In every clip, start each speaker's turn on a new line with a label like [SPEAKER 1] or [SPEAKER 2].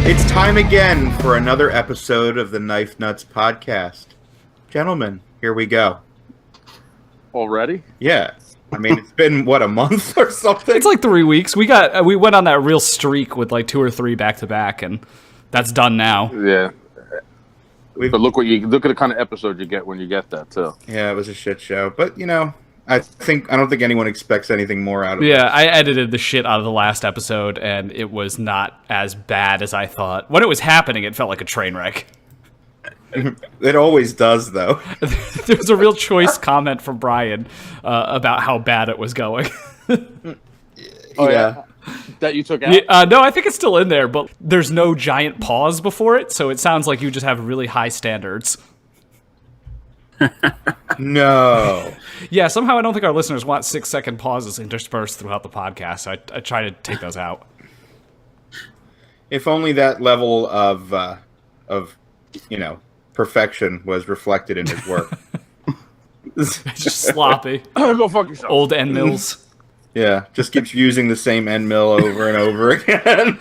[SPEAKER 1] It's time again for another episode of the Knife Nuts podcast. Gentlemen, here we go.
[SPEAKER 2] Already?
[SPEAKER 1] Yeah. I mean, it's been, what, a month or something?
[SPEAKER 3] It's like 3 weeks. We went on that real streak with like 2 or 3 back-to-back, and that's done now.
[SPEAKER 2] Yeah. But look at the kind of episode you get when you get that, too.
[SPEAKER 1] Yeah, it was a shit show. But, you know, I don't think anyone expects anything more out of it.
[SPEAKER 3] Yeah, I edited the shit out of the last episode, and it was not as bad as I thought. When it was happening, it felt like a train wreck.
[SPEAKER 1] It always does, though.
[SPEAKER 3] There was a real choice comment from Brian about how bad it was going.
[SPEAKER 2] Oh, yeah. That you took out?
[SPEAKER 3] Yeah, no, I think it's still in there, but there's no giant pause before it, so it sounds like you just have really high standards.
[SPEAKER 1] No.
[SPEAKER 3] Yeah, somehow I don't think our listeners want 6-second pauses interspersed throughout the podcast, so I try to take those out.
[SPEAKER 1] If only that level of you know, perfection was reflected in his work.
[SPEAKER 3] It's just sloppy.
[SPEAKER 2] Go fuck yourself.
[SPEAKER 3] Old end mills.
[SPEAKER 1] Yeah, just keeps using the same end mill over and over again.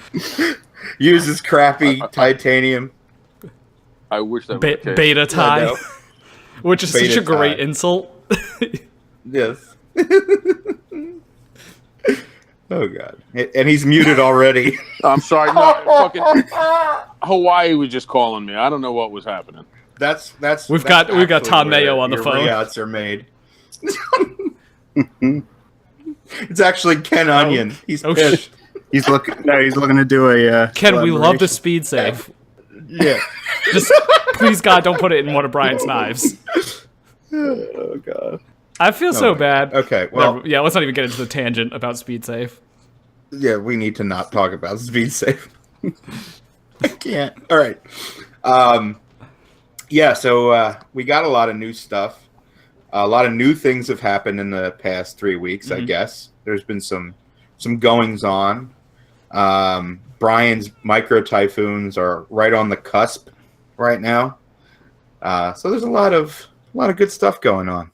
[SPEAKER 1] Uses crappy titanium.
[SPEAKER 2] I wish that was the case.
[SPEAKER 3] Beta tie. Which is
[SPEAKER 1] Beta
[SPEAKER 3] such a great
[SPEAKER 1] tie.
[SPEAKER 3] insult.
[SPEAKER 1] Yes. Oh, God. And he's muted already.
[SPEAKER 2] I'm sorry. No, fucking Hawaii was just calling me. I don't know what was happening.
[SPEAKER 3] We've got Tom Mayo on the phone.
[SPEAKER 1] Rayouts are made. It's actually Ken Onion. He's pissed.
[SPEAKER 4] He's looking to do a.
[SPEAKER 3] Ken, we love the speed save.
[SPEAKER 1] Yeah.
[SPEAKER 3] Just please, God, don't put it in one of Brian's knives.
[SPEAKER 1] Oh, God.
[SPEAKER 3] I feel so bad.
[SPEAKER 1] Okay, well,
[SPEAKER 3] yeah, let's not even get into the tangent about speed save.
[SPEAKER 1] yeah, we need to not talk about speed safe. I can't. All right. Yeah, so we got a lot of new stuff. A lot of new things have happened in the past 3 weeks, I guess. There's been some goings on. Brian's micro typhoons are right on the cusp right now. So there's a lot of good stuff going on.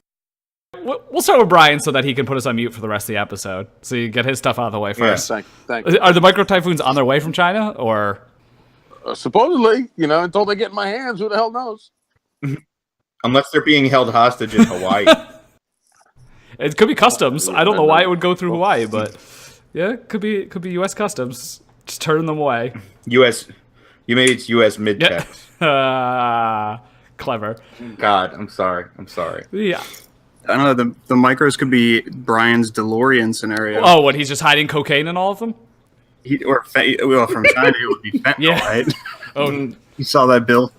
[SPEAKER 3] We'll start with Brian so that he can put us on mute for the rest of the episode. So you get his stuff out of the way first.
[SPEAKER 2] Yeah, thank you.
[SPEAKER 3] Are the micro typhoons on their way from China, or
[SPEAKER 2] Supposedly, until they get in my hands, who the hell knows?
[SPEAKER 1] Unless they're being held hostage in Hawaii.
[SPEAKER 3] It could be Customs. I don't know why it would go through Hawaii, but yeah, it could be U.S. Customs just turning them away.
[SPEAKER 1] Maybe it's U.S. mid-text.
[SPEAKER 3] Clever.
[SPEAKER 1] God, I'm sorry.
[SPEAKER 3] Yeah.
[SPEAKER 4] I don't know. The micros could be Brian's DeLorean scenario.
[SPEAKER 3] Oh, what? He's just hiding cocaine in all of them?
[SPEAKER 4] From China, it would be fentanyl,
[SPEAKER 3] Yeah.
[SPEAKER 4] right?
[SPEAKER 3] Oh,
[SPEAKER 4] You saw that bill.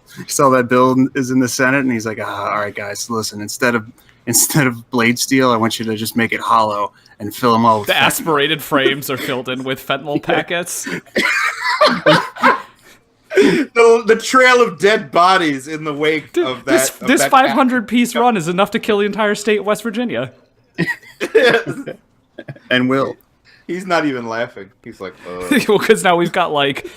[SPEAKER 4] Is in the Senate, and he's like, all right, guys, listen. Instead of blade steel, I want you to just make it hollow and fill them all with
[SPEAKER 3] the
[SPEAKER 4] fentanyl.
[SPEAKER 3] aspirated frames are filled in with fentanyl packets.
[SPEAKER 1] The trail of dead bodies in the wake of that.
[SPEAKER 3] This 500-piece run is enough to kill the entire state of West Virginia.
[SPEAKER 4] And will.
[SPEAKER 1] He's not even laughing. He's like,
[SPEAKER 3] Well, because now we've got like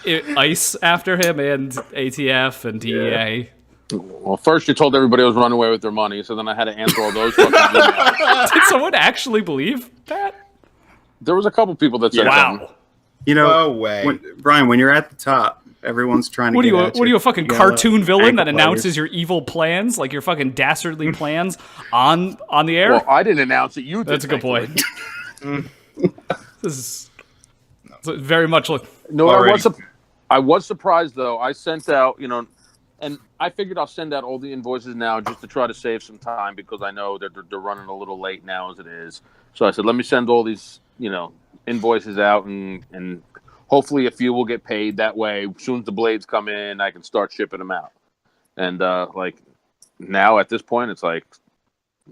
[SPEAKER 3] ICE after him and ATF and DEA.
[SPEAKER 2] Well, first you told everybody I was running away with their money, so then I had to answer all those fucking emails.
[SPEAKER 3] Did someone actually believe that?
[SPEAKER 2] There was a couple people that said
[SPEAKER 3] Wow.
[SPEAKER 1] no way.
[SPEAKER 4] Brian, when you're at the top, everyone's trying to
[SPEAKER 3] What
[SPEAKER 4] get
[SPEAKER 3] are
[SPEAKER 4] at
[SPEAKER 3] you, a fucking
[SPEAKER 4] You gotta
[SPEAKER 3] cartoon villain that
[SPEAKER 4] ankle
[SPEAKER 3] announces
[SPEAKER 4] biters.
[SPEAKER 3] your evil plans, like your fucking dastardly plans on the air?
[SPEAKER 2] Well, I didn't announce it. You did.
[SPEAKER 3] That's a good point. This is very much like
[SPEAKER 2] No,
[SPEAKER 1] Already.
[SPEAKER 2] I was surprised though. I sent out, and I figured I'll send out all the invoices now just to try to save some time because I know that they're running a little late now as it is. So I said, let me send all these, invoices out and hopefully a few will get paid that way. As soon as the blades come in, I can start shipping them out. And now at this point, it's like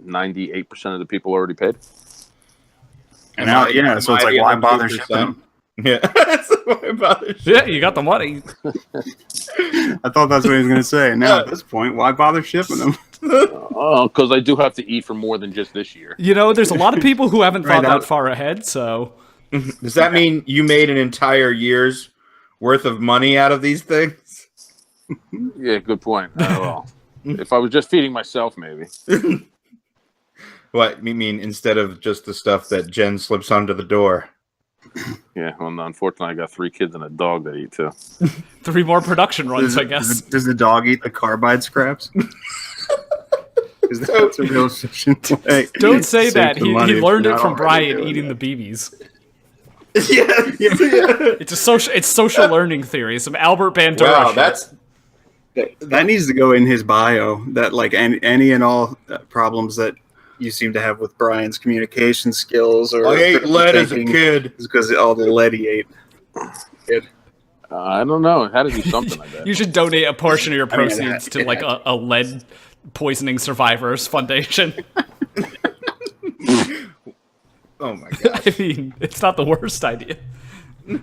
[SPEAKER 2] 98% of the people already paid.
[SPEAKER 4] And now, so it's like, why bother shipping them?
[SPEAKER 1] Yeah. Why bother shipping?
[SPEAKER 3] Yeah, you got the money.
[SPEAKER 4] I thought that's what he was going to say. Now, at this point, why bother shipping them?
[SPEAKER 2] Oh, because I do have to eat for more than just this year.
[SPEAKER 3] There's a lot of people who haven't thought
[SPEAKER 4] Right,
[SPEAKER 3] that far ahead, so...
[SPEAKER 1] Does that mean you made an entire year's worth of money out of these things?
[SPEAKER 2] Yeah, good point. Well, if I was just feeding myself, maybe.
[SPEAKER 1] What, you mean instead of just the stuff that Jen slips under the door?
[SPEAKER 2] Yeah, well, no, unfortunately, I got 3 kids and a dog that eat too.
[SPEAKER 3] 3 more production runs, I guess.
[SPEAKER 4] Does the dog eat the carbide scraps? Because that's a real efficient way.
[SPEAKER 3] Don't say
[SPEAKER 4] Save
[SPEAKER 3] that.
[SPEAKER 4] the
[SPEAKER 3] He
[SPEAKER 4] money if
[SPEAKER 3] learned
[SPEAKER 4] you're
[SPEAKER 3] it
[SPEAKER 4] not
[SPEAKER 3] from
[SPEAKER 4] already
[SPEAKER 3] Brian
[SPEAKER 4] doing
[SPEAKER 3] eating
[SPEAKER 4] it.
[SPEAKER 3] the BBs.
[SPEAKER 1] Yeah.
[SPEAKER 3] It's social learning theory. Some Albert Bandura
[SPEAKER 1] Wow,
[SPEAKER 3] shit.
[SPEAKER 4] That needs to go in his bio. That like any and all problems that you seem to have with Brian's communication skills or
[SPEAKER 1] I ate
[SPEAKER 4] critical
[SPEAKER 1] lead as a
[SPEAKER 4] thinking
[SPEAKER 1] kid.
[SPEAKER 4] is because of all the lead he ate. Good.
[SPEAKER 2] I don't know. It had to do something like that.
[SPEAKER 3] You should donate a portion of your
[SPEAKER 4] I mean,
[SPEAKER 3] proceeds to like a lead poisoning survivors foundation.
[SPEAKER 1] Oh my god.
[SPEAKER 3] I mean, it's not the worst idea.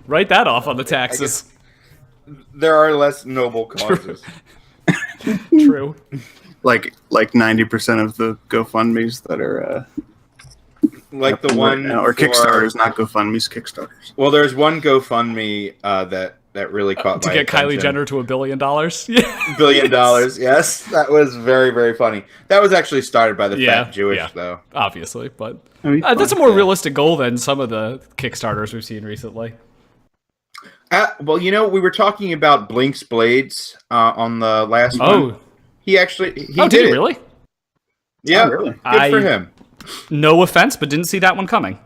[SPEAKER 3] Write that off on the taxes.
[SPEAKER 1] There are less noble causes.
[SPEAKER 3] True.
[SPEAKER 4] Like 90% of the GoFundmes that are
[SPEAKER 1] Like the one
[SPEAKER 4] or
[SPEAKER 1] for-
[SPEAKER 4] Kickstarters, not GoFundmes, Kickstarters.
[SPEAKER 1] Well, there's one GoFundMe that really caught
[SPEAKER 3] To
[SPEAKER 1] my
[SPEAKER 3] get Kylie
[SPEAKER 1] attention.
[SPEAKER 3] Jenner to $1 billion. Yeah.
[SPEAKER 1] $1 billion. Yes, that was very, very funny. That was actually started by the
[SPEAKER 3] Yeah,
[SPEAKER 1] fat Jewish,
[SPEAKER 3] yeah.
[SPEAKER 1] though.
[SPEAKER 3] Obviously, but
[SPEAKER 4] I mean,
[SPEAKER 3] that's a more realistic goal than some of the Kickstarters we've seen recently.
[SPEAKER 1] Well, we were talking about Blink's blades on the last one.
[SPEAKER 3] Oh,
[SPEAKER 1] He actually
[SPEAKER 3] did
[SPEAKER 1] did
[SPEAKER 3] he
[SPEAKER 1] it.
[SPEAKER 3] really?
[SPEAKER 1] Yeah,
[SPEAKER 4] Oh, really?
[SPEAKER 1] good for him.
[SPEAKER 3] No offense, but didn't see that one coming.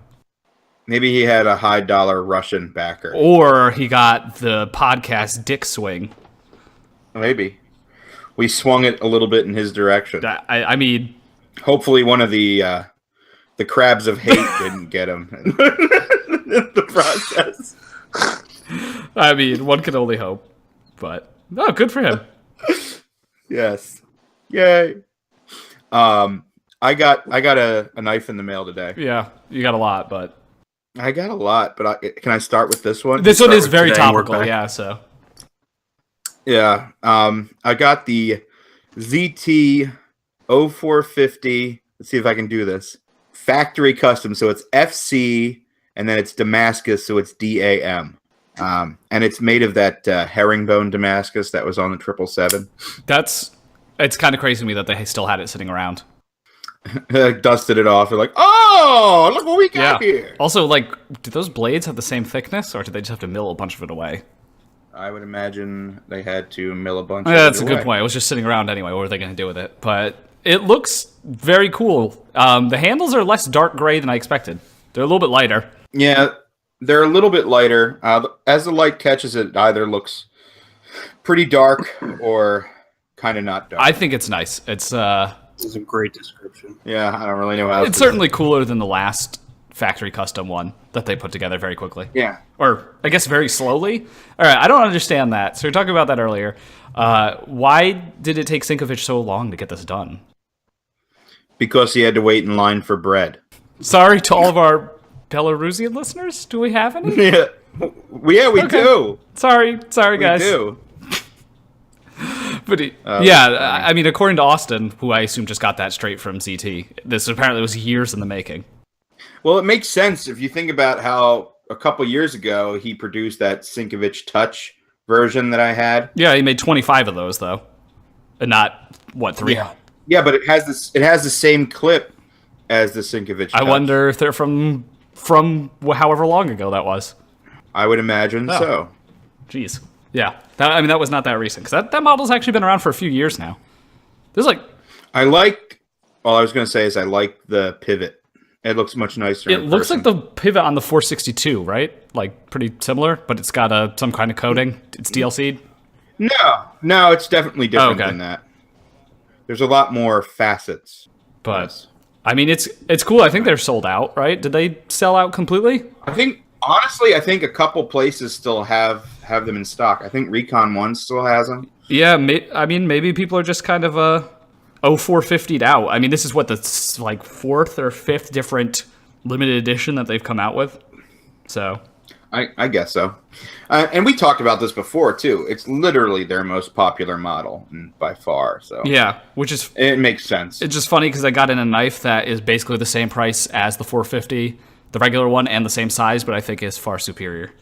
[SPEAKER 1] Maybe he had a high dollar Russian backer.
[SPEAKER 3] Or he got the podcast dick swing.
[SPEAKER 1] Maybe we swung it a little bit in his direction.
[SPEAKER 3] I mean,
[SPEAKER 1] Hopefully, one of the crabs of hate didn't get him in the process.
[SPEAKER 3] one can only hope. But no, good for him.
[SPEAKER 1] Yes, yay. I got a knife in the mail today.
[SPEAKER 3] Yeah, you got a lot, but
[SPEAKER 1] I got a lot, but can I start with this one?
[SPEAKER 3] this one
[SPEAKER 4] start
[SPEAKER 3] is
[SPEAKER 4] with
[SPEAKER 3] very
[SPEAKER 4] today and work
[SPEAKER 3] topical.
[SPEAKER 4] back.
[SPEAKER 3] Yeah, so
[SPEAKER 1] Yeah. I got the ZT 0450. Let's see if I can do this. Factory custom. So it's FC and then it's Damascus. So it's DAM. And it's made of that herringbone Damascus that was on the 777.
[SPEAKER 3] it's kind of crazy to me that they still had it sitting around.
[SPEAKER 1] Dusted it off. They're like, oh, look what we got
[SPEAKER 3] Yeah.
[SPEAKER 1] here.
[SPEAKER 3] Also, like, do those blades have the same thickness, or did they just have to mill a bunch of it away?
[SPEAKER 1] I would imagine they had to mill a bunch
[SPEAKER 3] Yeah,
[SPEAKER 1] of
[SPEAKER 3] that's
[SPEAKER 1] it
[SPEAKER 3] a good
[SPEAKER 1] away.
[SPEAKER 3] point. It was just sitting around anyway. What were they going to do with it? But it looks very cool. The handles are less dark gray than I expected. They're a little bit lighter.
[SPEAKER 1] Yeah, they're a little bit lighter. As the light catches it, it either looks pretty dark or kind of not dark.
[SPEAKER 3] I think it's nice. It's
[SPEAKER 4] It's a great description.
[SPEAKER 1] Yeah, I don't really know how.
[SPEAKER 3] it's certainly cooler than the last factory custom one that they put together very quickly.
[SPEAKER 1] Yeah.
[SPEAKER 3] Or, I guess, very slowly. All right, I don't understand that. So we were talking about that earlier. Why did it take Sinkovich so long to get this done?
[SPEAKER 1] Because he had to wait in line for bread.
[SPEAKER 3] Sorry to all of our Belarusian listeners. Do we have any?
[SPEAKER 1] Yeah, we
[SPEAKER 3] Okay.
[SPEAKER 1] do.
[SPEAKER 3] Sorry, guys.
[SPEAKER 1] We do.
[SPEAKER 3] But I mean, according to Austin, who I assume just got that straight from CT, this apparently was years in the making.
[SPEAKER 1] Well, it makes sense if you think about how a couple years ago he produced that Sinkovich Touch version that I had.
[SPEAKER 3] Yeah, he made 25 of those though, and not what 3.
[SPEAKER 1] Yeah, but it has this. It has the same clip as the Sinkovich.
[SPEAKER 3] I
[SPEAKER 1] Touch.
[SPEAKER 3] wonder if they're from however long ago that was.
[SPEAKER 1] I would imagine
[SPEAKER 3] Oh.
[SPEAKER 1] so.
[SPEAKER 3] Jeez. Yeah. That was not that recent because that model's actually been around for a few years now. There's like
[SPEAKER 1] I like. All I was going to say is I like the pivot. It looks much nicer.
[SPEAKER 3] it
[SPEAKER 1] in
[SPEAKER 3] looks
[SPEAKER 1] person.
[SPEAKER 3] like the pivot on the 462, right? Like pretty similar, but it's got some kind of coating. It's DLC'd.
[SPEAKER 1] No, it's definitely different
[SPEAKER 3] Okay.
[SPEAKER 1] than that. There's a lot more facets.
[SPEAKER 3] But
[SPEAKER 1] Yes.
[SPEAKER 3] I mean, it's cool. I think they're sold out, right? Did they sell out completely?
[SPEAKER 1] I think honestly, I think a couple places still have them in stock. I think Recon One still has them.
[SPEAKER 3] Yeah, I mean, maybe people are just kind of 0450'd out. I mean, this is what the like 4th or 5th different limited edition that they've come out with. So
[SPEAKER 1] I guess so. And we talked about this before too. It's literally their most popular model by far. So
[SPEAKER 3] yeah, which is
[SPEAKER 1] it makes sense.
[SPEAKER 3] it's just funny because I got in a knife that is basically the same price as the 450, the regular one, and the same size, but I think is far superior.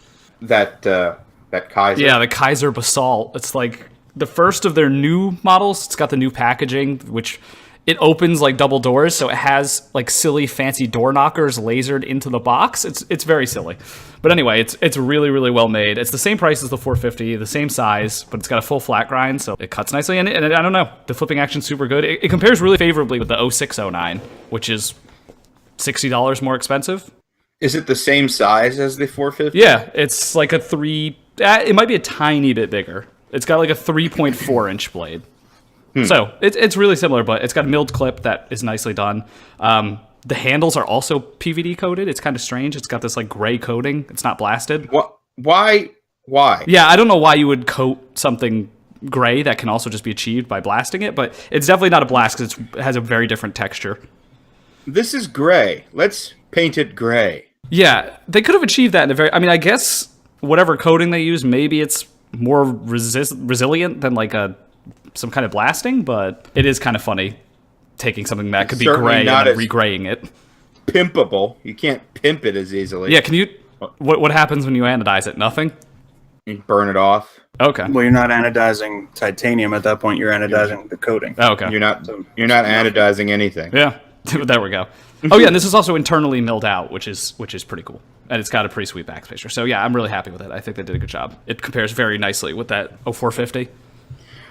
[SPEAKER 1] That Kizer.
[SPEAKER 3] Yeah, the Kizer Basalt. It's like the first of their new models. It's got the new packaging, which it opens like double doors, so it has like silly fancy door knockers lasered into the box. It's very silly, but anyway, it's really really well made. It's the same price as the 450, the same size, but it's got a full flat grind, so it cuts nicely. And I don't know, the flipping action's super good. It compares really favorably with the 0609, which is $60 more expensive.
[SPEAKER 1] Is it the same size as the 450?
[SPEAKER 3] Yeah, it's like a it might be a tiny bit bigger. It's got like a 3.4 inch blade. So it's really similar, but it's got a milled clip that is nicely done. The handles are also PVD coated. It's kind of strange. It's got this like gray coating. It's not blasted.
[SPEAKER 1] What? Why?
[SPEAKER 3] Yeah, I don't know why you would coat something gray that can also just be achieved by blasting it, but it's definitely not a blast because it has a very different texture.
[SPEAKER 1] This is gray. Let's paint it gray.
[SPEAKER 3] Yeah, they could have achieved that in a very... I mean, I guess whatever coating they use, maybe it's more resilient than like some kind of blasting, but it is kind of funny taking something that could be gray and then regraying it.
[SPEAKER 1] Pimpable. You can't pimp it as easily.
[SPEAKER 3] Yeah, can you... What happens when you anodize it? Nothing?
[SPEAKER 1] You burn it off.
[SPEAKER 3] Okay.
[SPEAKER 4] Well, you're not anodizing titanium at that point. You're anodizing the coating.
[SPEAKER 3] Oh, okay.
[SPEAKER 1] You're not anodizing anything.
[SPEAKER 3] Yeah. There we go. Oh yeah, and this is also internally milled out, which is pretty cool. And it's got a pretty sweet backspacer. So yeah, I'm really happy with it. I think they did a good job. It compares very nicely with that 0450.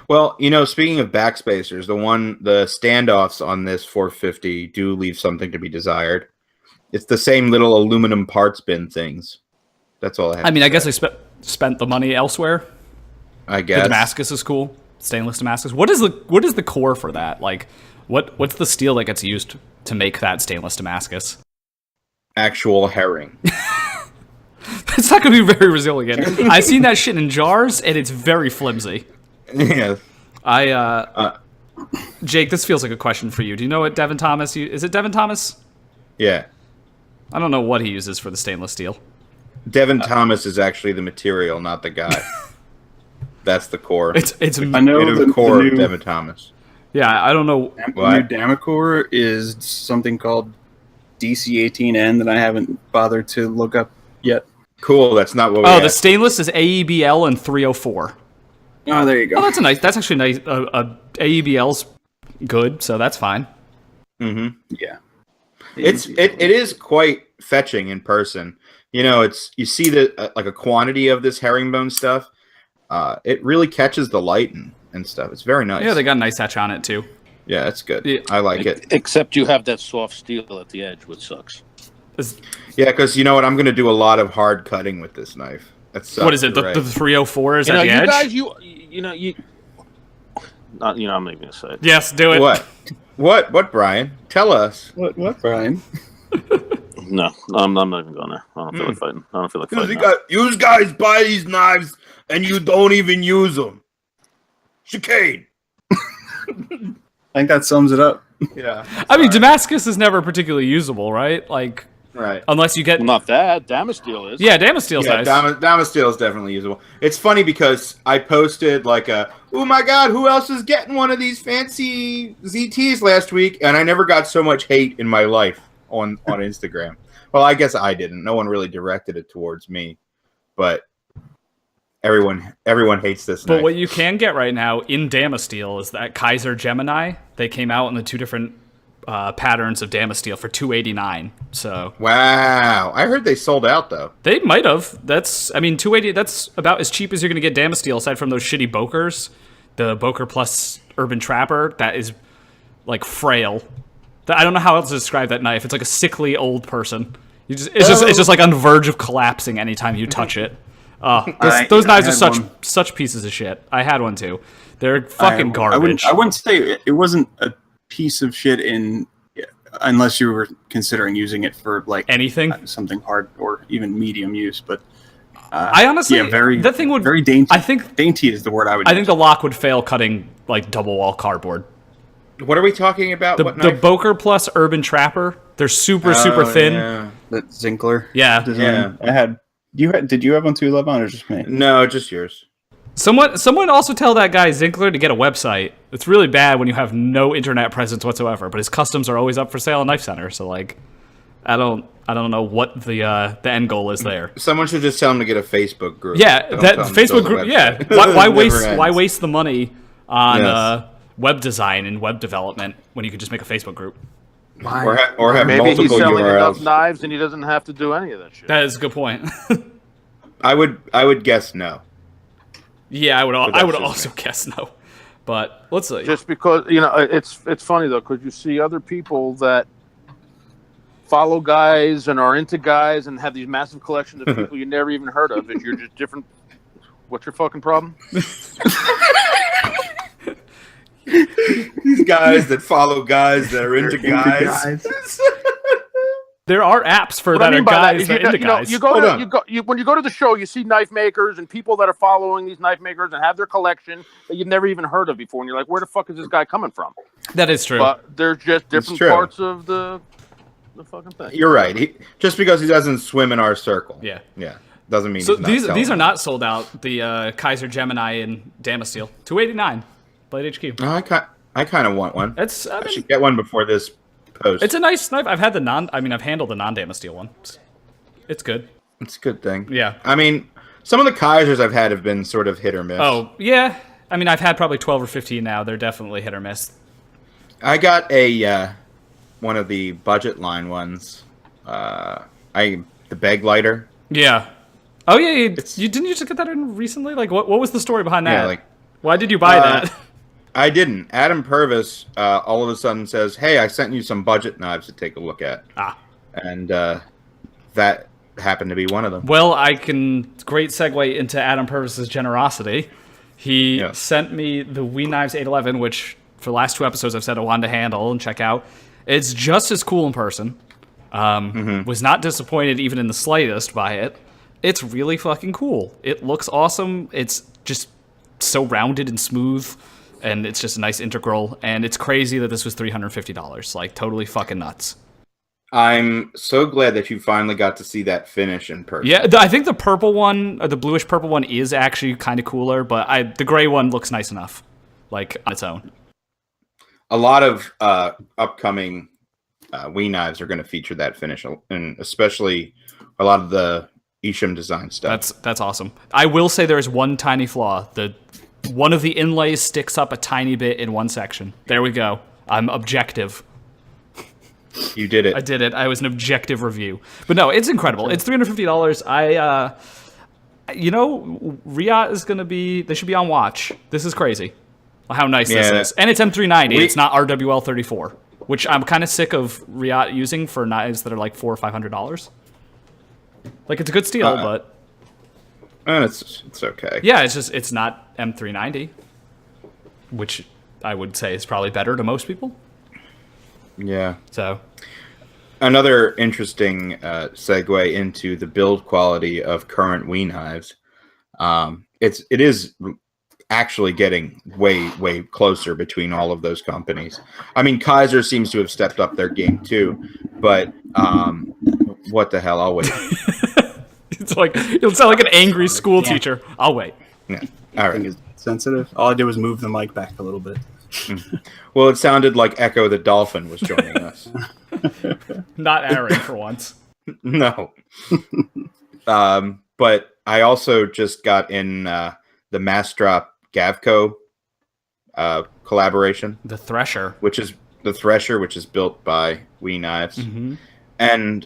[SPEAKER 1] Well, speaking of backspacers, the standoffs on this 450 do leave something to be desired. It's the same little aluminum parts bin things. That's all I have.
[SPEAKER 3] I mean, I guess they spent the money elsewhere.
[SPEAKER 1] I guess
[SPEAKER 3] the Damascus is cool. Stainless Damascus. What is the core for that? Like, what's the steel that gets used to make that stainless Damascus?
[SPEAKER 1] Actual herring.
[SPEAKER 3] It's not going to be very resilient. I've seen that shit in jars, and it's very flimsy.
[SPEAKER 1] Yeah.
[SPEAKER 3] Jake, this feels like a question for you. Do you know what Devin Thomas... Is it Devin Thomas?
[SPEAKER 1] Yeah.
[SPEAKER 3] I don't know what he uses for the stainless steel.
[SPEAKER 1] Devin Thomas is actually the material, not the guy. That's the core.
[SPEAKER 3] It's
[SPEAKER 4] I know
[SPEAKER 1] the core of Devin Thomas.
[SPEAKER 3] Yeah, I don't know.
[SPEAKER 4] The new Damacore is something called DC18N that I haven't bothered to look up yet.
[SPEAKER 1] Cool, that's not what we
[SPEAKER 3] the stainless is AEBL and 304.
[SPEAKER 4] Oh, there you go.
[SPEAKER 3] Oh, that's actually nice. AEBL's good, so that's fine.
[SPEAKER 1] Mm-hmm.
[SPEAKER 4] Yeah.
[SPEAKER 1] It is quite fetching in person. You see like a quantity of this herringbone stuff. It really catches the light and stuff. It's very nice.
[SPEAKER 3] Yeah, they got a nice etch on it too.
[SPEAKER 1] Yeah, it's good. Yeah. I like it.
[SPEAKER 2] Except you have that soft steel at the edge, which sucks.
[SPEAKER 1] Yeah, because you know what? I'm going to do a lot of hard cutting with this knife.
[SPEAKER 3] What is it? The 304 is at the edge?
[SPEAKER 2] Guys, I'm not even going to say it.
[SPEAKER 3] Yes, do it.
[SPEAKER 1] What, Brian? Tell us.
[SPEAKER 4] What, Brian?
[SPEAKER 2] No, I'm not even going there. I don't feel like fighting. I don't feel like fighting.
[SPEAKER 1] You guys buy these knives and you don't even use them. Chicane.
[SPEAKER 4] I think that sums it up.
[SPEAKER 1] Yeah.
[SPEAKER 3] I mean, Damascus is never particularly usable, right? Like,
[SPEAKER 1] right.
[SPEAKER 3] Unless you get...
[SPEAKER 2] Well, not that. Damasteel is.
[SPEAKER 3] Yeah, Damasteel's nice.
[SPEAKER 1] Damasteel is definitely usable. It's funny because I posted like oh my god, who else is getting one of these fancy ZTs last week? And I never got so much hate in my life on Instagram. Well, I guess I didn't. No one really directed it towards me. But everyone hates this knife.
[SPEAKER 3] But what you can get right now in Damasteel is that Kizer Gemini. They came out in the two different patterns of Damasteel for $289. So
[SPEAKER 1] wow, I heard they sold out though.
[SPEAKER 3] They might have. $280. That's about as cheap as you're going to get Damasteel, aside from those shitty Bokers. The Boker Plus Urban Trapper that is like frail. I don't know how else to describe that knife. It's like a sickly old person. It's just like on the verge of collapsing anytime you touch it. Those knives are such pieces of shit. I had one too. They're fucking garbage.
[SPEAKER 4] I wouldn't say it wasn't a piece of shit unless you were considering using it for like
[SPEAKER 3] anything,
[SPEAKER 4] something hard or even medium use. But
[SPEAKER 3] I honestly, that thing would
[SPEAKER 4] very dainty.
[SPEAKER 3] I think
[SPEAKER 4] dainty is the word I would.
[SPEAKER 3] I think the lock would fail cutting like double wall cardboard.
[SPEAKER 1] What are we talking about?
[SPEAKER 3] The Boker Plus Urban Trapper. They're super thin.
[SPEAKER 1] Yeah.
[SPEAKER 4] That Zinkler.
[SPEAKER 3] Yeah.
[SPEAKER 4] Design. I had. Did you have one too, Levon, or just me?
[SPEAKER 1] No, just yours.
[SPEAKER 3] Someone also tell that guy Zinkler to get a website. It's really bad when you have no internet presence whatsoever, but his customs are always up for sale at Knife Center. So like, I don't know what the end goal is there.
[SPEAKER 1] Someone should just tell him to get a Facebook group.
[SPEAKER 3] Yeah, that Facebook group. Yeah, why waste the money on web design and web development when you could just make a Facebook group.
[SPEAKER 1] Or have
[SPEAKER 2] Maybe he's
[SPEAKER 1] multiple
[SPEAKER 2] selling enough
[SPEAKER 1] URLs.
[SPEAKER 2] knives and he doesn't have to do any of that shit.
[SPEAKER 3] That is a good point.
[SPEAKER 1] I would guess no.
[SPEAKER 3] Yeah, I would
[SPEAKER 1] that's just
[SPEAKER 3] also guess no. But let's see.
[SPEAKER 2] Just because it's funny though, because you see other people that follow guys and are into guys and have these massive collections of people you never even heard of. If you're just different, what's your fucking problem?
[SPEAKER 1] These guys that follow guys that are into guys.
[SPEAKER 3] There are apps for
[SPEAKER 2] What
[SPEAKER 3] that
[SPEAKER 2] I mean
[SPEAKER 3] are
[SPEAKER 2] by that
[SPEAKER 3] guys
[SPEAKER 2] is
[SPEAKER 3] that are into guys.
[SPEAKER 2] when you go to the show, you see knife makers and people that are following these knife makers and have their collection that you've never even heard of before, and you're like, where the fuck is this guy coming from?
[SPEAKER 3] That is true.
[SPEAKER 2] But there's just different
[SPEAKER 1] true.
[SPEAKER 2] parts of the fucking thing.
[SPEAKER 1] You're right. Just because he doesn't swim in our circle.
[SPEAKER 3] Yeah.
[SPEAKER 1] Doesn't mean
[SPEAKER 3] So
[SPEAKER 1] he's not
[SPEAKER 3] these
[SPEAKER 1] selling
[SPEAKER 3] are not sold out. The Kizer Gemini and Damasteel, $289, Blade HQ.
[SPEAKER 1] No, I kind of want one. I should get one before this post.
[SPEAKER 3] It's a nice knife. I've handled the non-Damasteel one. It's good.
[SPEAKER 1] It's a good thing.
[SPEAKER 3] Yeah.
[SPEAKER 1] I mean, some of the Kizers I've had have been sort of hit or miss.
[SPEAKER 3] Oh yeah. I mean, I've had probably 12 or 15 now. They're definitely hit or miss.
[SPEAKER 1] I got a one of the budget line ones. The Begleiter.
[SPEAKER 3] Yeah. Oh yeah. You didn't you just get that in recently? Like, what was the story behind that?
[SPEAKER 1] Yeah, like
[SPEAKER 3] why did you buy that?
[SPEAKER 1] I didn't. Adam Purvis all of a sudden says, "Hey, I sent you some budget knives to take a look at." And that happened to be one of them.
[SPEAKER 3] Well, great segue into Adam Purvis's generosity. He sent me the We Knives 811, which for the last 2 episodes I've said I wanted to handle and check out. It's just as cool in person. Was not disappointed even in the slightest by it. It's really fucking cool. It looks awesome. It's just so rounded and smooth. And it's just a nice integral, and it's crazy that this was $350. Like, totally fucking nuts.
[SPEAKER 1] I'm so glad that you finally got to see that finish in person.
[SPEAKER 3] Yeah, I think the purple one, or the bluish purple one, is actually kind of cooler, but the gray one looks nice enough, like, on its own.
[SPEAKER 1] A lot of upcoming Wii knives are going to feature that finish, and especially a lot of the Isham design stuff.
[SPEAKER 3] That's awesome. I will say there is one tiny flaw. One of the inlays sticks up a tiny bit in one section. There we go. I'm objective.
[SPEAKER 1] You did it.
[SPEAKER 3] I did it. I was an objective review. But no, it's incredible. It's $350. Riot is going to be... They should be on watch. This is crazy. How nice this is. And it's M390. It's not RWL34, which I'm kind of sick of Riot using for knives that are like $400 or $500. Like, it's a good steal, but...
[SPEAKER 1] And it's okay.
[SPEAKER 3] Yeah, it's not M390, which I would say is probably better to most people.
[SPEAKER 1] Yeah.
[SPEAKER 3] So,
[SPEAKER 1] another interesting segue into the build quality of current Wii knives. It is actually getting way closer between all of those companies. I mean, Kizer seems to have stepped up their game too, but what the hell? I'll wait.
[SPEAKER 3] You'll sound like an angry school teacher. I'll wait.
[SPEAKER 1] Yeah. All right.
[SPEAKER 4] Is sensitive. All I did was move the mic back a little bit.
[SPEAKER 1] Well, it sounded like Echo the Dolphin was joining us.
[SPEAKER 3] Not Aaron for once.
[SPEAKER 1] No. But I also just got in the MassDrop Gavko collaboration.
[SPEAKER 3] The Thresher.
[SPEAKER 1] Which is built by Wii Knives. Mm-hmm. And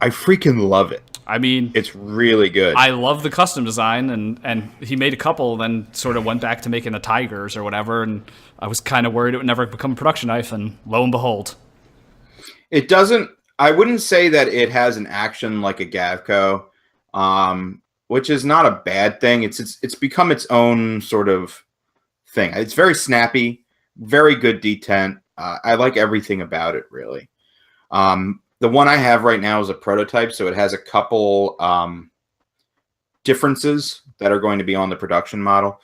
[SPEAKER 1] I freaking love it.
[SPEAKER 3] I mean,
[SPEAKER 1] it's really good.
[SPEAKER 3] I love the custom design, and he made a couple, then sort of went back to making the Tigers or whatever, and I was kind of worried it would never become a production knife, and lo and behold.
[SPEAKER 1] It doesn't, I wouldn't say that it has an action like a Gavko, which is not a bad thing. It's become its own sort of thing. It's very snappy, very good detent. I like everything about it, really. The one I have right now is a prototype, so it has a couple differences that are going to be on the production model.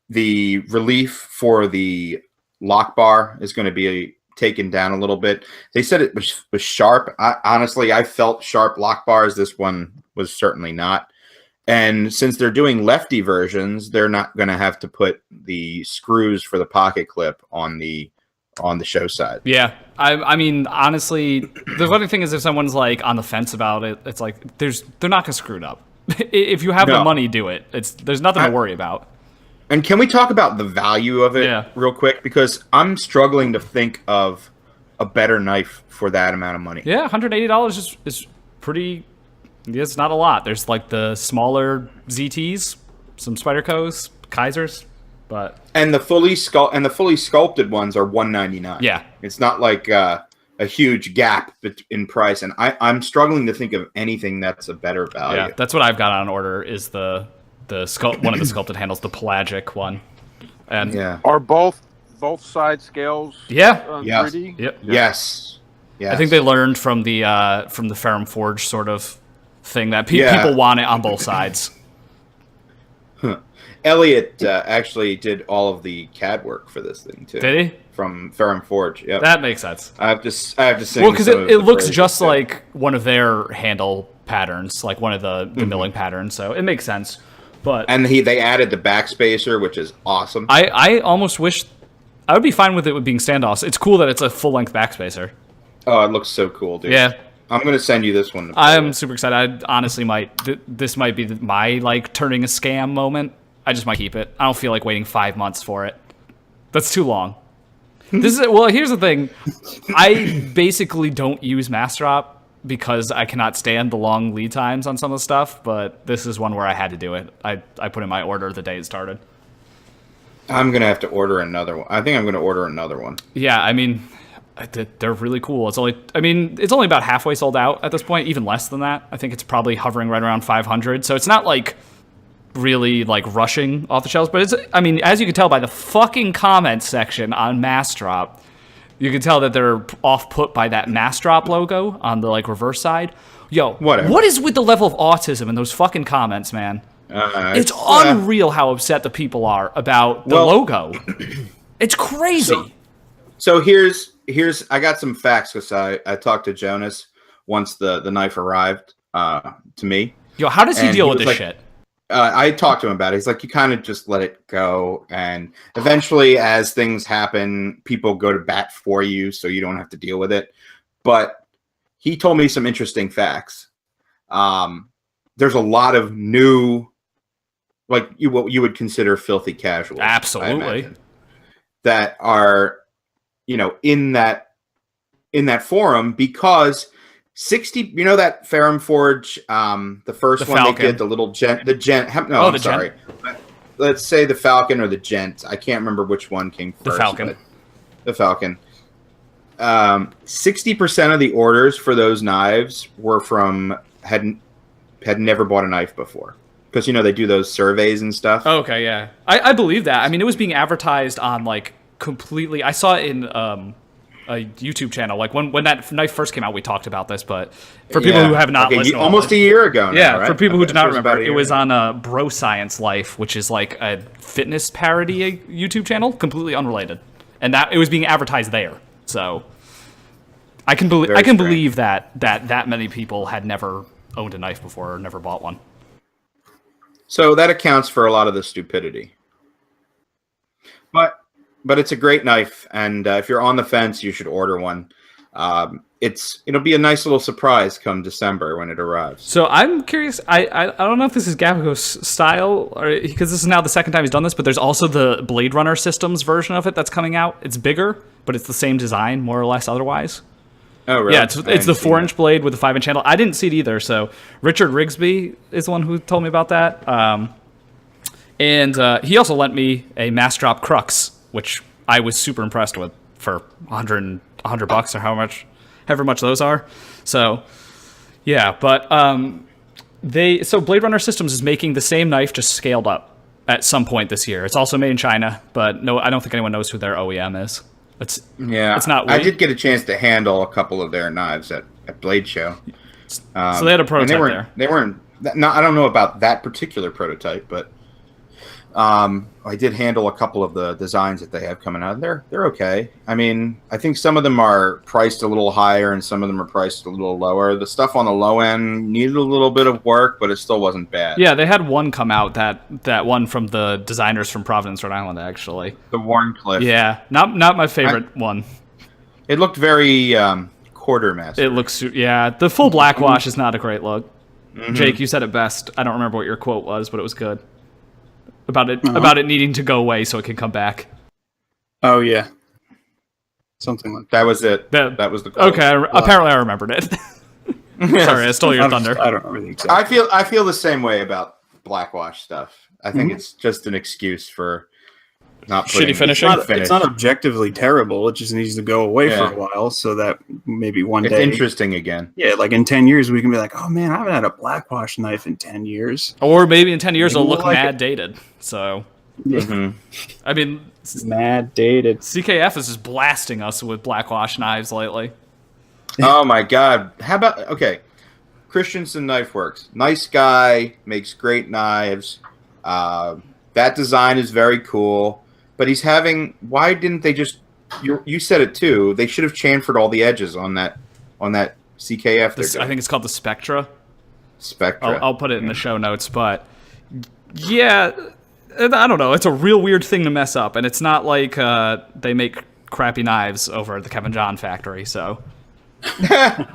[SPEAKER 1] The relief for the lock bar is going to be taken down a little bit. They said it was sharp. Honestly, I felt sharp lock bars. This one was certainly not. And since they're doing lefty versions, they're not going to have to put the screws for the pocket clip on the show side. Yeah.
[SPEAKER 3] I mean, honestly, the funny thing is if someone's like on the fence about it, it's like they're not going to screw it up. If you have the money, do it. There's nothing to worry about.
[SPEAKER 1] And can we talk about the value of it real quick? Because I'm struggling to think of a better knife for that amount of money.
[SPEAKER 3] Yeah, $180 is pretty. It's not a lot. There's like the smaller ZTs, some Spydercos, Kizers, but
[SPEAKER 1] and the fully sculpted ones are $199.
[SPEAKER 3] Yeah,
[SPEAKER 1] it's not like a huge gap in price, and I'm struggling to think of anything that's a better value.
[SPEAKER 3] Yeah, that's what I've got on order. Is one of the sculpted handles, the pelagic one, and
[SPEAKER 2] are both side scales?
[SPEAKER 3] Yeah,
[SPEAKER 2] 3D?
[SPEAKER 3] Yep.
[SPEAKER 1] Yes.
[SPEAKER 3] I think they learned from the Ferrum Forge sort of thing that people want it on both sides.
[SPEAKER 1] Elliot actually did all of the CAD work for this thing too.
[SPEAKER 3] Did he?
[SPEAKER 1] From Ferrum Forge. Yep.
[SPEAKER 3] That makes sense.
[SPEAKER 1] I have to sing.
[SPEAKER 3] Well, because it looks just like one of their handle patterns, like one of the milling patterns, so it makes sense. But
[SPEAKER 1] they added the backspacer, which is awesome.
[SPEAKER 3] I almost wish I would be fine with it with being standoffs. It's cool that it's a full length backspacer.
[SPEAKER 1] Oh, it looks so cool, dude.
[SPEAKER 3] Yeah.
[SPEAKER 1] I'm going to send you this one.
[SPEAKER 3] I'm super excited. I honestly this might be my like turning a scam moment. I just might keep it. I don't feel like waiting 5 months for it. That's too long. Here's the thing. I basically don't use MassDrop because I cannot stand the long lead times on some of the stuff, but this is one where I had to do it. I put in my order the day it started.
[SPEAKER 1] I'm going to have to order another one. I think I'm going to order another one.
[SPEAKER 3] Yeah, I mean, they're really cool. It's only about halfway sold out at this point, even less than that. I think it's probably hovering right around 500. So it's not like really like rushing off the shelves, but as you can tell by the fucking comments section on MassDrop, you can tell that they're off put by that MassDrop logo on the like reverse side. Yo,
[SPEAKER 1] whatever.
[SPEAKER 3] What is with the level of autism in those fucking comments, man? It's unreal how upset the people are about the logo. It's crazy.
[SPEAKER 1] So here's I got some facts because I talked to Jonas once the knife arrived to me.
[SPEAKER 3] Yo, how does he deal with this shit?
[SPEAKER 1] I talked to him about it. He's like, you kind of just let it go, and eventually, as things happen, people go to bat for you, so you don't have to deal with it. But he told me some interesting facts. There's a lot of new, like what you would consider filthy casuals,
[SPEAKER 3] absolutely,
[SPEAKER 1] that are, in that forum because 60, that Ferrum Forge, the first one
[SPEAKER 3] Falcon.
[SPEAKER 1] they did, sorry. Let's say the Falcon or the Gent. I can't remember which one came first.
[SPEAKER 3] The Falcon.
[SPEAKER 1] The Falcon. 60% of the orders for those knives were from had never bought a knife before. Because, they do those surveys and stuff.
[SPEAKER 3] Okay, yeah. I believe that. I mean, it was being advertised on, like, completely... I saw it in a YouTube channel. Like, when that knife first came out, we talked about this, but for people who have not listened...
[SPEAKER 1] Almost a year ago now,
[SPEAKER 3] yeah,
[SPEAKER 1] right?
[SPEAKER 3] for people who do not remember, it was on Bro Science Life, which is, like, a fitness parody YouTube channel, completely unrelated. And it was being advertised there. So, I can believe that many people had never owned a knife before or never bought one.
[SPEAKER 1] So that accounts for a lot of the stupidity. But it's a great knife, and if you're on the fence, you should order one. It'll be a nice little surprise come December when it arrives.
[SPEAKER 3] So I'm curious. I don't know if this is Gavko's style, or because this is now the second time he's done this. But there's also the Blade Runner Systems version of it that's coming out. It's bigger, but it's the same design, more or less. Otherwise.
[SPEAKER 1] Oh, really?
[SPEAKER 3] Yeah, it's the 4-inch blade with the 5-inch handle. I didn't see it either. So Richard Rigsby is the one who told me about that. And he also lent me a MassDrop Crux, which I was super impressed with for $100 or however much those are. So yeah, but Blade Runner Systems is making the same knife just scaled up at some point this year. It's also made in China, but no, I don't think anyone knows who their OEM is. It's not.
[SPEAKER 1] I did get a chance to handle a couple of their knives at Blade Show.
[SPEAKER 3] So they had a prototype there.
[SPEAKER 1] They weren't. I don't know about that particular prototype, but I did handle a couple of the designs that they have coming out. They're okay. I mean, I think some of them are priced a little higher and some of them are priced a little lower. The stuff on the low end needed a little bit of work, but it still wasn't bad.
[SPEAKER 3] Yeah, they had one come out, that one from the designers from Providence, Rhode Island, actually.
[SPEAKER 1] The Warncliffe.
[SPEAKER 3] Yeah, not my favorite one.
[SPEAKER 1] It looked very quartermaster.
[SPEAKER 3] It looks, yeah. The full black wash is not a great look. Mm-hmm. Jake, you said it best. I don't remember what your quote was, but it was good. about it needing to go away so it can come back.
[SPEAKER 4] Oh yeah, something like
[SPEAKER 1] That was it. That was the quote.
[SPEAKER 3] Okay. Apparently, I remembered it. Sorry, I stole your thunder.
[SPEAKER 4] I don't remember the exact.
[SPEAKER 1] I feel the same way about Blackwash stuff. I think it's just an excuse for not putting
[SPEAKER 3] Shitty finishing.
[SPEAKER 4] It's not objectively terrible. It just needs to go away for a while, so that maybe one
[SPEAKER 1] it's
[SPEAKER 4] day
[SPEAKER 1] interesting again.
[SPEAKER 4] Yeah, like in 10 years, we can be like, oh man, I haven't had a Blackwash knife in 10 years.
[SPEAKER 3] Or maybe in 10 years
[SPEAKER 4] Maybe
[SPEAKER 3] it'll look
[SPEAKER 4] we'll like
[SPEAKER 3] mad
[SPEAKER 4] it.
[SPEAKER 3] dated. So,
[SPEAKER 1] Mm-hmm.
[SPEAKER 3] I mean,
[SPEAKER 4] Mad dated.
[SPEAKER 3] CKF is just blasting us with Blackwash knives lately.
[SPEAKER 1] Oh my God! How about Christensen Knife Works? Nice guy, makes great knives. That design is very cool. But he's having. Why didn't they just? You said it too. They should have chamfered all the edges on that CKF.
[SPEAKER 3] I think it's called the Spectra.
[SPEAKER 1] Spectra.
[SPEAKER 3] I'll put it in the show notes, but yeah, I don't know. It's a real weird thing to mess up, and it's not like they make crappy knives over at the Kevin John factory. So, yeah,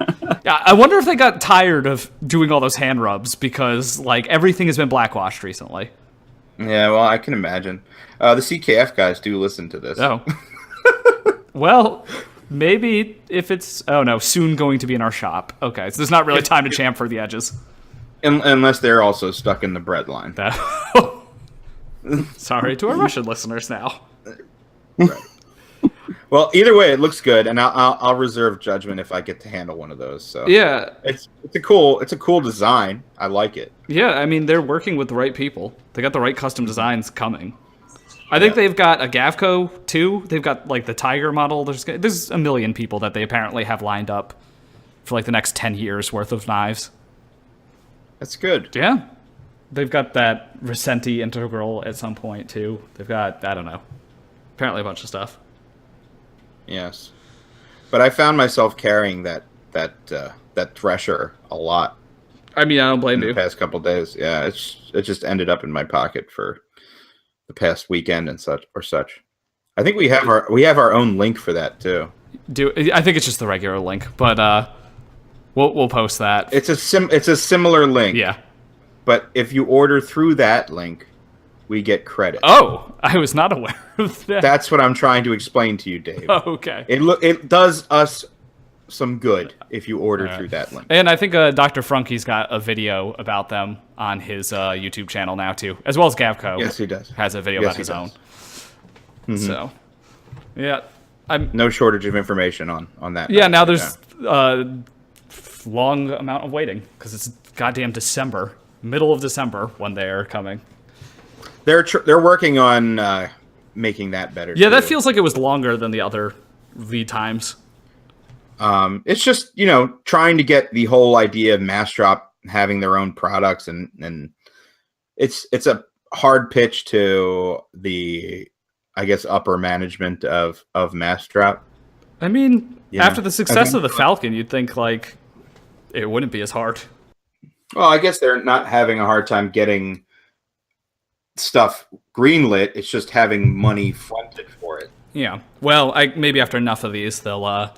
[SPEAKER 3] I wonder if they got tired of doing all those hand rubs because like everything has been blackwashed recently.
[SPEAKER 1] Yeah, well, I can imagine. The CKF guys do listen to this.
[SPEAKER 3] Oh, well. Maybe if it's soon going to be in our shop. Okay, so there's not really time to chamfer the edges.
[SPEAKER 1] Unless they're also stuck in the bread line.
[SPEAKER 3] Sorry to our Russian listeners now.
[SPEAKER 1] Right. Well, either way, it looks good, and I'll reserve judgment if I get to handle one of those. So
[SPEAKER 3] yeah,
[SPEAKER 1] it's a cool design. I like it.
[SPEAKER 3] Yeah, I mean they're working with the right people. They got the right custom designs coming. I think they've got a Gavko too. They've got like the Tiger model. There's a million people that they apparently have lined up for like the next 10 years worth of knives.
[SPEAKER 1] That's good.
[SPEAKER 3] Yeah. They've got that Recenti integral at some point too. They've got, I don't know, apparently a bunch of stuff.
[SPEAKER 1] Yes. But I found myself carrying that Thresher a lot.
[SPEAKER 3] I mean, I don't blame you.
[SPEAKER 1] The past couple days. Yeah, it just ended up in my pocket for the past weekend and such. I think we have our own link for that too.
[SPEAKER 3] I think it's just the regular link, but we'll post that.
[SPEAKER 1] It's a similar link.
[SPEAKER 3] Yeah.
[SPEAKER 1] But if you order through that link, we get credit.
[SPEAKER 3] Oh, I was not aware of that.
[SPEAKER 1] That's what I'm trying to explain to you, Dave.
[SPEAKER 3] Oh, okay.
[SPEAKER 1] It does us some good if you order through that link.
[SPEAKER 3] And I think Dr. Frunky's got a video about them on his YouTube channel now too, as well as Gavko.
[SPEAKER 1] Yes, he does.
[SPEAKER 3] Has a video about his own. Mm-hmm. So, yeah, I'm
[SPEAKER 1] no shortage of information on that.
[SPEAKER 3] Yeah, now there's long amount of waiting because it's goddamn December, middle of December when they're coming.
[SPEAKER 1] They're working on making that better.
[SPEAKER 3] Yeah,
[SPEAKER 1] too.
[SPEAKER 3] that feels like it was longer than the other lead times.
[SPEAKER 1] It's just trying to get the whole idea of MassDrop having their own products, and it's a hard pitch to the, I guess, upper management of MassDrop.
[SPEAKER 3] I mean, after the success of the Falcon, you'd think like it wouldn't be as hard.
[SPEAKER 1] Well, I guess they're not having a hard time getting stuff greenlit. It's just having money fronted for it.
[SPEAKER 3] Yeah. Well, maybe after enough of these, they'll.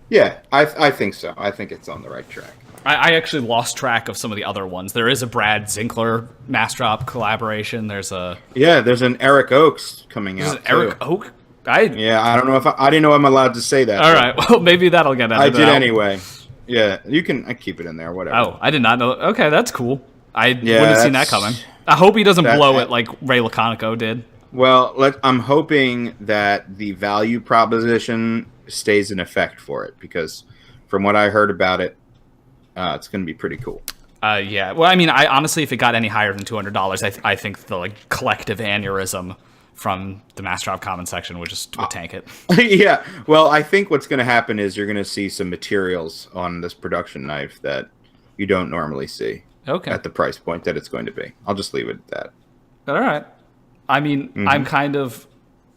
[SPEAKER 1] Yeah, I think so. I think it's on the right track.
[SPEAKER 3] I actually lost track of some of the other ones. There is a Brad Zinkler MassDrop collaboration. There's
[SPEAKER 1] an Eric Oakes coming out.
[SPEAKER 3] Eric Oak?
[SPEAKER 1] I don't know if I didn't know I'm allowed to say that.
[SPEAKER 3] All right, well maybe that'll get edited.
[SPEAKER 1] I did
[SPEAKER 3] out.
[SPEAKER 1] Anyway. Yeah, I keep it in there. Whatever.
[SPEAKER 3] Oh, I did not know. Okay, that's cool. I wouldn't have seen that coming. I hope he doesn't blow it like Ray Laconico did.
[SPEAKER 1] Well, I'm hoping that the value proposition stays in effect for it, because from what I heard about it, it's going to be pretty cool.
[SPEAKER 3] Yeah. Well, I mean, I honestly, if it got any higher than $200, I think the collective aneurysm from the MassDrop comment section would tank it.
[SPEAKER 1] Yeah. Well, I think what's going to happen is you're going to see some materials on this production knife that you don't normally see.
[SPEAKER 3] Okay.
[SPEAKER 1] At the price point that it's going to be. I'll just leave it at that.
[SPEAKER 3] All right. I mean, I'm kind of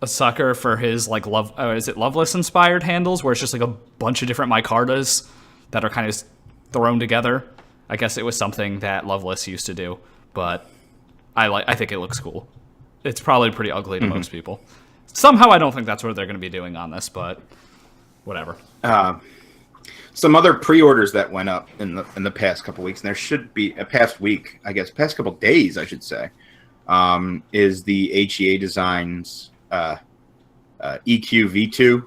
[SPEAKER 3] a sucker for his like Loveless inspired handles, where it's just like a bunch of different micartas that are kind of thrown together. I guess it was something that Loveless used to do, but I think it looks cool. It's probably pretty ugly to most people. Somehow I don't think that's what they're going to be doing on this, but whatever.
[SPEAKER 1] Some other pre-orders that went up in the past couple weeks, and there should be a past week, I guess, past couple days, I should say. is the HEA Designs EQ V2.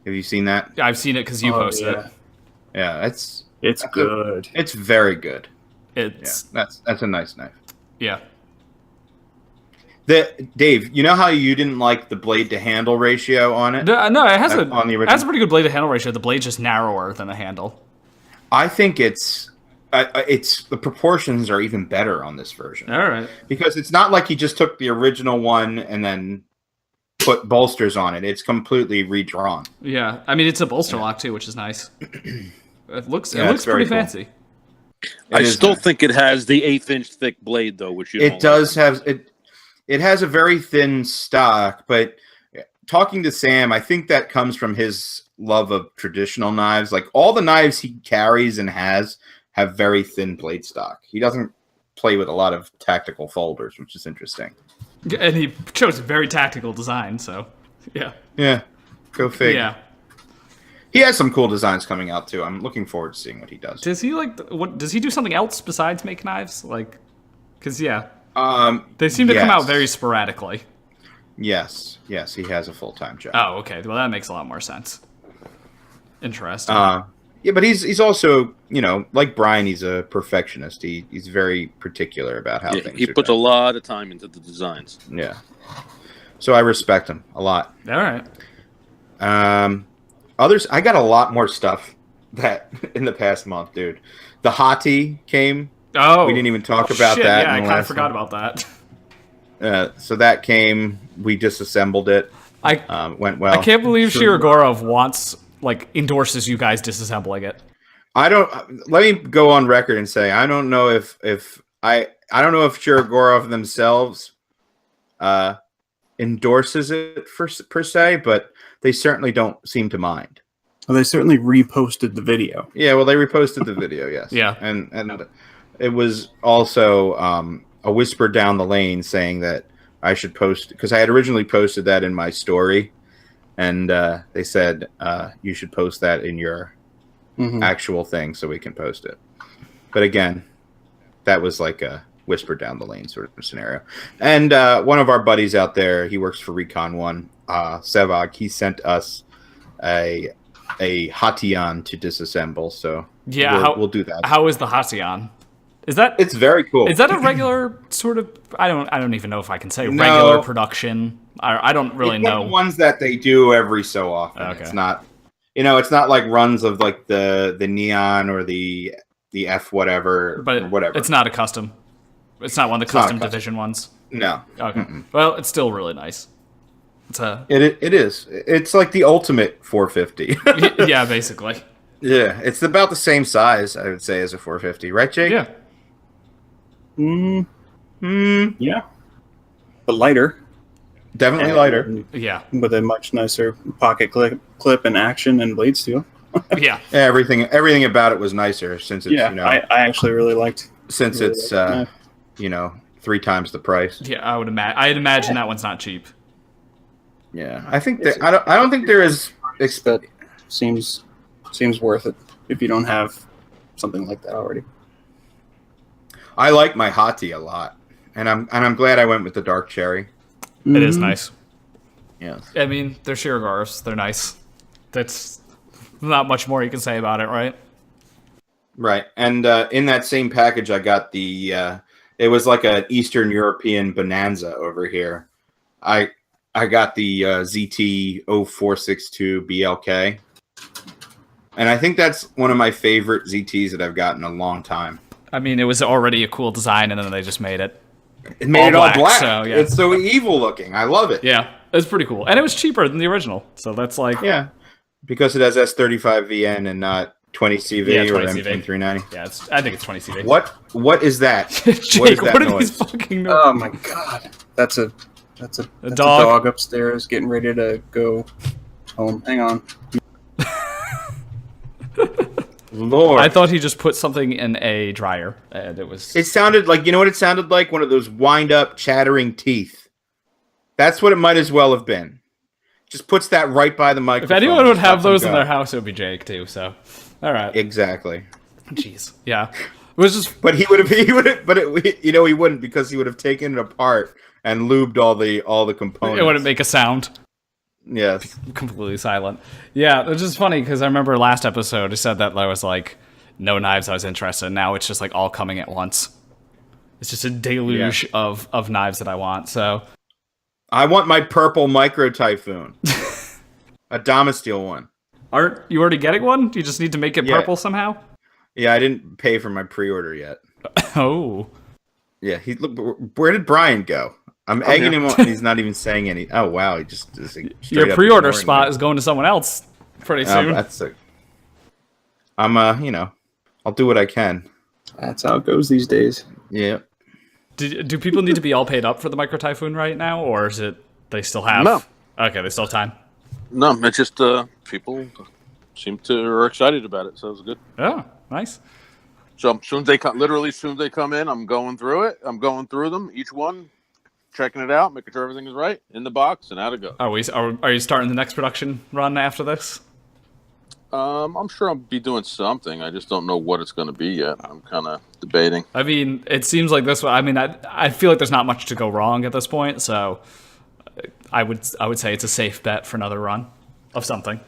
[SPEAKER 1] Have you seen that?
[SPEAKER 3] I've seen it because you posted it.
[SPEAKER 1] Yeah,
[SPEAKER 4] it's good.
[SPEAKER 1] It's very good.
[SPEAKER 3] It's
[SPEAKER 1] That's a nice knife.
[SPEAKER 3] yeah.
[SPEAKER 1] Dave, you know how you didn't like the blade to handle ratio on it?
[SPEAKER 3] No, it has
[SPEAKER 1] On the
[SPEAKER 3] it
[SPEAKER 1] original?
[SPEAKER 3] has a pretty good blade to handle ratio. The blade's just narrower than the handle.
[SPEAKER 1] I think it's the proportions are even better on this version.
[SPEAKER 3] All right.
[SPEAKER 1] Because it's not like he just took the original one and then put bolsters on it. It's completely redrawn.
[SPEAKER 3] Yeah, I mean it's a bolster lock too, which is nice. It looks
[SPEAKER 1] it's very
[SPEAKER 3] pretty
[SPEAKER 1] cool.
[SPEAKER 3] fancy.
[SPEAKER 2] I
[SPEAKER 1] is
[SPEAKER 2] still
[SPEAKER 1] nice.
[SPEAKER 2] think it has the 1/8-inch thick blade though, which you
[SPEAKER 1] It
[SPEAKER 2] don't
[SPEAKER 1] does
[SPEAKER 2] like.
[SPEAKER 1] have it. It has a very thin stock, but talking to Sam, I think that comes from his love of traditional knives. Like all the knives he carries and has have very thin blade stock. He doesn't play with a lot of tactical folders, which is interesting.
[SPEAKER 3] And he chose a very tactical design, so yeah.
[SPEAKER 1] Yeah, go fig.
[SPEAKER 3] Yeah.
[SPEAKER 1] He has some cool designs coming out too. I'm looking forward to seeing what he does.
[SPEAKER 3] Does he what does he do something else besides make knives? Like cuz yeah. They seem to come out very sporadically.
[SPEAKER 1] Yes, he has a full-time job.
[SPEAKER 3] Oh, okay. Well, that makes a lot more sense. Interesting.
[SPEAKER 1] Yeah, but he's also, like Brian, he's a perfectionist. He's very particular about how things
[SPEAKER 2] He
[SPEAKER 1] are
[SPEAKER 2] puts a
[SPEAKER 1] done.
[SPEAKER 2] lot of time into the designs.
[SPEAKER 1] Yeah. So I respect him a lot.
[SPEAKER 3] All right.
[SPEAKER 1] Others, I got a lot more stuff that in the past month, dude. The Hati came.
[SPEAKER 3] Oh,
[SPEAKER 1] We didn't even talk about
[SPEAKER 3] shit,
[SPEAKER 1] that.
[SPEAKER 3] Yeah, I
[SPEAKER 1] in the
[SPEAKER 3] kind of
[SPEAKER 1] last
[SPEAKER 3] forgot
[SPEAKER 1] one.
[SPEAKER 3] about that.
[SPEAKER 1] So that came. We disassembled it. Went well.
[SPEAKER 3] I can't believe Shirogorov endorses you guys disassembling it.
[SPEAKER 1] I don't. Let me go on record and say I don't know if I don't know if Shirogorov themselves endorses it per se, but they certainly don't seem to mind.
[SPEAKER 4] Well, they certainly reposted the video.
[SPEAKER 1] Yeah, well, they reposted the video, yes.
[SPEAKER 3] Yeah.
[SPEAKER 1] And it was also a whisper down the lane saying that I should post, because I had originally posted that in my story, and they said you should post that in your actual thing so we can post it. But again, that was like a whisper down the lane sort of scenario. And one of our buddies out there, he works for Recon One, Sevag, he sent us a Hation to disassemble. So
[SPEAKER 3] Yeah,
[SPEAKER 1] we'll do that.
[SPEAKER 3] How is the Hation? Is that
[SPEAKER 1] It's very cool.
[SPEAKER 3] Is that a regular sort of? I don't even know if I can say
[SPEAKER 1] No.
[SPEAKER 3] regular production. I don't really
[SPEAKER 1] It's one
[SPEAKER 3] know.
[SPEAKER 1] of the ones that they do every so often.
[SPEAKER 3] Okay.
[SPEAKER 1] It's not, it's not like runs of like the Neon or the F whatever,
[SPEAKER 3] But
[SPEAKER 1] or whatever.
[SPEAKER 3] it's not a custom. It's not one of the
[SPEAKER 1] not a
[SPEAKER 3] custom
[SPEAKER 1] custom.
[SPEAKER 3] division ones.
[SPEAKER 1] No.
[SPEAKER 3] Okay. Well, it's still really nice. It's a
[SPEAKER 1] It is. It's like the ultimate 450.
[SPEAKER 3] yeah, basically.
[SPEAKER 1] Yeah, it's about the same size, I would say, as a 450, right, Jake?
[SPEAKER 3] Yeah.
[SPEAKER 4] Yeah. But lighter.
[SPEAKER 1] Definitely lighter.
[SPEAKER 3] Yeah.
[SPEAKER 4] With a much nicer pocket clip and action and blade steel.
[SPEAKER 3] Yeah.
[SPEAKER 1] Yeah, everything about it was nicer since it's
[SPEAKER 4] I actually really liked.
[SPEAKER 1] since it's 3 times the price.
[SPEAKER 3] Yeah. I'd imagine that one's not cheap.
[SPEAKER 1] Yeah, I think that I don't think there is.
[SPEAKER 4] But seems worth it if you don't have something like that already.
[SPEAKER 1] I like my Hati a lot, and I'm glad I went with the dark cherry.
[SPEAKER 3] It is nice.
[SPEAKER 1] Yeah.
[SPEAKER 3] I mean, they're Shirogorovs. They're nice. That's not much more you can say about it, right?
[SPEAKER 1] Right, and in that same package, I got the. It was like an Eastern European bonanza over here. I got the ZT 0462 BLK, and I think that's one of my favorite ZTs that I've gotten in a long time.
[SPEAKER 3] I mean, it was already a cool design, and then they just made it.
[SPEAKER 1] It made it all black.
[SPEAKER 3] So, yeah.
[SPEAKER 1] It's so evil looking. I love it.
[SPEAKER 3] Yeah, it's pretty cool, and it was cheaper than the original. So that's like,
[SPEAKER 1] Yeah, because it has S35VN and not 20CV
[SPEAKER 3] Yeah,
[SPEAKER 1] or
[SPEAKER 3] 20 CV.
[SPEAKER 1] M390.
[SPEAKER 3] yeah, I think it's 20 CV.
[SPEAKER 1] What is that?
[SPEAKER 3] Jake, what are
[SPEAKER 1] noise?
[SPEAKER 3] these fucking noises?
[SPEAKER 4] Oh my god. That's a
[SPEAKER 3] dog.
[SPEAKER 4] dog upstairs getting ready to go home. Hang on.
[SPEAKER 1] Lord.
[SPEAKER 3] I thought he just put something in a dryer, and it was.
[SPEAKER 1] It sounded like, you know what it sounded like? One of those wind-up, chattering teeth. That's what it might as well have been. Just puts that right by the
[SPEAKER 3] If
[SPEAKER 1] microphone.
[SPEAKER 3] anyone would have
[SPEAKER 1] Lets him
[SPEAKER 3] those in
[SPEAKER 1] go.
[SPEAKER 3] their house, it would be Jake too. So, all right.
[SPEAKER 1] Exactly.
[SPEAKER 3] Jeez. Yeah. was just,
[SPEAKER 1] But he would have, he wouldn't, because he would have taken it apart and lubed all the components.
[SPEAKER 3] it wouldn't make a sound.
[SPEAKER 1] Yes.
[SPEAKER 3] Completely silent. Yeah, it was just funny because I remember last episode I said that there was like no knives I was interested in. Now it's just like all coming at once. It's just a deluge of knives that I want. So
[SPEAKER 1] I want my purple Micro Typhoon. A Damasteel one.
[SPEAKER 3] Aren't you already getting one? You just need to make it purple somehow?
[SPEAKER 1] Yeah, I didn't pay for my pre-order yet.
[SPEAKER 3] Oh.
[SPEAKER 1] Yeah, where did Brian go? I'm egging him on. He's not even saying any. Oh, wow. He just
[SPEAKER 3] your pre-order spot is going to someone else pretty soon.
[SPEAKER 1] I'll do what I can.
[SPEAKER 4] That's how it goes these days.
[SPEAKER 1] Yeah.
[SPEAKER 3] Do people need to be all paid up for the Micro Typhoon right now, or is it they still have?
[SPEAKER 2] No.
[SPEAKER 3] Okay, they still have time.
[SPEAKER 2] No, it's just people are excited about it, so it's good.
[SPEAKER 3] Oh, nice.
[SPEAKER 2] So as soon as they come in, I'm going through it. I'm going through them, each one, checking it out, making sure everything is right in the box and out it goes.
[SPEAKER 3] Are you starting the next production run after this?
[SPEAKER 2] I'm sure I'll be doing something. I just don't know what it's going to be yet. I'm kind of debating.
[SPEAKER 3] I mean, it seems like this one. I mean, I feel like there's not much to go wrong at this point, so I would say it's a safe bet for another run of something.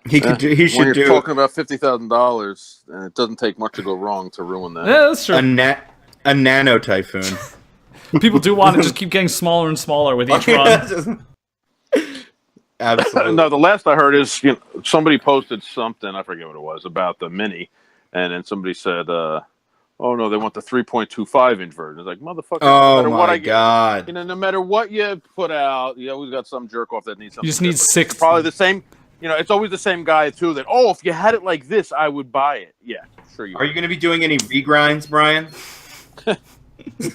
[SPEAKER 1] He should
[SPEAKER 2] do. Talking about $50,000, and it doesn't take much to go wrong to ruin that.
[SPEAKER 3] Yeah, that's true.
[SPEAKER 1] A Nano Typhoon.
[SPEAKER 3] People do want to just keep getting smaller and smaller with each run.
[SPEAKER 1] Absolutely.
[SPEAKER 2] No, the last I heard is somebody posted something, I forget what it was, about the Mini, and then somebody said, "Oh no, they want the 3.25 inch version." It's like, motherfucker.
[SPEAKER 1] Oh
[SPEAKER 2] no matter
[SPEAKER 1] my
[SPEAKER 2] what
[SPEAKER 1] god!
[SPEAKER 2] No matter what you put out, you always got some jerk off that needs something.
[SPEAKER 3] You just need
[SPEAKER 2] different.
[SPEAKER 3] 6.
[SPEAKER 2] It's probably the same. It's always the same guy too. That if you had it like this, I would buy it. Yeah, sure you.
[SPEAKER 1] Are you going to be doing any regrinds, Brian?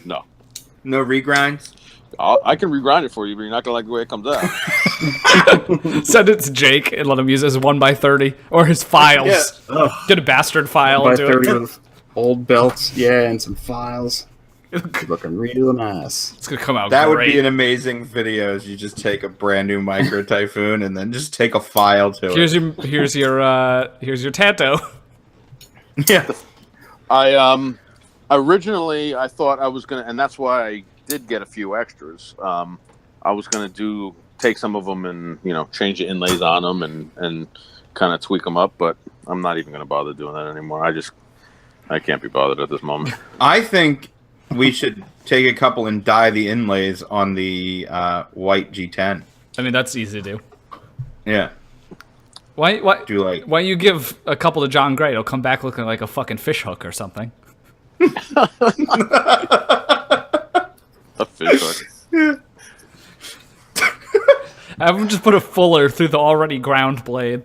[SPEAKER 2] No.
[SPEAKER 1] No regrinds.
[SPEAKER 2] I can regrind it for you, but you're not gonna like the way it comes out.
[SPEAKER 3] Send it to Jake and let him use it as 1x30 or his files.
[SPEAKER 4] Yeah.
[SPEAKER 3] Get a bastard file
[SPEAKER 4] By
[SPEAKER 3] and do
[SPEAKER 4] 30
[SPEAKER 3] it.
[SPEAKER 4] with old belts, and some files. Looking real nice.
[SPEAKER 3] It's gonna come out
[SPEAKER 1] That
[SPEAKER 3] great.
[SPEAKER 1] would be an amazing video. Is you just take a brand new Micro Typhoon and then just take a file to
[SPEAKER 3] Here's
[SPEAKER 1] it.
[SPEAKER 3] here's your Tanto.
[SPEAKER 1] Yeah.
[SPEAKER 2] I originally I thought I was gonna, and that's why I did get a few extras. I was gonna take some of them and change the inlays on them and kind of tweak them up, but I'm not even gonna bother doing that anymore. I can't be bothered at this moment.
[SPEAKER 1] I think we should take a couple and dye the inlays on the white G10.
[SPEAKER 3] I mean, that's easy to do.
[SPEAKER 1] Yeah.
[SPEAKER 3] Why
[SPEAKER 1] Do
[SPEAKER 3] why you give a couple to John Gray? It'll come back looking like a fucking fish hook or something.
[SPEAKER 2] A fish hook.
[SPEAKER 3] I would just put a fuller through the already ground blade.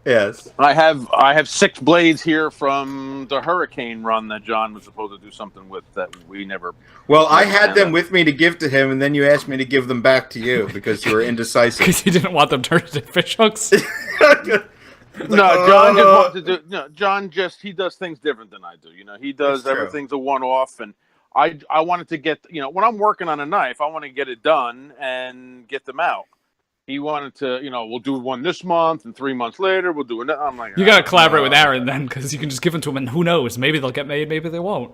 [SPEAKER 1] Yes.
[SPEAKER 2] I have 6 blades here from the Hurricane run that John was supposed to do something with that we never.
[SPEAKER 1] Well, I had them with me to give to him, and then you asked me to give them back to you because you were indecisive.
[SPEAKER 3] Because you didn't want them turned into fish hooks.
[SPEAKER 2] No, John just wants to do. No, John he does things different than I do. He does
[SPEAKER 1] That's true.
[SPEAKER 2] everything's a one-off, and I wanted to get when I'm working on a knife, I want to get it done and get them out. He wanted to, we'll do one this month, and 3 months later we'll do another. I'm like,
[SPEAKER 3] You gotta collaborate with Aaron then, because you can just give them to him, and who knows? Maybe they'll get made, maybe they won't.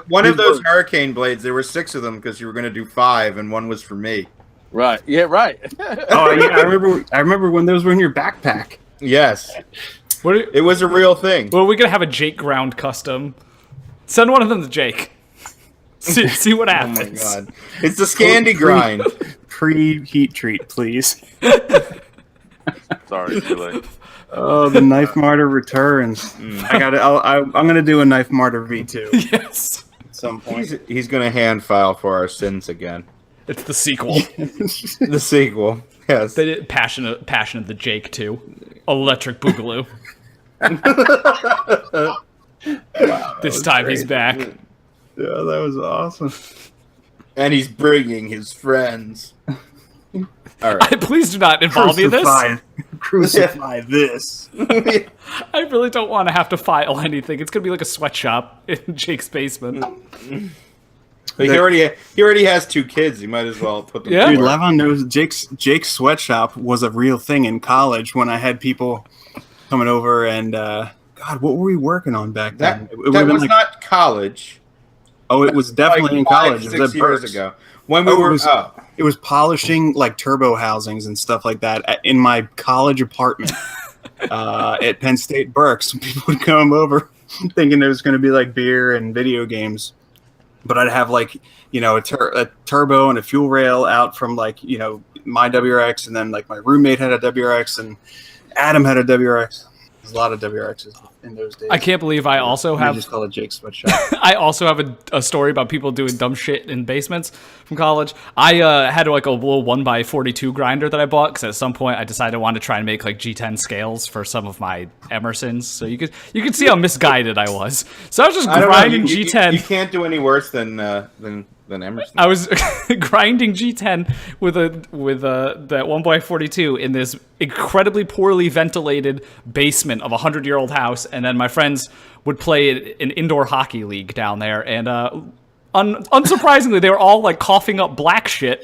[SPEAKER 1] One of those Hurricane blades, there were 6 of them because you were going to do 5, and one was for me.
[SPEAKER 2] Right? Yeah, right.
[SPEAKER 4] Oh yeah, I remember when those were in your backpack.
[SPEAKER 1] Yes. It was a real thing.
[SPEAKER 3] Well, we're gonna have a Jake ground custom. Send one of them to Jake. See what happens.
[SPEAKER 1] Oh my god. It's the Scandi grind.
[SPEAKER 4] Pre-heat treat, please.
[SPEAKER 2] Sorry, too late.
[SPEAKER 4] Oh, the Knife Martyr returns. I'm gonna do a Knife Martyr V2
[SPEAKER 3] Yes.
[SPEAKER 4] at some point.
[SPEAKER 1] He's going to hand file for our sins again.
[SPEAKER 3] It's the sequel.
[SPEAKER 1] The sequel. Yes.
[SPEAKER 3] They did Passion of the Jake too. Electric Boogaloo.
[SPEAKER 4] Wow,
[SPEAKER 3] This time he's back.
[SPEAKER 4] Yeah, that was awesome.
[SPEAKER 1] And he's bringing his friends. All right.
[SPEAKER 3] Please do not involve me in this.
[SPEAKER 4] Crucify this.
[SPEAKER 3] I really don't want to have to file anything. It's gonna be like a sweatshop in Jake's basement.
[SPEAKER 1] He already has 2 kids. He might as well put them.
[SPEAKER 3] Yeah.
[SPEAKER 4] Dude, Levon knows Jake's sweatshop was a real thing in college when I had people coming over and God, what were we working on back then?
[SPEAKER 1] That was not college.
[SPEAKER 4] Oh, it was definitely in college. It was
[SPEAKER 1] 6
[SPEAKER 4] at
[SPEAKER 1] years
[SPEAKER 4] Berks.
[SPEAKER 1] ago. When we were
[SPEAKER 4] It was polishing like turbo housings and stuff like that in my college apartment at Penn State Berks. People would come over thinking there was going to be like beer and video games, but I'd have like, you know, a turbo and a fuel rail out from like, you know, my WRX, and then like my roommate had a WRX and Adam had a WRX. There's a lot of WRXs in those days.
[SPEAKER 3] I can't believe I also have.
[SPEAKER 4] Just call it Jake's Sweatshop.
[SPEAKER 3] I also have a story about people doing dumb shit in basements from college. I had like a little 1x42 grinder that I bought because at some point I decided I wanted to try and make like G10 scales for some of my Emersons. So you could see how misguided I was. So I was just grinding G10.
[SPEAKER 1] You can't do any worse than Emerson.
[SPEAKER 3] I was grinding G10 with that 1x42 in this incredibly poorly ventilated basement of a 100-year-old house, and then my friends would play an indoor hockey league down there, and unsurprisingly, they were all like coughing up black shit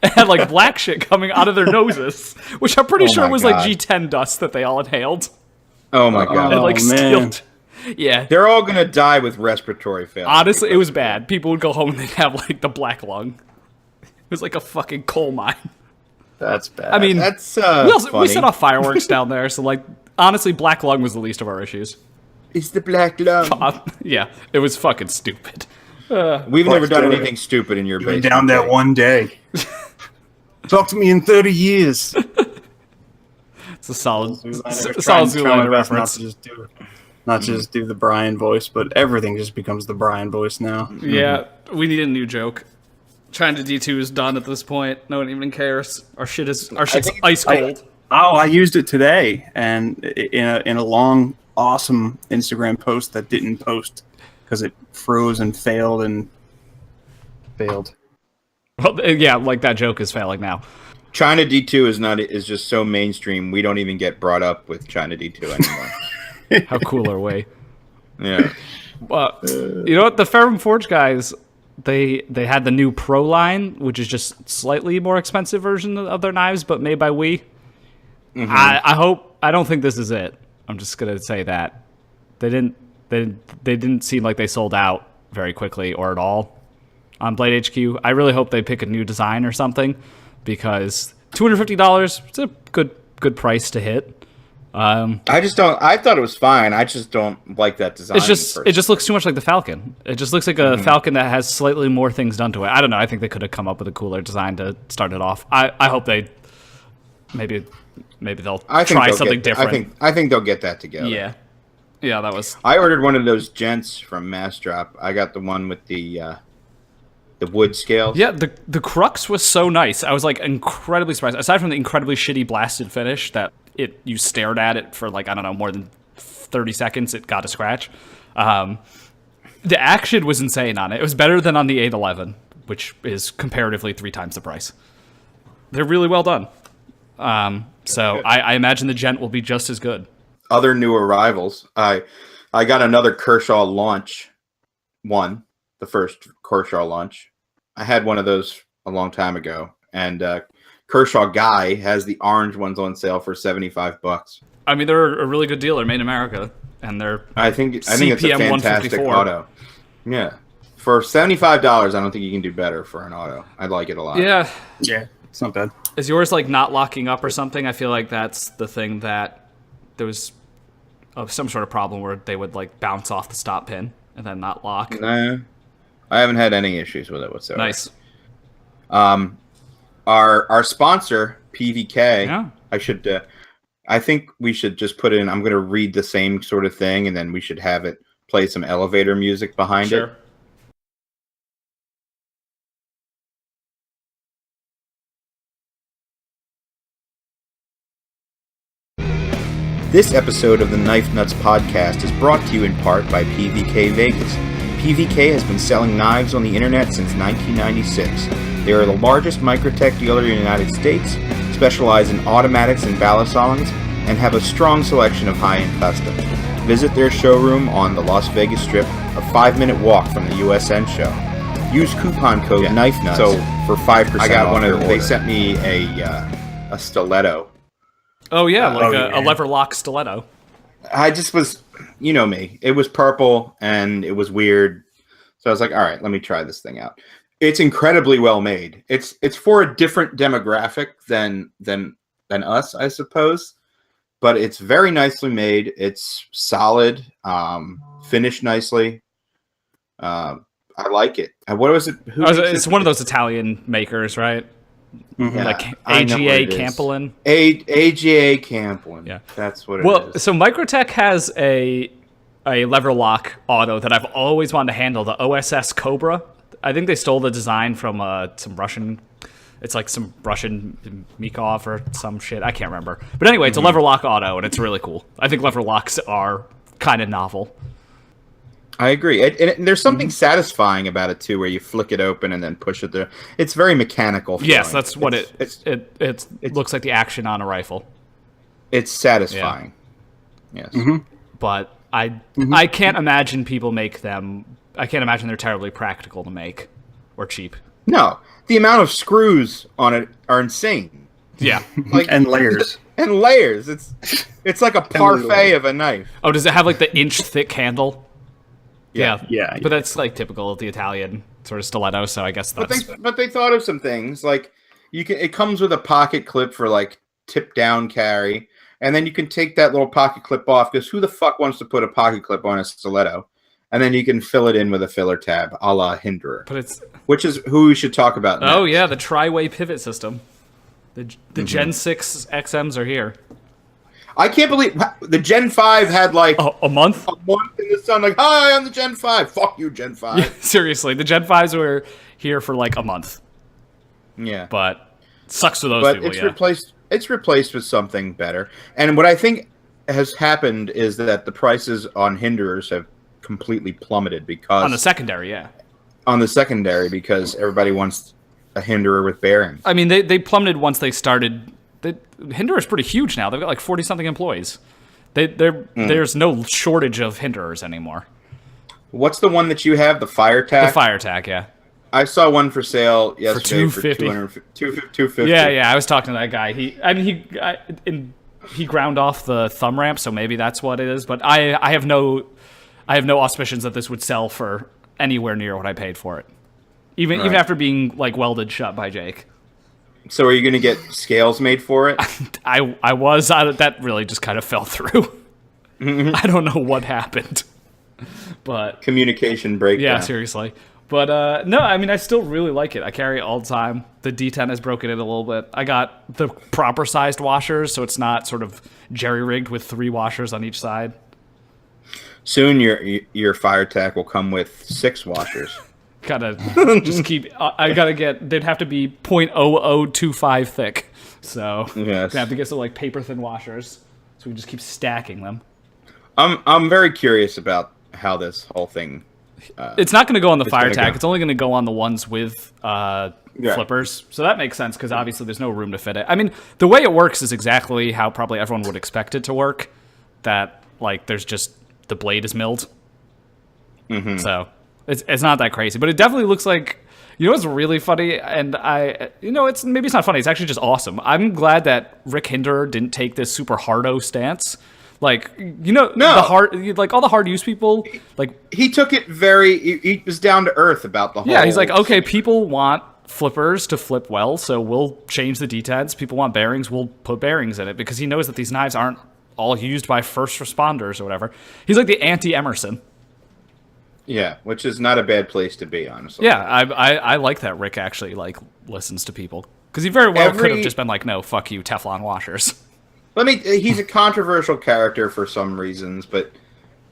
[SPEAKER 3] and had like black shit coming out of their noses, which I'm pretty sure was like G10 dust that they all inhaled.
[SPEAKER 1] Oh my god!
[SPEAKER 3] And like stealed. Yeah,
[SPEAKER 1] they're all gonna die with respiratory failure.
[SPEAKER 3] Honestly, it was bad. People would go home and they'd have like the black lung. It was like a fucking coal mine.
[SPEAKER 4] That's bad.
[SPEAKER 3] I mean,
[SPEAKER 1] that's
[SPEAKER 3] we set off fireworks down there, so like honestly, black lung was the least of our issues.
[SPEAKER 1] It's the black lung.
[SPEAKER 3] Yeah, it was fucking stupid.
[SPEAKER 1] We've never done anything stupid in your basement.
[SPEAKER 4] Down that one day. Talk to me in 30 years.
[SPEAKER 3] It's a solid Zoolander reference.
[SPEAKER 4] Not just do the Brian voice, but everything just becomes the Brian voice now.
[SPEAKER 3] Yeah, we need a new joke. China D2 is done at this point. No one even cares. Our shit's ice cold.
[SPEAKER 4] I used it today, and in a long, awesome Instagram post that didn't post because it froze and failed.
[SPEAKER 3] Well, yeah, like that joke is failing now.
[SPEAKER 1] China D2 is just so mainstream. We don't even get brought up with China D2 anymore.
[SPEAKER 3] How cool are we?
[SPEAKER 1] Yeah.
[SPEAKER 3] You know what? The Ferrum Forge guys, they had the new Pro line, which is just slightly more expensive version of their knives, but made by We. Mm-hmm. I don't think this is it. I'm just gonna say that they didn't seem like they sold out very quickly or at all on Blade HQ. I really hope they pick a new design or something, because $250 it's a good price to hit. I
[SPEAKER 1] thought it was fine. I just don't like that design.
[SPEAKER 3] It just looks too much like the Falcon. It just looks like a Falcon that has slightly more things done to it. I don't know. I think they could have come up with a cooler design to start it off. I hope they maybe they'll try something different.
[SPEAKER 1] I think they'll get that together.
[SPEAKER 3] Yeah, that was.
[SPEAKER 1] I ordered one of those gents from MassDrop. I got the one with the wood scales.
[SPEAKER 3] Yeah, the Crux was so nice. I was like incredibly surprised. Aside from the incredibly shitty blasted finish that you stared at it for like, I don't know, more than 30 seconds, it got a scratch. The action was insane on it. It was better than on the 811, which is comparatively 3 times the price. They're really well done. So I imagine the gent will be just as good.
[SPEAKER 1] Other new arrivals. I got another Kershaw Launch one, the first Kershaw Launch. I had one of those a long time ago, and Kershaw Guy has the orange ones on sale for $75.
[SPEAKER 3] I mean, they're a really good deal. They're made in America, and they're
[SPEAKER 1] I think it's a fantastic auto. Yeah, for $75, I don't think you can do better for an auto. I like it a lot.
[SPEAKER 3] Yeah,
[SPEAKER 4] it's not bad.
[SPEAKER 3] Is yours like not locking up or something? I feel like that's the thing that there was some sort of problem where they would like bounce off the stop pin and then not lock.
[SPEAKER 1] No, I haven't had any issues with it whatsoever.
[SPEAKER 3] Nice.
[SPEAKER 1] Our sponsor, PVK,
[SPEAKER 3] yeah.
[SPEAKER 1] I think we should just put in, I'm going to read the same sort of thing, and then we should have it play some elevator music behind it. This episode of the Knife Nuts podcast is brought to you in part by PVK Vegas. PVK has been selling knives on the internet since 1996. They are the largest microtech dealer in the United States, specialize in automatics and balisongs, and have a strong selection of high-end customs. Visit their showroom on the Las Vegas Strip, a 5-minute walk from the USN show. Use coupon code KNIFENUTS for 5% I got off one of them. They sent me a stiletto.
[SPEAKER 3] Oh yeah, a lever lock stiletto.
[SPEAKER 1] I just was you know me. It was purple and it was weird. So I was like, all right, let me try this thing out. It's incredibly well made. It's for a different demographic than us, I suppose. But it's very nicely made. It's solid, finished nicely. I like it. What was it?
[SPEAKER 3] It's one of those Italian makers, right?
[SPEAKER 1] Yeah,
[SPEAKER 3] Like
[SPEAKER 1] I know what
[SPEAKER 3] AGA
[SPEAKER 1] it is.
[SPEAKER 3] Campolin.
[SPEAKER 1] AGA Campolin.
[SPEAKER 3] Yeah.
[SPEAKER 1] That's what it
[SPEAKER 3] Well,
[SPEAKER 1] is.
[SPEAKER 3] so Microtech has a lever lock auto that I've always wanted to handle, the OSS Cobra. I think they stole the design from some Russian. It's like some Russian Mikov or some shit. I can't remember. But anyway, it's a lever lock auto, and it's really cool. I think lever locks are kind of novel.
[SPEAKER 1] I agree. And there's something satisfying about it, too, where you flick it open and then push it there. It's very mechanical feeling.
[SPEAKER 3] Yes, that's what it looks like, the action on a rifle.
[SPEAKER 1] It's satisfying. Yes.
[SPEAKER 3] But I can't imagine people make them. I can't imagine they're terribly practical to make or cheap.
[SPEAKER 1] No. The amount of screws on it are insane.
[SPEAKER 3] Yeah.
[SPEAKER 1] Like,
[SPEAKER 4] And layers.
[SPEAKER 1] And layers. It's like a parfait of a knife.
[SPEAKER 3] Oh, does it have like the inch thick handle?
[SPEAKER 1] Yeah.
[SPEAKER 4] Yeah.
[SPEAKER 3] But that's like typical of the Italian sort of stiletto, so I guess that's...
[SPEAKER 1] But they thought of some things. Like, it comes with a pocket clip for, like, tip-down carry. And then you can take that little pocket clip off, because who the fuck wants to put a pocket clip on a stiletto? And then you can fill it in with a filler tab, a la Hinderer.
[SPEAKER 3] But it's...
[SPEAKER 1] Which is who we should talk about next.
[SPEAKER 3] Oh, yeah, the tri-way pivot system. The Gen 6 XMs are here.
[SPEAKER 1] I can't believe the Gen 5 had like
[SPEAKER 3] A month?
[SPEAKER 1] a month in the sun. Like, hi, I'm the Gen 5. Fuck you, Gen 5.
[SPEAKER 3] Seriously, the Gen 5s were here for like a month.
[SPEAKER 1] Yeah.
[SPEAKER 3] But sucks for those
[SPEAKER 1] But
[SPEAKER 3] people,
[SPEAKER 1] it's
[SPEAKER 3] yeah.
[SPEAKER 1] replaced with something better. And what I think has happened is that the prices on Hinderers have completely plummeted because
[SPEAKER 3] On the secondary, yeah.
[SPEAKER 1] Because everybody wants a Hinderer with bearings.
[SPEAKER 3] I mean, they plummeted once they started... Hinderer is pretty huge now. They've got like 40-something employees. There's no shortage of Hinderers anymore.
[SPEAKER 1] What's the one that you have? The Fire Tack?
[SPEAKER 3] The Fire Tack, yeah.
[SPEAKER 1] I saw one for sale yesterday for
[SPEAKER 3] $250.
[SPEAKER 1] $250.
[SPEAKER 3] Yeah, I was talking to that guy. He ground off the thumb ramp, so maybe that's what it is. But I have no auspicions that this would sell for anywhere near what I paid for it, even after being like welded shut by Jake.
[SPEAKER 1] So are you going to get scales made for it?
[SPEAKER 3] That really just kind of fell through. I don't know what happened, but
[SPEAKER 1] Communication breakdown.
[SPEAKER 3] yeah, seriously. But no, I mean, I still really like it. I carry it all the time. The D10 has broken it a little bit. I got the proper sized washers, so it's not sort of jerry rigged with 3 washers on each side.
[SPEAKER 1] Soon your Fire Tack will come with 6 washers.
[SPEAKER 3] Gotta just keep. I gotta get. They'd have to be 0.0025 thick. So
[SPEAKER 1] Yes.
[SPEAKER 3] gonna have to get some like paper thin washers. So we just keep stacking them.
[SPEAKER 1] I'm very curious about how this whole thing.
[SPEAKER 3] It's not going to go on the Fire
[SPEAKER 1] gonna
[SPEAKER 3] Tack.
[SPEAKER 1] go.
[SPEAKER 3] It's only going to go on the ones with flippers. So that makes sense because obviously there's no room to fit it. I mean, the way it works is exactly how probably everyone would expect it to work. That like there's just the blade is milled. Mm-hmm. So it's not that crazy, but it definitely looks like. You know what's really funny, and it's maybe it's not funny. It's actually just awesome. I'm glad that Rick Hinderer didn't take this super hardo stance. Like,
[SPEAKER 1] No.
[SPEAKER 3] the hard, like all the hard use people, like
[SPEAKER 1] He took it he was down to earth about the whole.
[SPEAKER 3] yeah, he's like, okay, people want flippers to flip well, so we'll change the D10s. People want bearings, we'll put bearings in it because he knows that these knives aren't all used by first responders or whatever. He's like the anti-Emerson.
[SPEAKER 1] Yeah, which is not a bad place to be, honestly.
[SPEAKER 3] Yeah, I like that Rick actually like listens to people because he very well could have just been like, no, fuck you, Teflon washers.
[SPEAKER 1] He's a controversial character for some reasons, but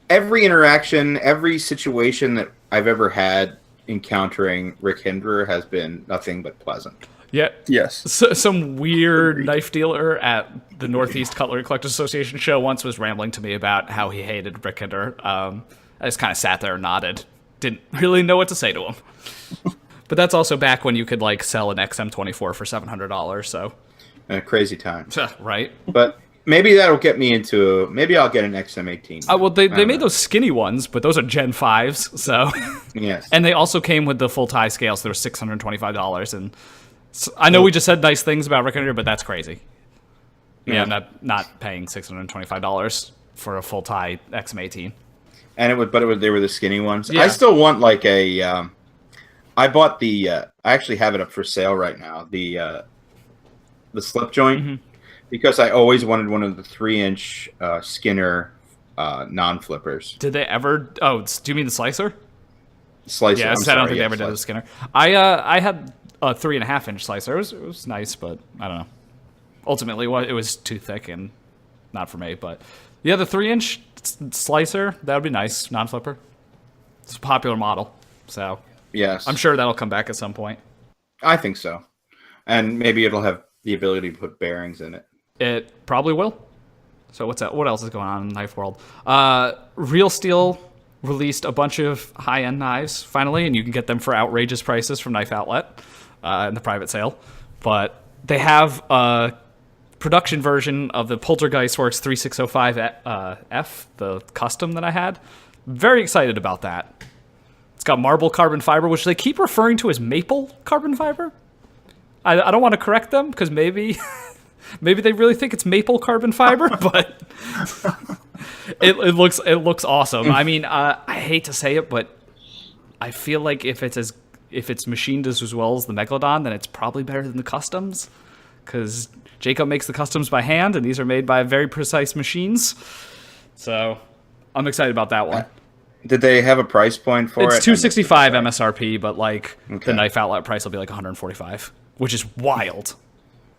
[SPEAKER 1] every interaction, every situation that I've ever had encountering Rick Hinderer has been nothing but pleasant.
[SPEAKER 3] Yeah.
[SPEAKER 4] Yes.
[SPEAKER 3] So, some weird knife dealer at the Northeast Cutlery Collectors Association show once was rambling to me about how he hated Rick Hinderer. I just kind of sat there and nodded. Didn't really know what to say to him. But that's also back when you could like sell an XM24 for $700, so...
[SPEAKER 1] Crazy times.
[SPEAKER 3] Right?
[SPEAKER 1] But maybe that'll get me into... Maybe I'll get an XM18.
[SPEAKER 3] Well, they made those skinny ones, but those are Gen 5s, so...
[SPEAKER 1] Yes.
[SPEAKER 3] And they also came with the full tie scales. They were $625, and so, I know we just said nice things about Rick Hinderer, but that's crazy. Yeah, I'm not paying $625 for a full tie XM18.
[SPEAKER 1] And they were the skinny ones.
[SPEAKER 3] Yeah.
[SPEAKER 1] I still want like a. I bought the. I actually have it up for sale right now. The slip joint, because I always wanted one of the 3-inch Skinner non-flippers.
[SPEAKER 3] Did they ever? Oh, do you mean the slicer?
[SPEAKER 1] Slicer.
[SPEAKER 3] Yeah, I don't think they ever did the Skinner. I had a 3.5-inch slicer. It was nice, but I don't know. Ultimately, it was too thick and not for me. But yeah, the 3-inch slicer, that would be nice. Non-flipper. It's a popular model, so
[SPEAKER 1] yes,
[SPEAKER 3] I'm sure that'll come back at some point.
[SPEAKER 1] I think so, and maybe it'll have the ability to put bearings in it.
[SPEAKER 3] It probably will. So what else is going on in the knife world? Real Steel released a bunch of high-end knives finally, and you can get them for outrageous prices from Knife Outlet in the private sale. But they have a production version of the Poltergeist Works 3605 F, the custom that I had. Very excited about that. It's got marble carbon fiber, which they keep referring to as maple carbon fiber. I don't want to correct them because maybe they really think it's maple carbon fiber, but it looks awesome. I mean, I hate to say it, but I feel like if it's machined as well as the Megalodon, then it's probably better than the customs, because Jacob makes the customs by hand, and these are made by very precise machines. So I'm excited about that one.
[SPEAKER 1] Did they have a price point for it?
[SPEAKER 3] It's $265 MSRP, but like the Knife Outlet price will be like $145, which is wild.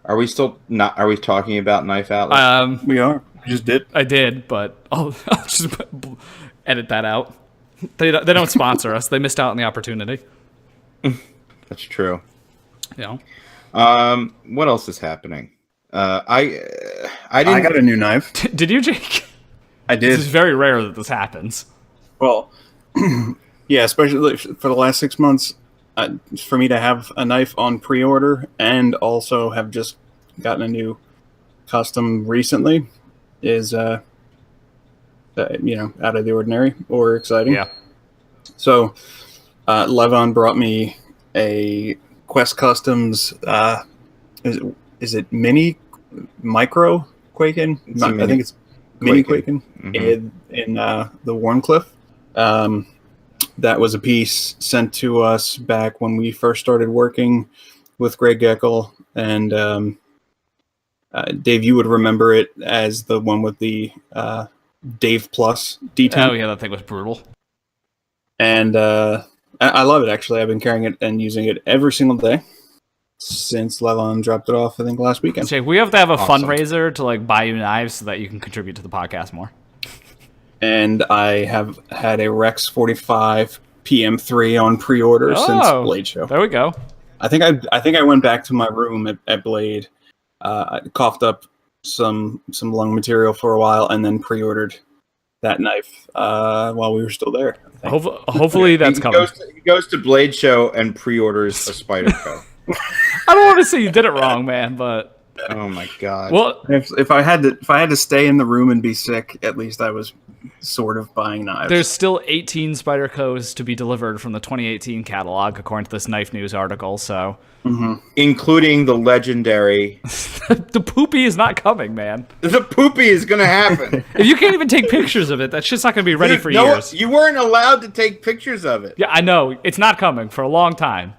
[SPEAKER 1] Are we still not? Are we talking about Knife Outlet?
[SPEAKER 4] We are. We just did.
[SPEAKER 3] I did, but I'll just edit that out. They don't sponsor us. They missed out on the opportunity.
[SPEAKER 1] That's true.
[SPEAKER 3] You know.
[SPEAKER 1] What else is happening? I
[SPEAKER 4] got a new knife.
[SPEAKER 3] Did you, Jake?
[SPEAKER 4] I did.
[SPEAKER 3] This is very rare that this happens.
[SPEAKER 4] Well, yeah, especially for the last 6 months, for me to have a knife on pre-order and also have just gotten a new custom recently is, out of the ordinary or exciting.
[SPEAKER 3] Yeah.
[SPEAKER 4] So, Levon brought me a Quest Customs. Is it Micro Kwaiken? I think it's Mini Kwaiken in the Warncliffe. That was a piece sent to us back when we first started working with Greg Geckel, and Dave, you would remember it as the one with the Dave Plus D10.
[SPEAKER 3] Oh yeah, that thing was brutal.
[SPEAKER 4] And I love it, actually. I've been carrying it and using it every single day since Levon dropped it off, I think, last weekend.
[SPEAKER 3] Jake, we have to have a
[SPEAKER 1] Awesome.
[SPEAKER 3] fundraiser to like buy you knives so that you can contribute to the podcast more.
[SPEAKER 4] And I have had a Rex 45 PM3 on pre-order since Blade Show.
[SPEAKER 3] There we go.
[SPEAKER 4] I think I went back to my room at Blade, I coughed up some lung material for a while, and then pre-ordered that knife while we were still there.
[SPEAKER 3] Hopefully that's coming.
[SPEAKER 1] He goes to Blade Show and pre-orders a Spyderco.
[SPEAKER 3] I don't want to say you did it wrong, man, but
[SPEAKER 1] Oh my god.
[SPEAKER 3] well,
[SPEAKER 4] If I had to stay in the room and be sick, at least I was sort of buying knives.
[SPEAKER 3] there's still 18 Spydercos to be delivered from the 2018 catalog, according to this Knife News article. So
[SPEAKER 1] Including the legendary.
[SPEAKER 3] the poopy is not coming, man.
[SPEAKER 1] The poopy is going to happen.
[SPEAKER 3] If you can't even take pictures of it, that shit's not going to be ready for years.
[SPEAKER 1] You weren't allowed to take pictures of it.
[SPEAKER 3] Yeah, I know. It's not coming for a long time.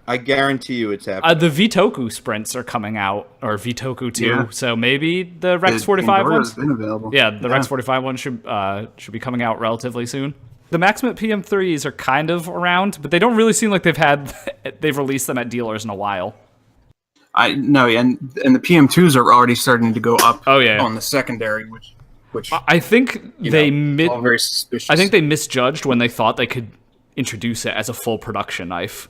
[SPEAKER 1] I guarantee you it's happening.
[SPEAKER 3] The Vitoku sprints are coming out, or Vitoku 2,
[SPEAKER 4] Yeah.
[SPEAKER 3] so maybe the Rex
[SPEAKER 4] The
[SPEAKER 3] 45
[SPEAKER 4] Pandora's
[SPEAKER 3] ones?
[SPEAKER 4] been available.
[SPEAKER 3] Yeah, the Rex 45 one should be coming out relatively soon. The Maximate PM3s are kind of around, but they don't really seem like they've released them at dealers in a while.
[SPEAKER 4] And the PM2s are already starting to go up.
[SPEAKER 3] Oh, yeah.
[SPEAKER 4] On the secondary, which
[SPEAKER 3] I think
[SPEAKER 4] all very suspicious.
[SPEAKER 3] I think they misjudged when they thought they could introduce it as a full production knife.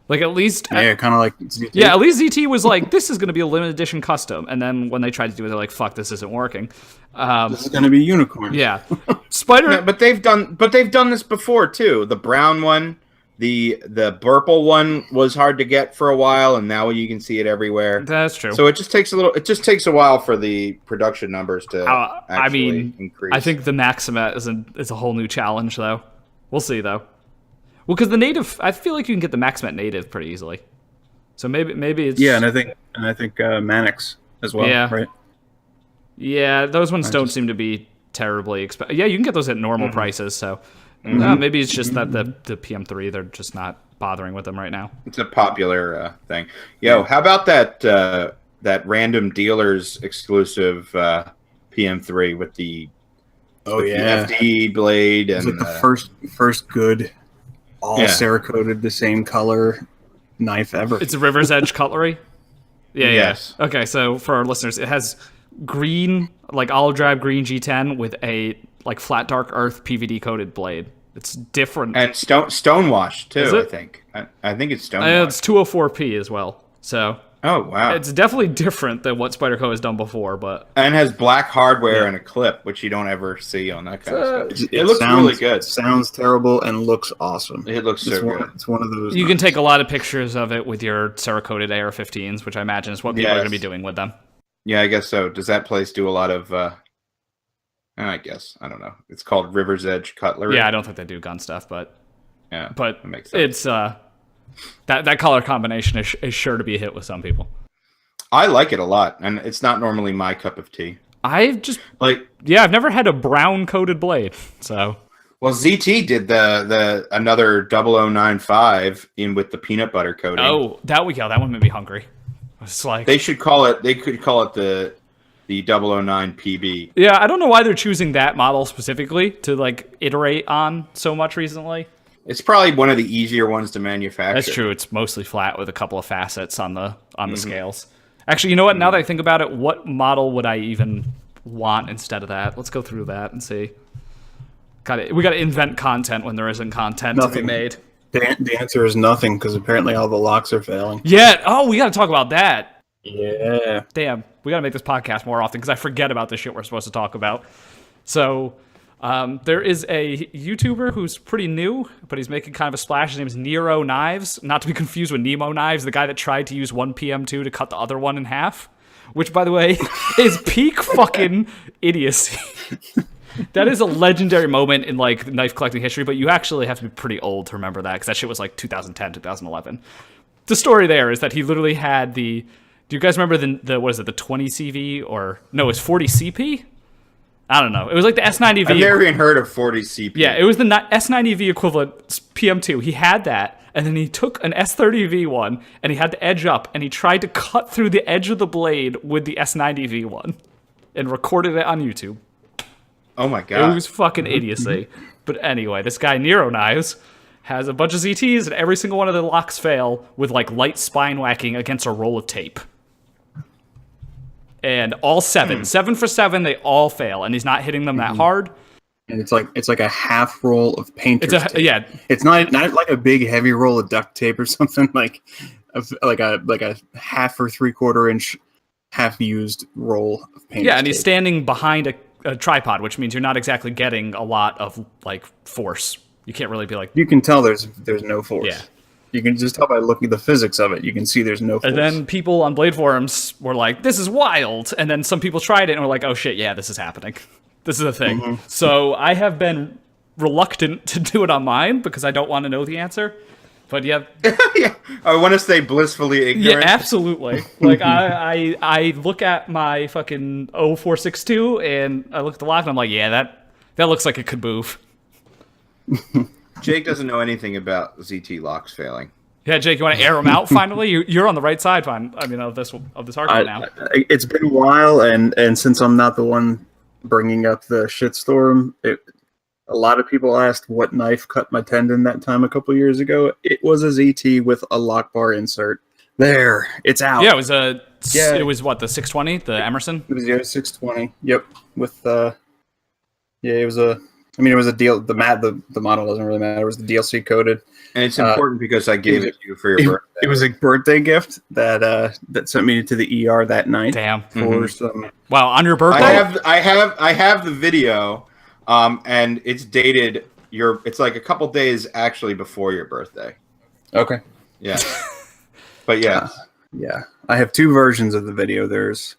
[SPEAKER 3] Like at least
[SPEAKER 4] kind of like ZT.
[SPEAKER 3] Yeah, at least ZT was like, this is going to be a limited edition custom. And then when they tried to do it, they're like, fuck, this isn't working.
[SPEAKER 4] This is going to be unicorn.
[SPEAKER 3] Yeah. Spider...
[SPEAKER 1] Yeah, but they've done this before too. The brown one, the purple one was hard to get for a while, and now you can see it everywhere.
[SPEAKER 3] That's true.
[SPEAKER 1] So it just takes a while for the production numbers to actually increase.
[SPEAKER 3] I think the Maximate is a whole new challenge, though. We'll see, though. Well, because the native, I feel like you can get the Maximate native pretty easily. So maybe it's
[SPEAKER 4] and I think Mannix as well.
[SPEAKER 3] Yeah.
[SPEAKER 4] Right.
[SPEAKER 3] Yeah, those ones don't seem to be terribly expensive. Yeah, you can get those at normal prices. So maybe it's just that the PM3 they're just not bothering with them right now.
[SPEAKER 1] It's a popular thing. Yo, how about that random dealers exclusive PM3 with the the FD blade
[SPEAKER 4] It's
[SPEAKER 1] and
[SPEAKER 4] like the first good all Cerakoted the same color knife ever.
[SPEAKER 3] It's a River's Edge cutlery. Yeah.
[SPEAKER 1] Yes.
[SPEAKER 3] Yeah. Okay, so for our listeners, it has green, like olive drab green G10 with a like flat dark earth PVD coated blade. It's different.
[SPEAKER 1] And stonewashed too.
[SPEAKER 3] Is it?
[SPEAKER 1] I think. I think it's stonewashed.
[SPEAKER 3] It's 204p as well. So
[SPEAKER 1] oh wow!
[SPEAKER 3] it's definitely different than what Spyderco has done before, but
[SPEAKER 1] and has black hardware and a clip, which you don't ever see on that kind of stuff. It looks
[SPEAKER 4] sounds
[SPEAKER 1] really good.
[SPEAKER 4] Sounds terrible and looks awesome.
[SPEAKER 1] It looks so good.
[SPEAKER 4] It's one of those.
[SPEAKER 3] you can take a lot of pictures of it with your Cerakoted AR-15s, which I imagine is what people are going to be doing with them.
[SPEAKER 1] Yeah, I guess so. Does that place do a lot of? I guess I don't know. It's called River's Edge Cutlery.
[SPEAKER 3] Yeah, I don't think they do gun stuff, but
[SPEAKER 1] that makes sense.
[SPEAKER 3] It's that color combination is sure to be a hit with some people.
[SPEAKER 1] I like it a lot, and it's not normally my cup of tea.
[SPEAKER 3] I've just
[SPEAKER 1] I've
[SPEAKER 3] never had a brown coated blade, so.
[SPEAKER 1] Well, ZT did the another 0095 in with the peanut butter coating.
[SPEAKER 3] Oh, that one made me hungry. It's like
[SPEAKER 1] They could call it the 009 PB.
[SPEAKER 3] yeah, I don't know why they're choosing that model specifically to like iterate on so much recently.
[SPEAKER 1] It's probably one of the easier ones to manufacture.
[SPEAKER 3] That's true. It's mostly flat with a couple of facets on the scales. Actually, you know what? Now that I think about it, what model would I even want instead of that? Let's go through that and see. We got to invent content when there isn't content to be made.
[SPEAKER 4] The answer is nothing because apparently all the locks are failing.
[SPEAKER 3] Yeah. Oh, we got to talk about that.
[SPEAKER 4] Yeah.
[SPEAKER 3] Damn. We got to make this podcast more often because I forget about the shit we're supposed to talk about. So there is a YouTuber who's pretty new, but he's making kind of a splash. His name is Nero Knives, not to be confused with Nemo Knives, the guy that tried to use one PM2 to cut the other one in half, which, by the way, is peak fucking idiocy. That is a legendary moment in like knife collecting history, but you actually have to be pretty old to remember that because that shit was like 2010, 2011. The story there is that he literally had do you guys remember the what is it, the 20 CV or no, it's 40 CP? I don't know. It was like the S90V.
[SPEAKER 1] I've never even heard of 40 CP.
[SPEAKER 3] Yeah, it was the S90V equivalent PM2. He had that, and then he took an S30V one, and he had the edge up, and he tried to cut through the edge of the blade with the S90V one, and recorded it on YouTube.
[SPEAKER 1] Oh my god.
[SPEAKER 3] It was fucking idiocy. But anyway, this guy, Nero Knives, has a bunch of ZTs, and every single one of the locks fail with like light spine whacking against a roll of tape. And all 7 for 7, they all fail, and he's not hitting them that hard.
[SPEAKER 4] And it's like a half roll of painter's tape.
[SPEAKER 3] Yeah.
[SPEAKER 4] It's not like a big heavy roll of duct tape or something like a half or 3/4 inch half used roll of painter's
[SPEAKER 3] Yeah, and he's
[SPEAKER 4] tape.
[SPEAKER 3] standing behind a tripod, which means you're not exactly getting a lot of like force. You can't really be like.
[SPEAKER 4] You can tell there's no force.
[SPEAKER 3] Yeah.
[SPEAKER 4] You can just tell by looking at the physics of it. You can see there's no force.
[SPEAKER 3] And then people on Blade forums were like, "This is wild," and then some people tried it and were like, "Oh shit, yeah, this is happening. This is a thing." So I have been reluctant to do it on mine because I don't want to know the answer. But yeah,
[SPEAKER 1] Yeah, I want to stay blissfully ignorant.
[SPEAKER 3] yeah, absolutely. Like I look at my fucking 0462 and I look at the lock and I'm like, yeah, that looks like it could move.
[SPEAKER 1] Jake doesn't know anything about ZT locks failing.
[SPEAKER 3] Yeah, Jake, you want to air them out finally? You're on the right side, of this argument now.
[SPEAKER 4] It's been a while, and since I'm not the one bringing up the shitstorm, a lot of people asked what knife cut my tendon that time a couple years ago. It was a ZT with a lock bar insert. There, it's out.
[SPEAKER 3] Yeah, it was what, the 620, the Emerson?
[SPEAKER 4] It was 620. Yep, with it was a. I mean, it was a deal. The model doesn't really matter. It was the DLC coded,
[SPEAKER 1] And it's important because I gave it to you for your birthday.
[SPEAKER 4] It was a birthday gift that sent me to the ER that night.
[SPEAKER 3] Damn.
[SPEAKER 4] For some.
[SPEAKER 3] Wow, on your birthday?
[SPEAKER 1] I have the video, and it's dated. It's like a couple days actually before your birthday.
[SPEAKER 4] Okay.
[SPEAKER 1] Yeah. But yeah.
[SPEAKER 4] Yeah, I have 2 versions of the video. There's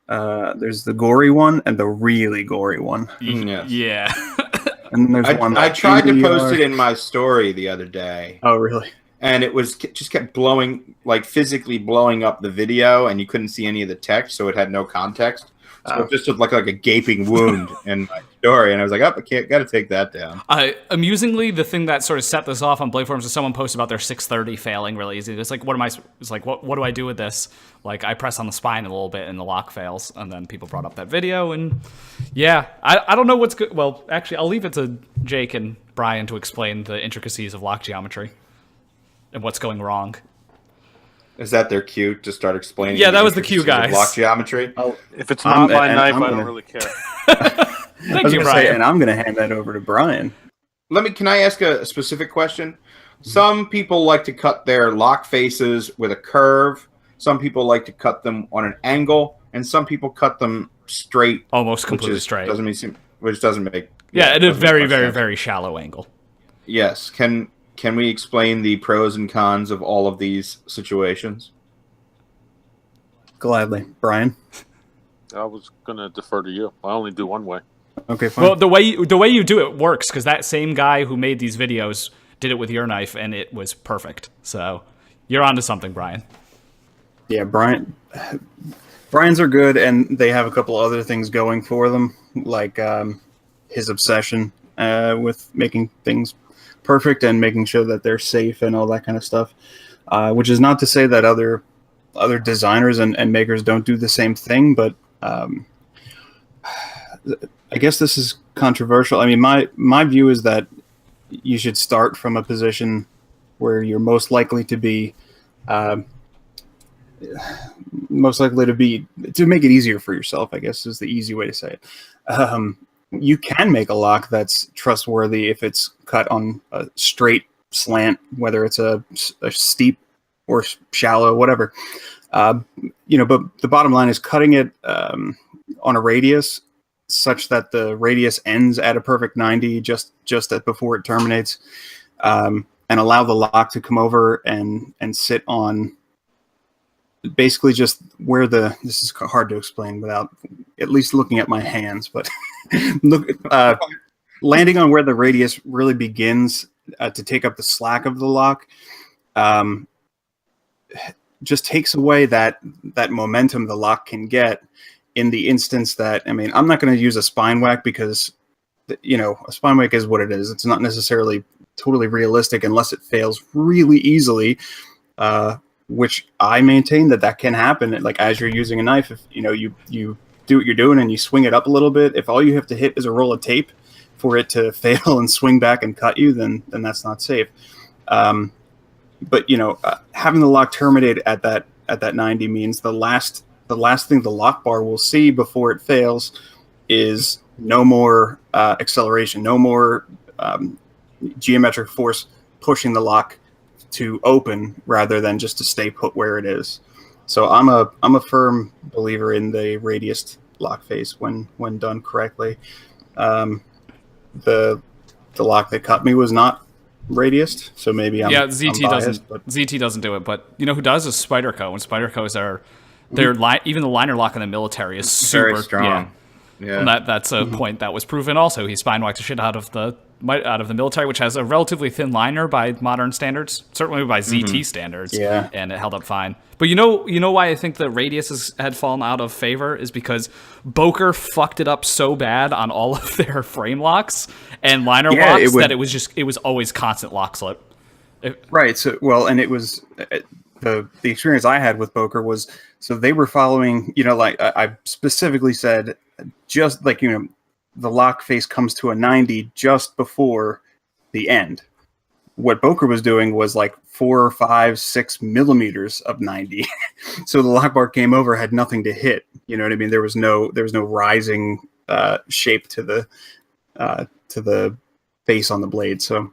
[SPEAKER 4] the gory one and the really gory one.
[SPEAKER 1] Yes.
[SPEAKER 3] Yeah.
[SPEAKER 4] And then there's one.
[SPEAKER 1] I tried to post it in my story the other day.
[SPEAKER 4] Oh, really?
[SPEAKER 1] And it just kept blowing, like physically blowing up the video, and you couldn't see any of the text, so it had no context. So it just looked like a gaping wound in my story, and I was like, "Oh, got to take that down."
[SPEAKER 3] Amusingly, the thing that sort of set this off on Blade Forums is someone posted about their 630 failing really easy. It's like, what do I do with this? Like, I press on the spine a little bit and the lock fails, and then people brought up that video, and yeah, I don't know what's good. Well, actually, I'll leave it to Jake and Brian to explain the intricacies of lock geometry and what's going wrong.
[SPEAKER 1] Is that their cue to start explaining?
[SPEAKER 3] Yeah, that was the cue, guys.
[SPEAKER 1] Block geometry.
[SPEAKER 2] If it's not my knife, I don't
[SPEAKER 4] gonna-
[SPEAKER 2] really care.
[SPEAKER 3] Thank you, Brian.
[SPEAKER 4] And I'm going to hand that over to Brian.
[SPEAKER 1] Can I ask a specific question? Some people like to cut their lock faces with a curve. Some people like to cut them on an angle, and some people cut them straight,
[SPEAKER 3] Almost completely straight.
[SPEAKER 1] Which doesn't make
[SPEAKER 3] at a very,
[SPEAKER 1] much
[SPEAKER 3] very,
[SPEAKER 1] sense.
[SPEAKER 3] very shallow angle.
[SPEAKER 1] Yes. Can we explain the pros and cons of all of these situations?
[SPEAKER 4] Gladly. Brian?
[SPEAKER 2] I was gonna defer to you. I only do one way.
[SPEAKER 4] Okay, fine.
[SPEAKER 3] Well, the way you do it works because that same guy who made these videos did it with your knife, and it was perfect. So you're onto something, Brian.
[SPEAKER 4] Yeah, Brian's are good, and they have a couple other things going for them, like his obsession with making things perfect and making sure that they're safe and all that kind of stuff. Which is not to say that other designers and makers don't do the same thing, but I guess this is controversial. I mean, my view is that you should start from a position where you're most likely to be. To make it easier for yourself, I guess is the easy way to say it. You can make a lock that's trustworthy if it's cut on a straight slant, whether it's a steep or shallow, whatever. But the bottom line is cutting it on a radius such that the radius ends at a perfect 90 just before it terminates, and allow the lock to come over and sit on basically just where this is hard to explain without at least looking at my hands, but landing on where the radius really begins to take up the slack of the lock, just takes away that momentum the lock can get in the instance that, I mean, I'm not going to use a spine whack because, a spine whack is what it is. It's not necessarily totally realistic unless it fails really easily, which I maintain that can happen. Like, as you're using a knife, if you do what you're doing and you swing it up a little bit, if all you have to hit is a roll of tape for it to fail and swing back and cut you, then that's not safe. But having the lock terminate at that 90 means the last thing the lock bar will see before it fails is no more acceleration, no more geometric force pushing the lock to open rather than just to stay put where it is. So I'm a firm believer in the radiused lock face when done correctly. The lock that cut me was not radiused, so maybe I'm
[SPEAKER 3] ZT
[SPEAKER 4] I'm biased,
[SPEAKER 3] doesn't
[SPEAKER 4] but
[SPEAKER 3] ZT doesn't do it, but who does is Spyderco, and Spyderco's are even the liner lock in the military is super
[SPEAKER 1] Very strong. Yeah.
[SPEAKER 3] And that's a point that was proven also. He spine whacked the shit out of the military, which has a relatively thin liner by modern standards, certainly by ZT standards.
[SPEAKER 4] Yeah.
[SPEAKER 3] And it held up fine. But you know why I think the radius had fallen out of favor is because Boker fucked it up so bad on all of their frame locks and liner locks that it was always constant lock slip.
[SPEAKER 4] Right. So and it was the experience I had with Boker was, so they were following, like I specifically said, just like, the lock face comes to a 90 just before the end. What Boker was doing was like 4, 5, 6 millimeters of 90. So the lock bar came over, had nothing to hit. You know what I mean? There was no rising shape to the face on the blade. So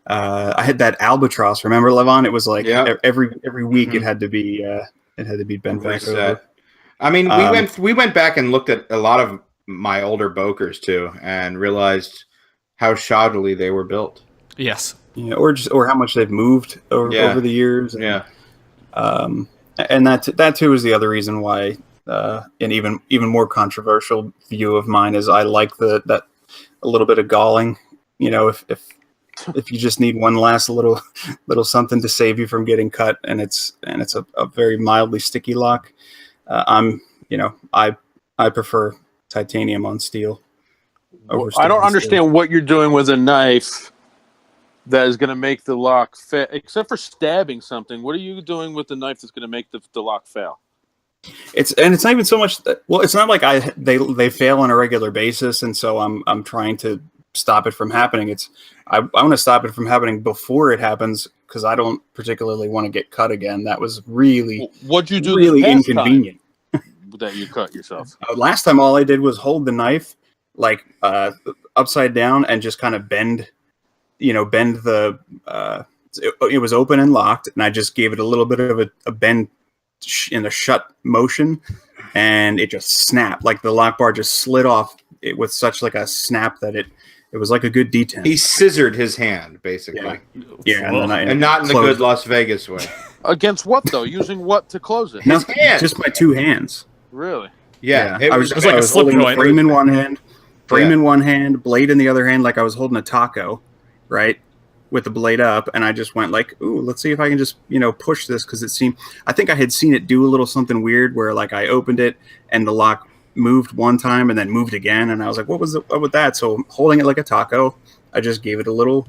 [SPEAKER 4] I had that albatross. Remember, Levon? It was like every week it had to be bent back over.
[SPEAKER 1] I mean, we went back and looked at a lot of my older Bokers too, and realized how shoddily they were built.
[SPEAKER 3] Yes.
[SPEAKER 4] Or how much they've moved over the years. And, and that too is the other reason why, an even more controversial view of mine is I like that a little bit of galling. If you just need one last little something to save you from getting cut, and it's a very mildly sticky lock, I prefer titanium on steel. over
[SPEAKER 2] I don't
[SPEAKER 4] stainless steel.
[SPEAKER 2] understand what you're doing with a knife that is going to make the lock fail, except for stabbing something. What are you doing with the knife that's going to make the lock fail?
[SPEAKER 4] It's not even so much that, well, it's not like they fail on a regular basis, and so I'm trying to stop it from happening. I want to stop it from happening before it happens, because I don't particularly want to get cut again. That was really
[SPEAKER 2] What'd you do
[SPEAKER 4] really
[SPEAKER 2] this past
[SPEAKER 4] inconvenient.
[SPEAKER 2] time that you cut yourself?
[SPEAKER 4] Last time, all I did was hold the knife like upside down and just kind of bend the. It was open and locked, and I just gave it a little bit of a bend in a shut motion, and it just snapped. Like the lock bar just slid off it with such like a snap that it was like a good detent.
[SPEAKER 1] He scissored his hand, basically.
[SPEAKER 4] Yeah,
[SPEAKER 1] and not in the good Las Vegas way.
[SPEAKER 2] Against what though? Using what to close it?
[SPEAKER 4] No,
[SPEAKER 1] hand.
[SPEAKER 4] just by two hands.
[SPEAKER 2] Really?
[SPEAKER 1] Yeah,
[SPEAKER 4] I was
[SPEAKER 3] like a slip
[SPEAKER 4] holding
[SPEAKER 3] joint.
[SPEAKER 4] the frame in one hand, in one hand, blade in the other hand, like I was holding a taco, right, with the blade up, and I just went like, "Ooh, let's see if I can just push this," because I think I had seen it do a little something weird where like I opened it and the lock moved one time and then moved again, and I was like, what with that? So holding it like a taco, I just gave it a little,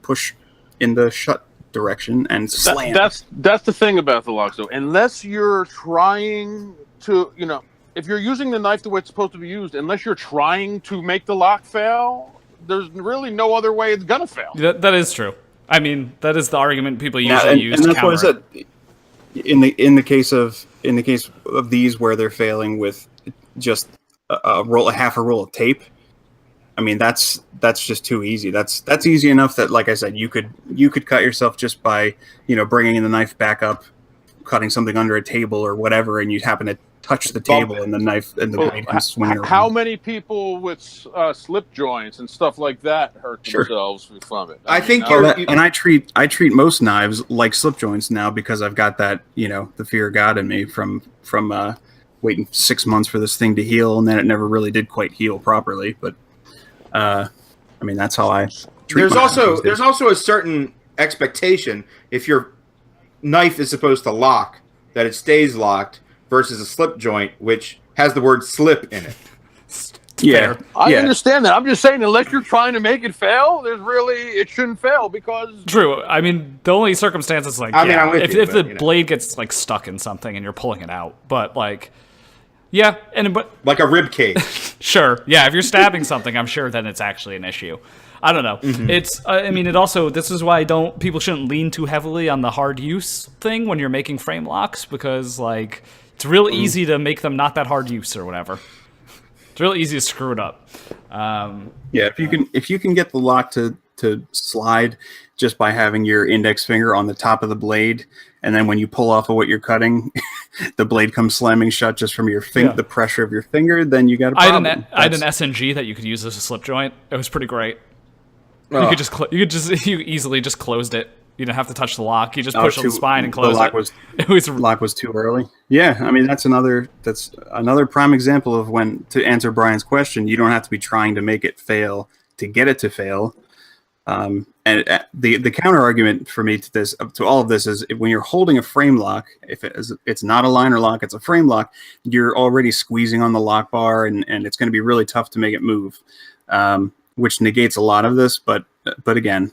[SPEAKER 4] push in the shut direction and slam.
[SPEAKER 2] That's the thing about the locks though. Unless you're trying to, if you're using the knife the way it's supposed to be used, unless you're trying to make the lock fail, there's really no other way it's gonna fail.
[SPEAKER 3] That is true. I mean, that is the argument people usually use.
[SPEAKER 4] And
[SPEAKER 3] to
[SPEAKER 4] that's why I
[SPEAKER 3] counter
[SPEAKER 4] said, in the case of these where they're failing with just half a roll of tape, I mean that's just too easy. That's easy enough that, like I said, you could cut yourself just by bringing the knife back up, cutting something under a table or whatever, and you happen to touch the table and the knife and the blade can swing around.
[SPEAKER 2] How many people with slip joints and stuff like that hurt themselves from it?
[SPEAKER 1] I think
[SPEAKER 4] and I treat most knives like slip joints now, because I've got that the fear of God in me from waiting 6 months for this thing to heal, and then it never really did quite heal properly. But I mean, that's how I treat.
[SPEAKER 1] There's also a certain expectation if your knife is supposed to lock, that it stays locked, versus a slip joint which has the word slip in it.
[SPEAKER 4] Yeah,
[SPEAKER 2] I understand that. I'm just saying, unless you're trying to make it fail, it shouldn't fail, because
[SPEAKER 3] True. I mean, the only circumstances
[SPEAKER 1] I'm with you,
[SPEAKER 3] if the blade gets like stuck in something and you're pulling it out, but like, yeah, but
[SPEAKER 1] like a rib cage.
[SPEAKER 3] Sure, yeah. If you're stabbing something, I'm sure then it's actually an issue. I don't know. Mm-hmm. It's. I mean, it also. This is why people shouldn't lean too heavily on the hard use thing when you're making frame locks, because like it's real easy to make them not that hard use or whatever. It's really easy to screw it up.
[SPEAKER 4] If you can get the lock to slide just by having your index finger on the top of the blade, and then when you pull off of what you're cutting, the blade comes slamming shut just from your the pressure of your finger, then you got a problem.
[SPEAKER 3] I had an SNG that you could use as a slip joint. It was pretty great. You easily just closed it. You didn't have to touch the lock. You just push on the spine and close it.
[SPEAKER 4] The lock was too early. Yeah, I mean that's another prime example of when, to answer Brian's question, you don't have to be trying to make it fail to get it to fail. And the counter argument for me to all of this is, when you're holding a frame lock, if it's not a liner lock, it's a frame lock, you're already squeezing on the lock bar, and it's going to be really tough to make it move, which negates a lot of this. But again,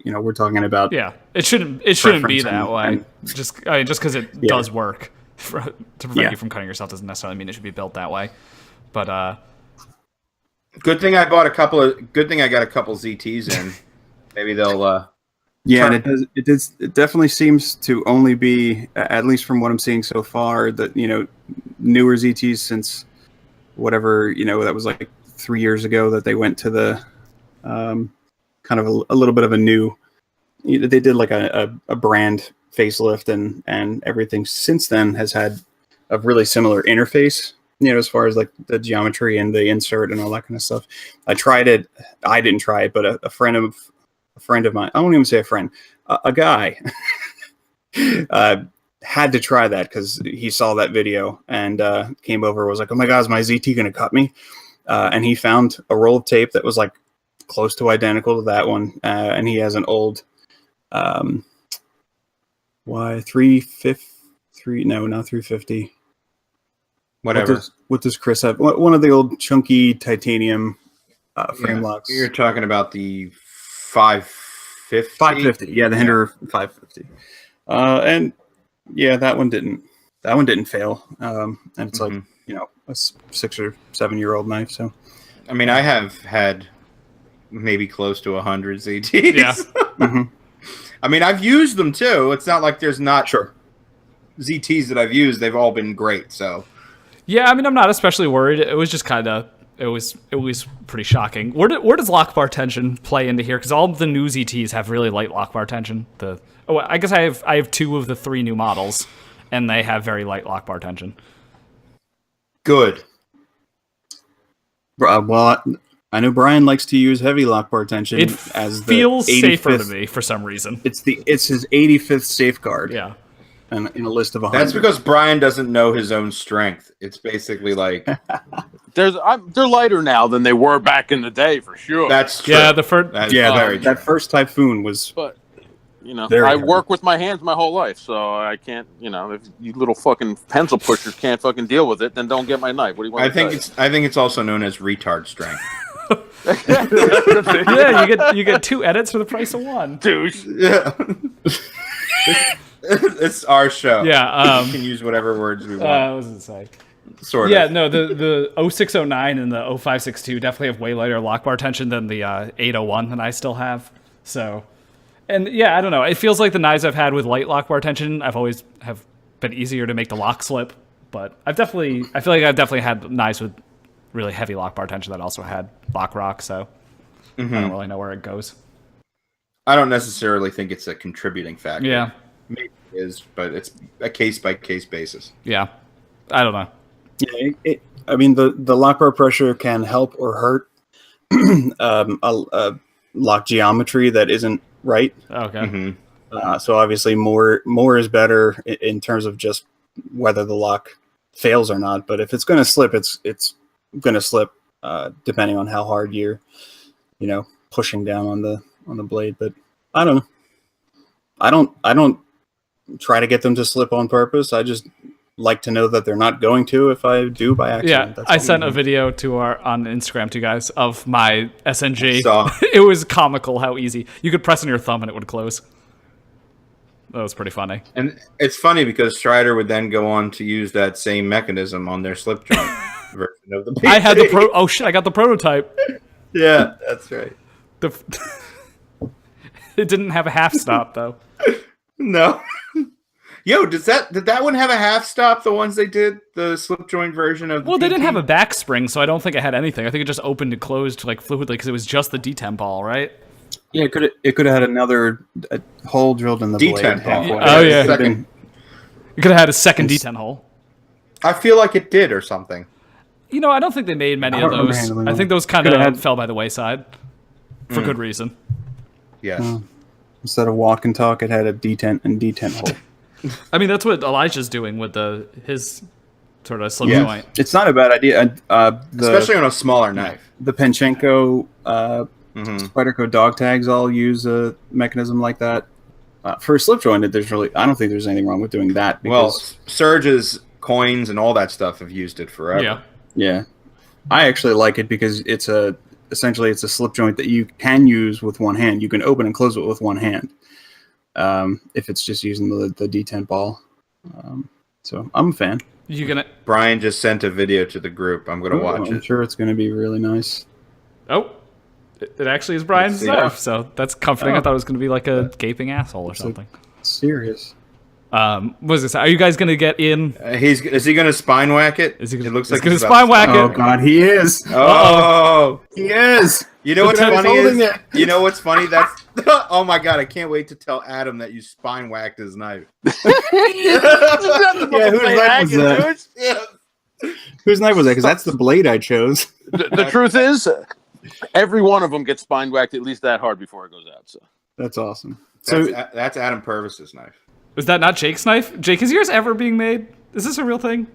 [SPEAKER 4] we're talking about
[SPEAKER 3] it shouldn't be that way. Just because it does work to prevent you from cutting yourself doesn't necessarily mean it should be built that way. But
[SPEAKER 1] good thing I got a couple ZTs in. Maybe they'll.
[SPEAKER 4] And it definitely seems to only be, at least from what I'm seeing so far, that newer ZTs since whatever that was like 3 years ago that they went to the kind of a little bit of a new. They did like a brand facelift, and everything since then has had a really similar interface. As far as like the geometry and the insert and all that kind of stuff. I tried it. I didn't try it, but a friend of mine, I won't even say a friend, a guy, had to try that because he saw that video and came over and was like, "Oh my God, is my ZT going to cut me?" And he found a roll of tape that was like close to identical to that one. And he has an old Y350, not 350.
[SPEAKER 1] Whatever.
[SPEAKER 4] What does Chris have? One of the old chunky titanium frame locks.
[SPEAKER 1] You're talking about the 550?
[SPEAKER 4] 550. Yeah, the Hinder 550. And yeah, that one didn't fail. And it's like, a 6 or 7 year old knife. So,
[SPEAKER 1] I mean, I have had maybe close to 100 ZTs.
[SPEAKER 3] Yeah.
[SPEAKER 1] I mean, I've used them too. It's not like there's not
[SPEAKER 4] sure.
[SPEAKER 1] ZTs that I've used. They've all been great. So,
[SPEAKER 3] Yeah, I mean, I'm not especially worried. It was just kind of, it was pretty shocking. Where does lock bar tension play into here? Because all of the new ZTs have really light lock bar tension. I guess I have 2 of the 3 new models, and they have very light lock bar tension.
[SPEAKER 1] good.
[SPEAKER 4] Well, I know Brian likes to use heavy lock bar tension.
[SPEAKER 3] It
[SPEAKER 4] as the
[SPEAKER 3] feels safer
[SPEAKER 4] 85th
[SPEAKER 3] to me for some reason.
[SPEAKER 4] It's his 85th safeguard.
[SPEAKER 3] Yeah.
[SPEAKER 4] And in a list of 100.
[SPEAKER 1] That's because Brian doesn't know his own strength. It's basically like
[SPEAKER 2] they're lighter now than they were back in the day for sure.
[SPEAKER 1] that's true.
[SPEAKER 3] Yeah,
[SPEAKER 1] That's very true.
[SPEAKER 4] that first Typhoon was.
[SPEAKER 2] But
[SPEAKER 4] Very
[SPEAKER 2] I
[SPEAKER 4] heavy.
[SPEAKER 2] work with my hands my whole life, so I can't. If you little fucking pencil pushers can't fucking deal with it, then don't get my knife. What do you want?
[SPEAKER 1] I think it's also known as retard strength.
[SPEAKER 3] Yeah, you get 2 edits for the price of 1.
[SPEAKER 2] Douche.
[SPEAKER 1] Yeah. It's our show.
[SPEAKER 3] Yeah,
[SPEAKER 1] we can use whatever words we want.
[SPEAKER 3] what was it say?
[SPEAKER 1] Sort
[SPEAKER 3] Yeah,
[SPEAKER 1] of.
[SPEAKER 3] no, the 0609 and the 0562 definitely have way lighter lock bar tension than the 801 that I still have. So, and yeah, I don't know. It feels like the knives I've had with light lock bar tension, I've always have been easier to make the lock slip. But I feel like I've definitely had knives with really heavy lock bar tension that also had lock rock. So I don't really know where it goes.
[SPEAKER 1] I don't necessarily think it's a contributing factor.
[SPEAKER 3] Yeah.
[SPEAKER 1] Maybe it is, but it's a case-by-case basis.
[SPEAKER 3] Yeah, I don't know.
[SPEAKER 4] Yeah, I mean, the lock bar pressure can help or hurt a lock geometry that isn't right.
[SPEAKER 3] Okay.
[SPEAKER 4] So obviously more is better in terms of just whether the lock fails or not. But if it's going to slip, it's going to slip depending on how hard you're, pushing down on the blade. But I don't know. I don't try to get them to slip on purpose. I just like to know that they're not going to if I do by accident.
[SPEAKER 3] Yeah,
[SPEAKER 4] That's
[SPEAKER 3] I
[SPEAKER 4] all.
[SPEAKER 3] sent a video on Instagram to you guys of my SNG.
[SPEAKER 1] Saw.
[SPEAKER 3] It was comical how easy. You could press on your thumb and it would close. That was pretty funny.
[SPEAKER 1] And it's funny because Strider would then go on to use that same mechanism on their slip joint version of the PC.
[SPEAKER 3] I had oh shit, I got the prototype.
[SPEAKER 1] Yeah, that's right.
[SPEAKER 3] It didn't have a half stop though.
[SPEAKER 1] No. Yo, did that one have a half stop? The ones they did, the slip joint version of.
[SPEAKER 3] Well, they didn't have a back spring, so I don't think it had anything. I think it just opened and closed like fluidly because it was just the D10 ball, right?
[SPEAKER 4] Yeah, it could have had another hole drilled in the
[SPEAKER 1] D10
[SPEAKER 4] blade.
[SPEAKER 1] ball.
[SPEAKER 4] halfway.
[SPEAKER 3] Oh, yeah.
[SPEAKER 1] Second,
[SPEAKER 3] You could have had a second D10 hole.
[SPEAKER 1] I feel like it did or something.
[SPEAKER 3] I don't think they made many
[SPEAKER 4] I
[SPEAKER 3] of
[SPEAKER 4] don't remember
[SPEAKER 3] those.
[SPEAKER 4] handling
[SPEAKER 3] I think those kind
[SPEAKER 4] Could've
[SPEAKER 3] of
[SPEAKER 4] had-
[SPEAKER 3] fell by the wayside for good reason.
[SPEAKER 1] Yes.
[SPEAKER 4] Instead of walk and talk, it had a D10 and D10 hole.
[SPEAKER 3] I mean, that's what Elijah's doing with his sort of slip
[SPEAKER 1] Yeah.
[SPEAKER 3] joint.
[SPEAKER 4] It's not a bad idea.
[SPEAKER 1] Especially on a smaller knife.
[SPEAKER 4] The Penchenko Spyderco dog tags all use a mechanism like that. For a slip joint, I don't think there's anything wrong with doing that.
[SPEAKER 1] Well,
[SPEAKER 4] Because,
[SPEAKER 1] Surge's coins and all that stuff have used it forever.
[SPEAKER 3] Yeah.
[SPEAKER 4] yeah, I actually like it because essentially it's a slip joint that you can use with one hand. You can open and close it with one hand. If it's just using the D10 ball. So I'm a fan.
[SPEAKER 3] You gonna?
[SPEAKER 1] Brian just sent a video to the group. I'm going to watch
[SPEAKER 4] I'm
[SPEAKER 1] it.
[SPEAKER 4] sure it's going to be really nice.
[SPEAKER 3] Oh, it actually is Brian's
[SPEAKER 1] see.
[SPEAKER 3] knife, so that's comforting. I
[SPEAKER 4] Oh.
[SPEAKER 3] thought it was going to be like a gaping asshole or something.
[SPEAKER 4] Serious.
[SPEAKER 3] What was this? Are you guys going to get in?
[SPEAKER 1] Is he going to spine whack it?
[SPEAKER 3] Is he gonna,
[SPEAKER 1] It looks
[SPEAKER 3] he's
[SPEAKER 1] like
[SPEAKER 3] gonna
[SPEAKER 1] he's about
[SPEAKER 3] spine
[SPEAKER 1] to
[SPEAKER 3] whack
[SPEAKER 4] Oh
[SPEAKER 3] it?
[SPEAKER 4] God, he is.
[SPEAKER 1] Oh,
[SPEAKER 4] He is.
[SPEAKER 1] you know what's
[SPEAKER 3] Look at
[SPEAKER 1] funny
[SPEAKER 4] him holding
[SPEAKER 1] is,
[SPEAKER 4] it.
[SPEAKER 1] you know what's funny? That's oh my god! I can't wait to tell Adam that you spine whacked his knife.
[SPEAKER 4] Yeah, whose knife was that?
[SPEAKER 1] Yeah.
[SPEAKER 4] Whose knife was that? Because that's the blade I chose.
[SPEAKER 2] The truth is, every one of them gets spine whacked at least that hard before it goes out. So
[SPEAKER 4] That's awesome.
[SPEAKER 1] That's Adam Purvis's knife.
[SPEAKER 3] Is that not Jake's knife? Jake, is yours ever being made? Is this a real thing?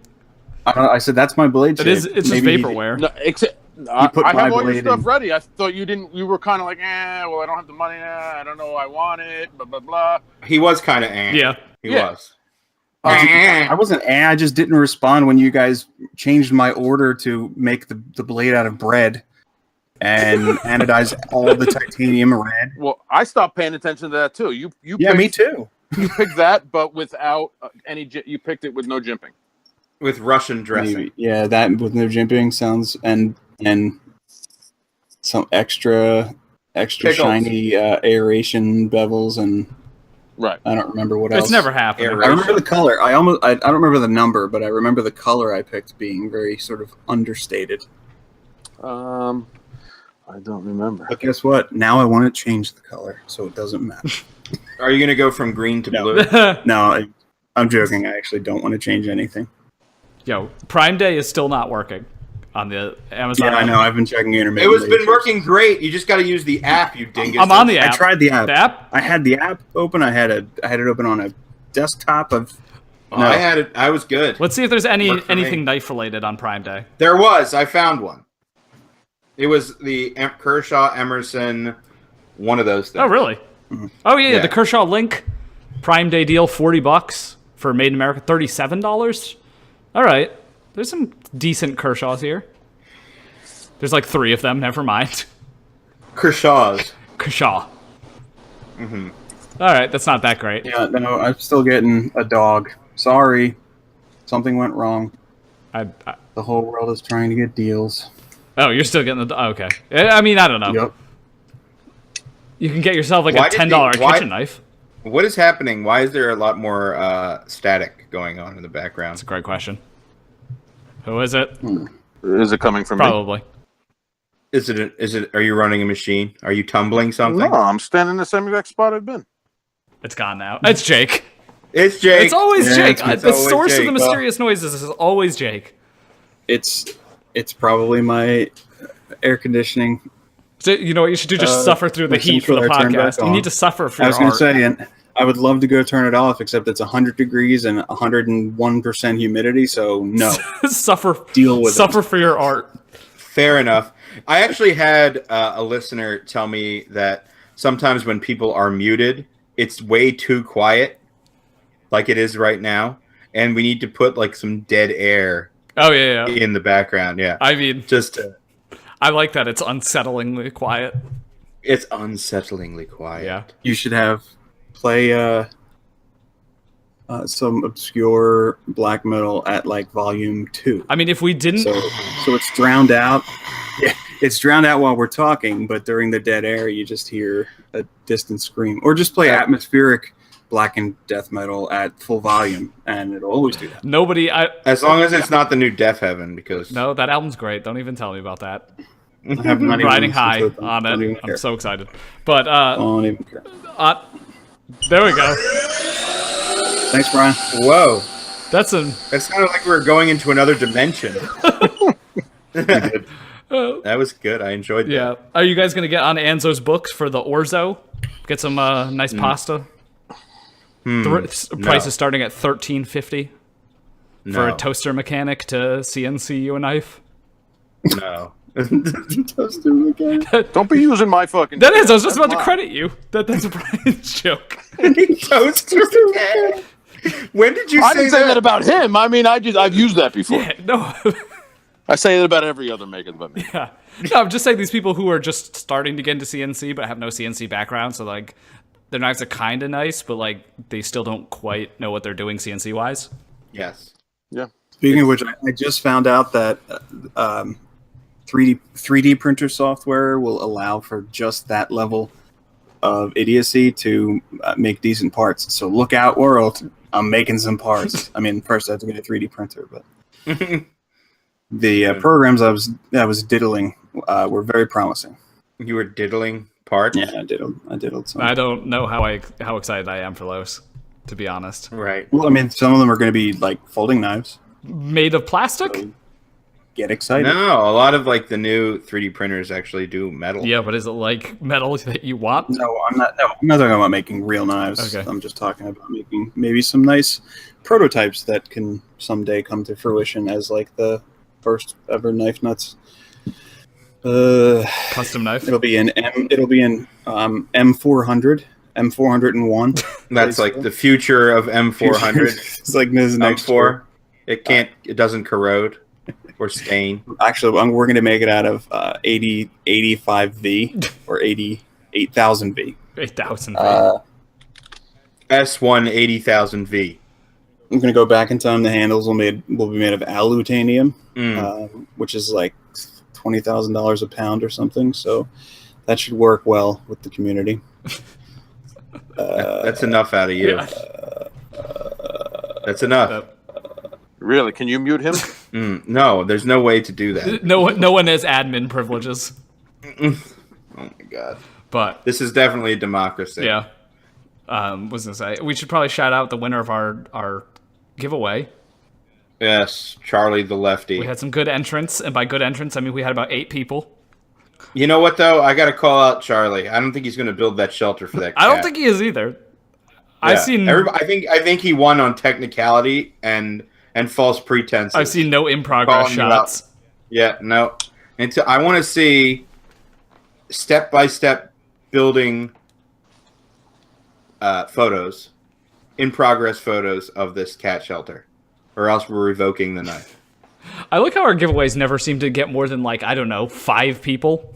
[SPEAKER 4] I said that's my blade.
[SPEAKER 3] It is.
[SPEAKER 4] shape.
[SPEAKER 3] It's just
[SPEAKER 4] Maybe he-
[SPEAKER 3] vaporware.
[SPEAKER 2] no, except I
[SPEAKER 4] put
[SPEAKER 2] have
[SPEAKER 4] my
[SPEAKER 2] all your
[SPEAKER 4] blade
[SPEAKER 2] stuff
[SPEAKER 4] in.
[SPEAKER 2] ready. I thought you didn't. You were kind of like, well, I don't have the money. I don't know. I want it. Blah blah blah.
[SPEAKER 1] He was kind of angry.
[SPEAKER 3] Yeah.
[SPEAKER 1] He
[SPEAKER 2] Yeah.
[SPEAKER 1] was.
[SPEAKER 4] I wasn't. I just didn't respond when you guys changed my order to make the blade out of bread and anodize all the titanium red.
[SPEAKER 2] Well, I stopped paying attention to that too. You
[SPEAKER 4] Yeah, me too.
[SPEAKER 2] You picked that, but without any. You picked it with no jimping.
[SPEAKER 1] With Russian dressing.
[SPEAKER 4] Maybe. Yeah, that with no jimping sounds and some extra
[SPEAKER 1] Pickles.
[SPEAKER 4] shiny aeration bevels and
[SPEAKER 2] Right.
[SPEAKER 4] I don't remember what else.
[SPEAKER 3] It's never happened.
[SPEAKER 1] Air
[SPEAKER 4] I remember the color. I don't remember the number, but I remember the color I picked being very sort of understated.
[SPEAKER 2] I don't remember.
[SPEAKER 4] But guess what? Now I want to change the color, so it doesn't matter.
[SPEAKER 1] Are you going to go from green to
[SPEAKER 4] No.
[SPEAKER 1] blue?
[SPEAKER 4] No, I'm joking. I actually don't want to change anything.
[SPEAKER 3] Yo, Prime Day is still not working on the Amazon.
[SPEAKER 4] Yeah, I know. I've been checking
[SPEAKER 1] It
[SPEAKER 4] intermittently.
[SPEAKER 1] was been working great. You just got to use the app, you dingus.
[SPEAKER 3] I'm on the
[SPEAKER 4] I
[SPEAKER 3] app.
[SPEAKER 4] tried the app.
[SPEAKER 3] The app?
[SPEAKER 4] I had the app open. I had it open on a desktop of.
[SPEAKER 1] Oh,
[SPEAKER 4] No.
[SPEAKER 1] I had it. I was good.
[SPEAKER 3] Let's see if there's
[SPEAKER 1] Worked for me.
[SPEAKER 3] anything knife related on Prime Day.
[SPEAKER 1] There was. I found one. It was the Kershaw Emerson, one of those things.
[SPEAKER 3] Oh, really?
[SPEAKER 4] Mm-hmm.
[SPEAKER 3] Oh, yeah,
[SPEAKER 1] Yeah.
[SPEAKER 3] the Kershaw Link Prime Day deal, $40 for Made in America, $37. All right. There's some decent Kershaws here. There's like 3 of them. Never mind.
[SPEAKER 1] Kershaw's.
[SPEAKER 3] Kershaw.
[SPEAKER 1] Mm-hmm.
[SPEAKER 3] All right, that's not that great.
[SPEAKER 4] Yeah, no, I'm still getting a dog. Sorry, something went wrong. The whole world is trying to get deals.
[SPEAKER 3] Oh, you're still getting the... Okay. I mean, I don't know.
[SPEAKER 4] Yep.
[SPEAKER 3] You can get yourself like
[SPEAKER 1] Why
[SPEAKER 3] a
[SPEAKER 1] did
[SPEAKER 3] $10
[SPEAKER 1] why-
[SPEAKER 3] kitchen knife.
[SPEAKER 1] What is happening? Why is there a lot more static going on in the background?
[SPEAKER 3] That's a great question. Who is it?
[SPEAKER 2] Is it coming from me?
[SPEAKER 3] Probably.
[SPEAKER 1] Is it? Are you running a machine? Are you tumbling something?
[SPEAKER 2] No, I'm standing in the same exact spot I've been.
[SPEAKER 3] It's gone now. It's Jake.
[SPEAKER 1] It's Jake.
[SPEAKER 3] It's always
[SPEAKER 4] Yeah,
[SPEAKER 3] Jake.
[SPEAKER 1] it's
[SPEAKER 3] The
[SPEAKER 1] always
[SPEAKER 3] source of
[SPEAKER 1] Jake.
[SPEAKER 3] the mysterious noises is always Jake.
[SPEAKER 4] It's probably my air conditioning.
[SPEAKER 3] So, you know what you should do? Just suffer through the
[SPEAKER 4] makes
[SPEAKER 3] heat
[SPEAKER 4] sense
[SPEAKER 3] for the
[SPEAKER 4] whether I turn
[SPEAKER 3] podcast.
[SPEAKER 4] back
[SPEAKER 3] You
[SPEAKER 4] on.
[SPEAKER 3] need to suffer for
[SPEAKER 4] I
[SPEAKER 3] your
[SPEAKER 4] was going to
[SPEAKER 3] art.
[SPEAKER 4] say, and I would love to go turn it off, except it's 100 degrees and 101% humidity. So no,
[SPEAKER 3] suffer.
[SPEAKER 4] deal with
[SPEAKER 3] Suffer
[SPEAKER 4] it.
[SPEAKER 3] for your art.
[SPEAKER 1] Fair enough. I actually had a listener tell me that sometimes when people are muted, it's way too quiet, like it is right now, and we need to put like some dead air
[SPEAKER 3] Oh yeah.
[SPEAKER 1] in the background. Yeah,
[SPEAKER 3] I mean,
[SPEAKER 1] just
[SPEAKER 3] I like that. It's unsettlingly quiet.
[SPEAKER 1] it's unsettlingly quiet.
[SPEAKER 3] Yeah.
[SPEAKER 4] You should play some obscure black metal at like volume 2.
[SPEAKER 3] I mean, if we didn't,
[SPEAKER 4] So it's drowned out. Yeah, it's drowned out while we're talking, but during the dead air, you just hear a distant scream. Or just play atmospheric blackened death metal at full volume, and it'll always do that.
[SPEAKER 3] nobody.
[SPEAKER 1] As long as it's not the new Death Heaven, because
[SPEAKER 3] No, that album's great. Don't even tell me about that.
[SPEAKER 4] I have not even
[SPEAKER 3] Riding
[SPEAKER 4] listened
[SPEAKER 3] high
[SPEAKER 4] to it.
[SPEAKER 3] on
[SPEAKER 4] Don't
[SPEAKER 3] it.
[SPEAKER 4] even
[SPEAKER 3] I'm
[SPEAKER 4] care.
[SPEAKER 3] so excited. But
[SPEAKER 4] Don't even care.
[SPEAKER 3] there we go.
[SPEAKER 4] Thanks, Brian.
[SPEAKER 1] whoa,
[SPEAKER 3] That's a.
[SPEAKER 1] that sounded like we were going into another dimension. That was good. I enjoyed that.
[SPEAKER 3] Yeah. Are you guys gonna get on Anzo's books for the orzo? Get some nice pasta. Price is starting at $13.50 for a toaster mechanic to CNC you a knife.
[SPEAKER 1] No.
[SPEAKER 2] Don't be using my fucking.
[SPEAKER 3] That is. I was just about to credit you. That's Brian's joke.
[SPEAKER 1] Toaster mechanic. When did you
[SPEAKER 2] I
[SPEAKER 1] say
[SPEAKER 2] didn't say that about him. I mean, I've used that before.
[SPEAKER 3] Yeah, no.
[SPEAKER 2] I say it about every other maker but me.
[SPEAKER 3] Yeah. No, I'm just saying these people who are just starting to get into CNC but have no CNC background, so like their knives are kind of nice, but like they still don't quite know what they're doing CNC wise.
[SPEAKER 1] Yes.
[SPEAKER 2] Yeah.
[SPEAKER 4] Speaking of which, I just found out that 3D printer software will allow for just that level of idiocy to make decent parts. So look out, world! I'm making some parts. I mean, first I have to get a 3D printer, but the programs I was diddling were very promising.
[SPEAKER 1] You were diddling parts?
[SPEAKER 4] Yeah, I diddled some.
[SPEAKER 3] I don't know how excited I am for those, to be honest.
[SPEAKER 1] Right.
[SPEAKER 4] Well, I mean, some of them are going to be like folding knives.
[SPEAKER 3] Made of plastic?
[SPEAKER 4] So get excited.
[SPEAKER 1] No, a lot of like the new 3D printers actually do metal.
[SPEAKER 3] Yeah, but is it like metal that you want?
[SPEAKER 4] No, I'm not. No, I'm not talking about making real knives.
[SPEAKER 3] Okay.
[SPEAKER 4] I'm just talking about making maybe some nice prototypes that can someday come to fruition as like the first ever knife nuts.
[SPEAKER 3] Custom knife?
[SPEAKER 4] It'll be in M400, M401.
[SPEAKER 1] That's like the future of M400.
[SPEAKER 4] It's like this next
[SPEAKER 1] M4. It doesn't corrode or stain.
[SPEAKER 4] Actually, we're going to make it out of 85V or 80,000V.
[SPEAKER 3] 8,000.
[SPEAKER 1] S1 80,000V.
[SPEAKER 4] I'm going to go back in time. The handles will be made of alutanium, which is like $20,000 a pound or something. So that should work well with the community.
[SPEAKER 1] That's enough out of you.
[SPEAKER 3] Yeah.
[SPEAKER 1] That's enough.
[SPEAKER 2] Really? Can you mute him?
[SPEAKER 1] No, there's no way to do that.
[SPEAKER 3] No one has admin privileges.
[SPEAKER 1] Oh my god.
[SPEAKER 3] But
[SPEAKER 1] this is definitely a democracy.
[SPEAKER 3] Yeah. Was gonna say we should probably shout out the winner of our giveaway.
[SPEAKER 1] Yes, Charlie the lefty.
[SPEAKER 3] We had some good entrants, and by good entrants I mean we had about 8 people.
[SPEAKER 1] You know what though? I got to call out Charlie. I don't think he's going to build that shelter for that cat.
[SPEAKER 3] I don't think he is either. Yeah. I've seen.
[SPEAKER 1] I think he won on technicality and false pretenses.
[SPEAKER 3] I've seen no in progress shots.
[SPEAKER 1] Yeah, no. I want to see step by step building photos, in progress photos of this cat shelter, or else we're revoking the knife.
[SPEAKER 3] I like how our giveaways never seem to get more than 5 people.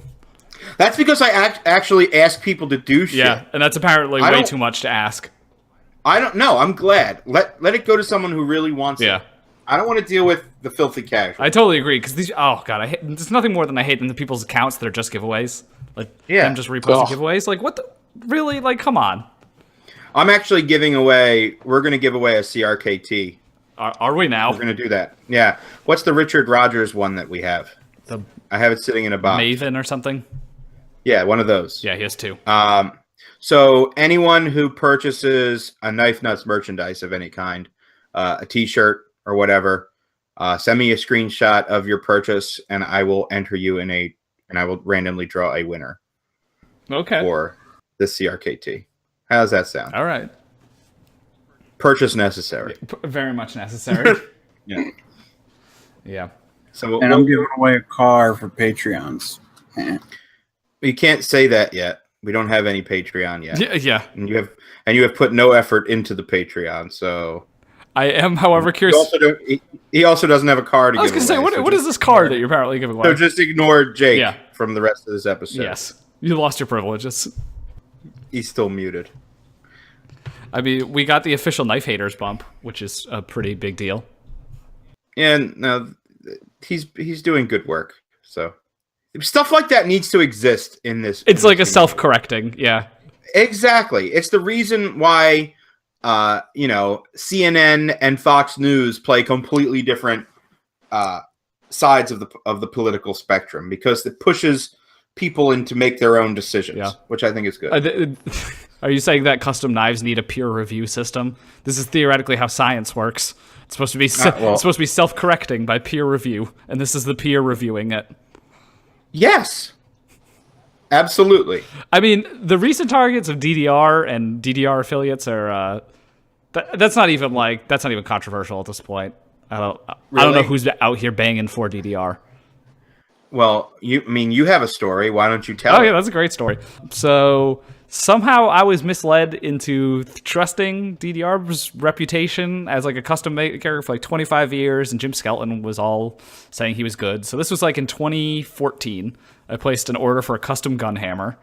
[SPEAKER 1] That's because I actually ask people to do shit.
[SPEAKER 3] Yeah, and that's apparently way too much to ask.
[SPEAKER 1] I don't know. I'm glad. Let it go to someone who really wants it. I don't want to deal with the filthy casual.
[SPEAKER 3] I totally agree, because these... Oh, God, there's nothing more than I hate than the people's accounts that are just giveaways. Them just reposting giveaways. What the... Really? Come on.
[SPEAKER 1] I'm actually giving away... We're going to give away a CRKT.
[SPEAKER 3] Are we now?
[SPEAKER 1] We're going to do that. Yeah. What's the Richard Rogers one that we have? I have it sitting in a box.
[SPEAKER 3] Maven or something?
[SPEAKER 1] Yeah, one of those.
[SPEAKER 3] Yeah, he has 2.
[SPEAKER 1] So anyone who purchases a Knife Nuts merchandise of any kind, a T-shirt or whatever, send me a screenshot of your purchase, and I will enter you and I will randomly draw a winner.
[SPEAKER 3] Okay.
[SPEAKER 1] For the CRKT. How does that sound?
[SPEAKER 3] All right.
[SPEAKER 1] Purchase necessary.
[SPEAKER 3] Very much necessary.
[SPEAKER 1] Yeah.
[SPEAKER 3] Yeah.
[SPEAKER 1] So
[SPEAKER 4] and I'm giving away a car for Patreons.
[SPEAKER 1] You can't say that yet. We don't have any Patreon yet.
[SPEAKER 3] Yeah.
[SPEAKER 1] And you have put no effort into the Patreon, so
[SPEAKER 3] I am, however, curious.
[SPEAKER 1] He also doesn't have a car to give away.
[SPEAKER 3] I was going to say, what is this car that you're apparently giving away?
[SPEAKER 1] So just ignore Jake from the rest of this episode.
[SPEAKER 3] Yes. You lost your privileges.
[SPEAKER 1] He's still muted.
[SPEAKER 3] I mean, we got the official Knife Haters bump, which is a pretty big deal.
[SPEAKER 1] And no, he's doing good work. So stuff like that needs to exist in this.
[SPEAKER 3] It's like a self-correcting, yeah.
[SPEAKER 1] Exactly. It's the reason why CNN and Fox News play completely different sides of the political spectrum, because it pushes people in to make their own decisions, which I think is good.
[SPEAKER 3] Are you saying that custom knives need a peer review system? This is theoretically how science works. It's supposed to be it's supposed to be self-correcting by peer review, and this is the peer reviewing it.
[SPEAKER 1] Yes. Absolutely.
[SPEAKER 3] I mean, the recent targets of DDR and DDR affiliates are that's not even controversial at this point. I don't know who's out here banging for DDR.
[SPEAKER 1] Well, you have a story. Why don't you tell it?
[SPEAKER 3] Yeah, that's a great story. So somehow I was misled into trusting DDR's reputation as a custom maker for 25 years, and Jim Skelton was all saying he was good. So this was in 2014. I placed an order for a custom gun hammer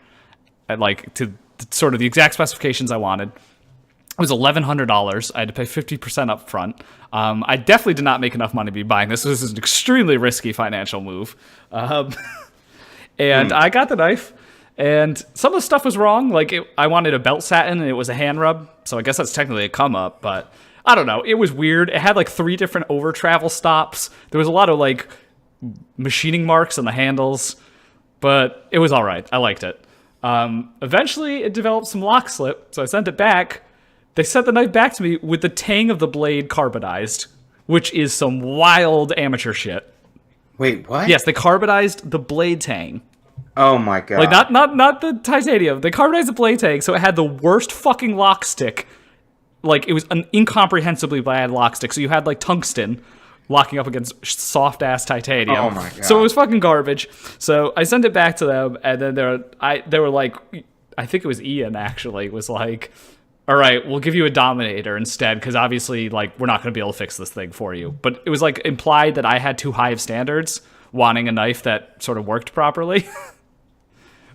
[SPEAKER 3] at to sort of the exact specifications I wanted. It was $1,100. I had to pay 50% up front. I definitely did not make enough money to be buying this. This is an extremely risky financial move. And I got the knife, and some of the stuff was wrong. I wanted a belt satin, and it was a hand rub. So I guess that's technically a come up, but I don't know. It was weird. It had 3 different over travel stops. There was a lot of machining marks on the handles, but it was all right. I liked it. Eventually, it developed some lock slip, so I sent it back. They sent the knife back to me with the tang of the blade carbonized, which is some wild amateur shit.
[SPEAKER 1] Wait, what?
[SPEAKER 3] Yes, they carbonized the blade tang.
[SPEAKER 1] Oh my god!
[SPEAKER 3] Not the titanium. They carbonized the blade tang, so it had the worst fucking lock stick. It was an incomprehensibly bad lock stick. So you had tungsten locking up against soft ass titanium.
[SPEAKER 1] Oh my god!
[SPEAKER 3] So it was fucking garbage. So I sent it back to them, and then they were like, I think it was Ian actually was like, all right, we'll give you a Dominator instead, because obviously, like, we're not going to be able to fix this thing for you. But it was, like, implied that I had too high of standards, wanting a knife that sort of worked properly.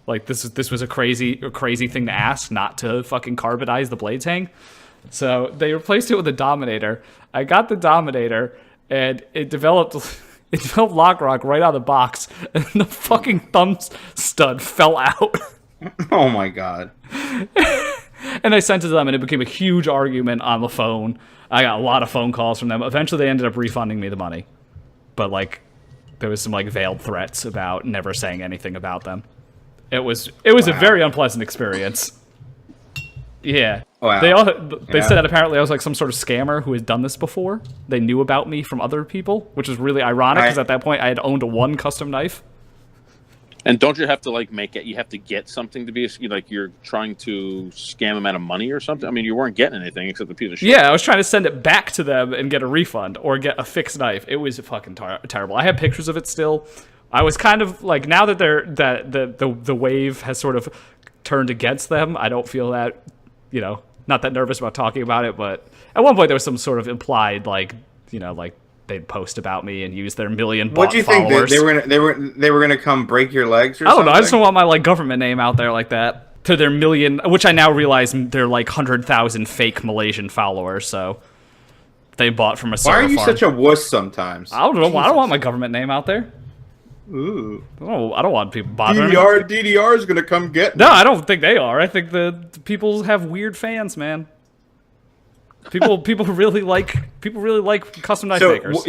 [SPEAKER 3] Like, this was a crazy thing to ask, not to fucking carbonize the blades hang. So they replaced it with a Dominator. I got the Dominator, and it developed lock rock right out of the box, and the fucking thumb stud fell out.
[SPEAKER 1] Oh my god.
[SPEAKER 3] And I sent it to them, and it became a huge argument on the phone. I got a lot of phone calls from them. Eventually, they ended up refunding me the money. But, like, there was some, like, veiled threats about never saying anything about them. It was a very unpleasant experience. Yeah.
[SPEAKER 1] Wow.
[SPEAKER 3] They said that apparently I was, like, some sort of scammer who had done this before. They knew about me from other people, which is really ironic, because at that point, I had owned one custom knife.
[SPEAKER 2] And don't you have to, like, you have to get something to be, like, you're trying to scam them out of money or something? I mean, you weren't getting anything except a piece of shit.
[SPEAKER 3] Yeah, I was trying to send it back to them and get a refund or get a fixed knife. It was fucking terrible. I have pictures of it still. I was kind of, like, now that the wave has sort of turned against them, I don't feel that, you know, not that nervous about talking about it, but at one point there was some sort of implied, like, you know, like, they'd post about me and use their million bot
[SPEAKER 1] What do you
[SPEAKER 3] followers.
[SPEAKER 1] think they were gonna come break your legs or something?
[SPEAKER 3] I don't know. I just don't want my, like, government name out there like that to their million, which I now realize they're like 100,000 fake Malaysian followers. So they bought from a server
[SPEAKER 1] Why are you
[SPEAKER 3] farm.
[SPEAKER 1] such a wuss sometimes?
[SPEAKER 3] I don't know. I don't want my government name out there.
[SPEAKER 1] Ooh.
[SPEAKER 3] I don't want people bothering me.
[SPEAKER 1] DDR is gonna come get me.
[SPEAKER 3] No, I don't think they are. I think the people have weird fans, man. People really like custom knife makers.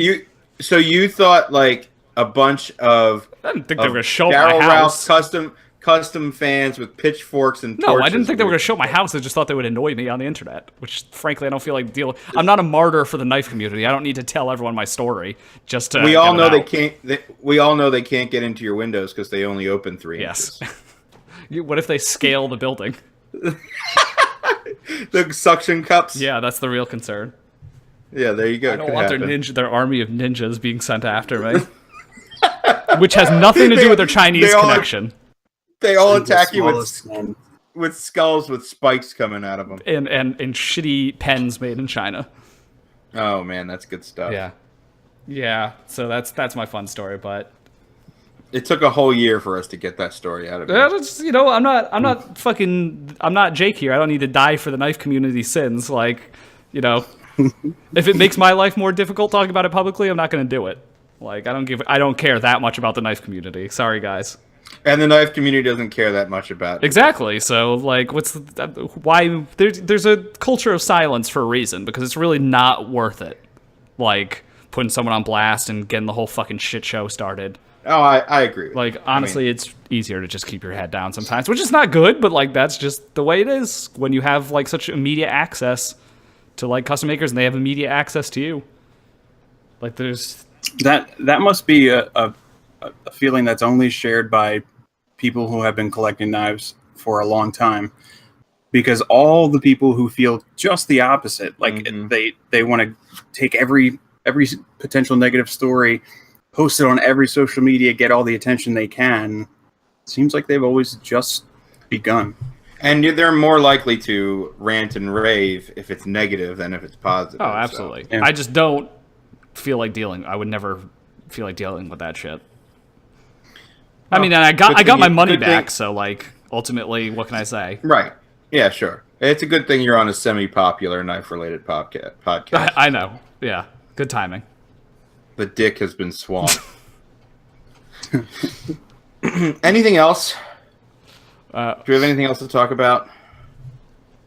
[SPEAKER 1] So you thought like a bunch of
[SPEAKER 3] I didn't think they were gonna show
[SPEAKER 1] Daryl
[SPEAKER 3] my house.
[SPEAKER 1] Ralph custom fans with pitchforks and torches.
[SPEAKER 3] No, I didn't think they were gonna show my house. I just thought they would annoy me on the internet, which frankly I don't feel like dealing. I'm not a martyr for the knife community. I don't need to tell everyone my story just to.
[SPEAKER 1] We all know
[SPEAKER 3] they
[SPEAKER 1] can't. We all know they can't get into your windows because they only open 3
[SPEAKER 3] Yes.
[SPEAKER 1] inches.
[SPEAKER 3] What if they scale the building?
[SPEAKER 1] The suction cups.
[SPEAKER 3] Yeah, that's the real concern.
[SPEAKER 1] Yeah, there you go.
[SPEAKER 3] I don't want their army of ninjas being sent after me. Which has nothing to do with their Chinese connection.
[SPEAKER 1] They all attack you with skulls with spikes coming out of them.
[SPEAKER 3] And shitty pens made in China.
[SPEAKER 1] Oh man, that's good stuff.
[SPEAKER 3] Yeah. Yeah, so that's my fun story, but
[SPEAKER 1] it took a whole year for us to get that story out of you.
[SPEAKER 3] It's, you know, I'm not Jake here. I don't need to die for the knife community sins. Like, you know, if it makes my life more difficult talking about it publicly, I'm not going to do it. Like, I don't care that much about the knife community. Sorry, guys.
[SPEAKER 1] And the knife community doesn't care that much about it.
[SPEAKER 3] Exactly. So, like, why there's a culture of silence for a reason, because it's really not worth it. Like, putting someone on blast and getting the whole fucking shit show started.
[SPEAKER 1] Oh, I agree.
[SPEAKER 3] Like, honestly, it's easier to just keep your head down sometimes, which is not good, but, like, that's just the way it is when you have, like, such immediate access to, like, custom makers and they have immediate access to you. Like, there's...
[SPEAKER 4] That must be a feeling that's only shared by people who have been collecting knives for a long time, because all the people who feel just the opposite, like they want to take every potential negative story, post it on every social media, get all the attention they can. Seems like they've always just begun.
[SPEAKER 1] And they're more likely to rant and rave if it's negative than if it's positive.
[SPEAKER 3] Oh, absolutely.
[SPEAKER 1] So.
[SPEAKER 4] Yeah.
[SPEAKER 3] I just don't feel like dealing. I would never feel like dealing with that shit. I mean, and I got my money back, so, like, ultimately, what can I say?
[SPEAKER 1] Right. Yeah, sure. It's a good thing you're on a semi-popular knife-related podcast.
[SPEAKER 3] I know. Yeah. Good timing.
[SPEAKER 1] The dick has been swamped. Anything else? Do we have anything else to talk about?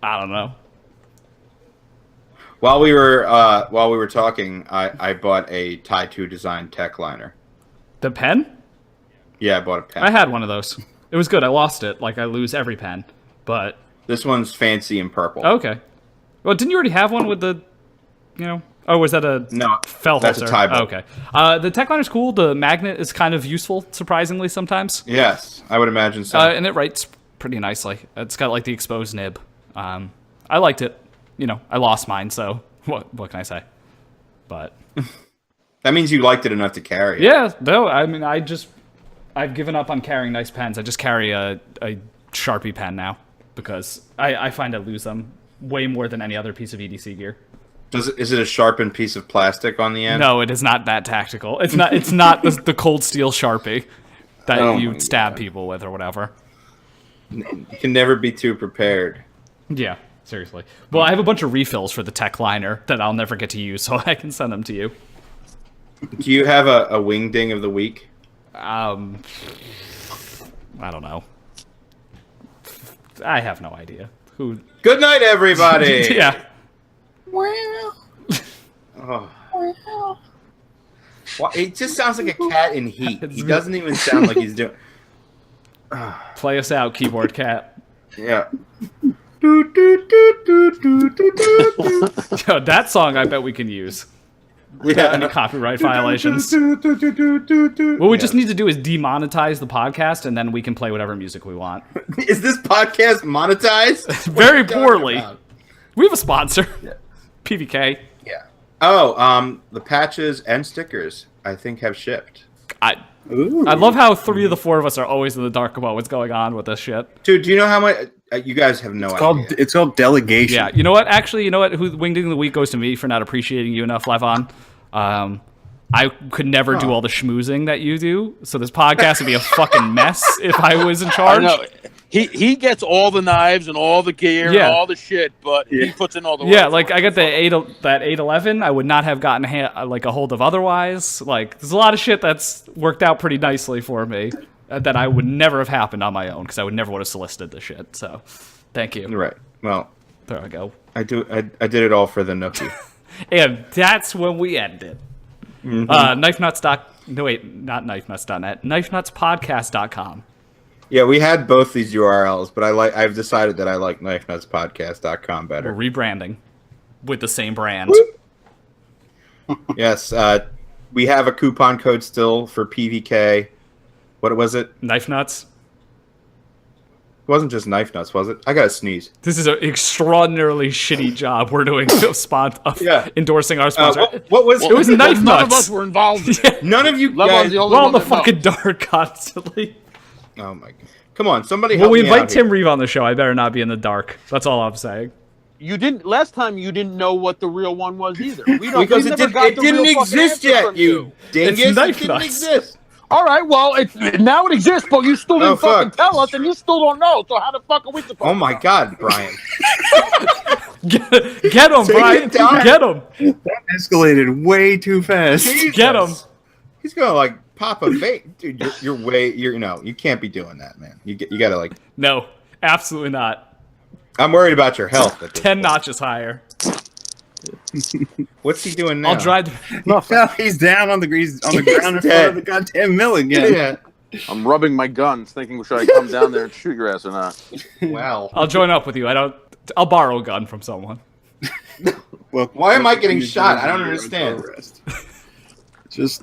[SPEAKER 3] I don't know.
[SPEAKER 1] While we were talking, I bought a Tyche design tech liner.
[SPEAKER 3] The pen?
[SPEAKER 1] Yeah, I bought a pen.
[SPEAKER 3] I had one of those. It was good. I lost it. Like, I lose every pen. But...
[SPEAKER 1] This one's fancy and purple.
[SPEAKER 3] Okay. Well, didn't you already have one with the, you know... Oh, was that a
[SPEAKER 1] No,
[SPEAKER 3] fell
[SPEAKER 1] that's
[SPEAKER 3] holster?
[SPEAKER 1] a tie bow.
[SPEAKER 3] Okay. The tech liner's cool. The magnet is kind of useful, surprisingly, sometimes.
[SPEAKER 1] Yes, I would imagine so.
[SPEAKER 3] And it writes pretty nicely. It's got, like, the exposed nib. I liked it. You know, I lost mine, so what can I say? But...
[SPEAKER 1] That means you liked it enough to carry it.
[SPEAKER 3] Yeah, no, I mean, I've given up on carrying nice pens. I just carry a Sharpie pen now because I find I lose them way more than any other piece of EDC gear.
[SPEAKER 1] Is it a sharpened piece of plastic on the end?
[SPEAKER 3] No, it is not that tactical. It's not. It's not the cold steel Sharpie that you stab people with or whatever.
[SPEAKER 1] You can never be too prepared.
[SPEAKER 3] Yeah, seriously. Well, I have a bunch of refills for the tech liner that I'll never get to use, so I can send them to you.
[SPEAKER 1] Do you have a wing ding of the week?
[SPEAKER 3] I don't know. I have no idea. Who?
[SPEAKER 1] Good night, everybody.
[SPEAKER 3] Yeah.
[SPEAKER 1] Oh. Well, it just sounds like a cat in heat. He doesn't even sound like he's doing.
[SPEAKER 3] Play us out, keyboard cat.
[SPEAKER 1] Yeah.
[SPEAKER 3] Yo, that song I bet we can use. Without any copyright violations. What we just need to do is demonetize the podcast, and then we can play whatever music we want.
[SPEAKER 1] Is this podcast monetized?
[SPEAKER 3] Very poorly. We have a sponsor. Yeah. PVK.
[SPEAKER 1] Yeah. Oh, the patches and stickers, I think, have shipped.
[SPEAKER 3] I love how 3 of the 4 of us are always in the dark about what's going on with this shit.
[SPEAKER 1] Dude, do you know how much... you guys have no idea.
[SPEAKER 4] It's called delegation.
[SPEAKER 3] Yeah, you know what? Actually, you know what? Wingding of the week goes to me for not appreciating you enough, Levon. I could never do all the schmoozing that you do, so this podcast would be a fucking mess if I was in charge.
[SPEAKER 2] I know. He gets all the knives and all the gear and all the shit, but he puts in all the work.
[SPEAKER 3] Yeah, like I got that 811. I would not have gotten a hold of otherwise. Like, there's a lot of shit that's worked out pretty nicely for me that I would never have happened on my own because I would never would have solicited the shit. So, thank you.
[SPEAKER 1] Right. Well,
[SPEAKER 3] there I go.
[SPEAKER 1] I did it all for the Nookie.
[SPEAKER 3] And that's when we end it.
[SPEAKER 1] Mm-hmm.
[SPEAKER 3] Knifenuts.net. Knifenutspodcast.com.
[SPEAKER 1] Yeah, we had both these URLs, but I've decided that I like knifenutspodcast.com better.
[SPEAKER 3] We're rebranding with the same brand.
[SPEAKER 1] Yes, we have a coupon code still for PVK. What was it?
[SPEAKER 3] Knife Nuts.
[SPEAKER 1] It wasn't just Knife Nuts, was it? I got to sneeze.
[SPEAKER 3] This is an extraordinarily shitty job we're doing endorsing our sponsor.
[SPEAKER 1] What was
[SPEAKER 3] it? Was Knife Nuts.
[SPEAKER 2] None of us were involved in it.
[SPEAKER 1] None of you guys.
[SPEAKER 3] We're on the fucking dark constantly.
[SPEAKER 1] Oh my god! Come on, somebody help me out.
[SPEAKER 3] Well, we invite Tim Reeve on the show. I better not be in the dark. That's all I'm saying.
[SPEAKER 2] You didn't last time. You didn't know what the real one was either.
[SPEAKER 1] Because it didn't exist yet. You dingus! It didn't exist.
[SPEAKER 2] All right, well, now it exists, but you still didn't fucking tell us, and you still don't know. So how the fuck are we supposed?
[SPEAKER 1] Oh my god, Brian!
[SPEAKER 3] Get him, Brian! Get him!
[SPEAKER 4] That escalated way too fast.
[SPEAKER 1] Jesus.
[SPEAKER 3] Get him!
[SPEAKER 1] He's gonna like pop a bait, dude. You can't be doing that, man. You gotta like.
[SPEAKER 3] No, absolutely not.
[SPEAKER 1] I'm worried about your health.
[SPEAKER 3] 10 notches higher.
[SPEAKER 1] What's he doing now?
[SPEAKER 3] I'll drive.
[SPEAKER 4] He's down on the ground in front of the goddamn mill again.
[SPEAKER 1] Yeah.
[SPEAKER 2] I'm rubbing my guns, thinking should I come down there and shoot your ass or not?
[SPEAKER 1] Wow.
[SPEAKER 3] I'll join up with you. I'll borrow a gun from someone.
[SPEAKER 4] Well,
[SPEAKER 1] why am I getting shot? I don't understand.
[SPEAKER 4] Just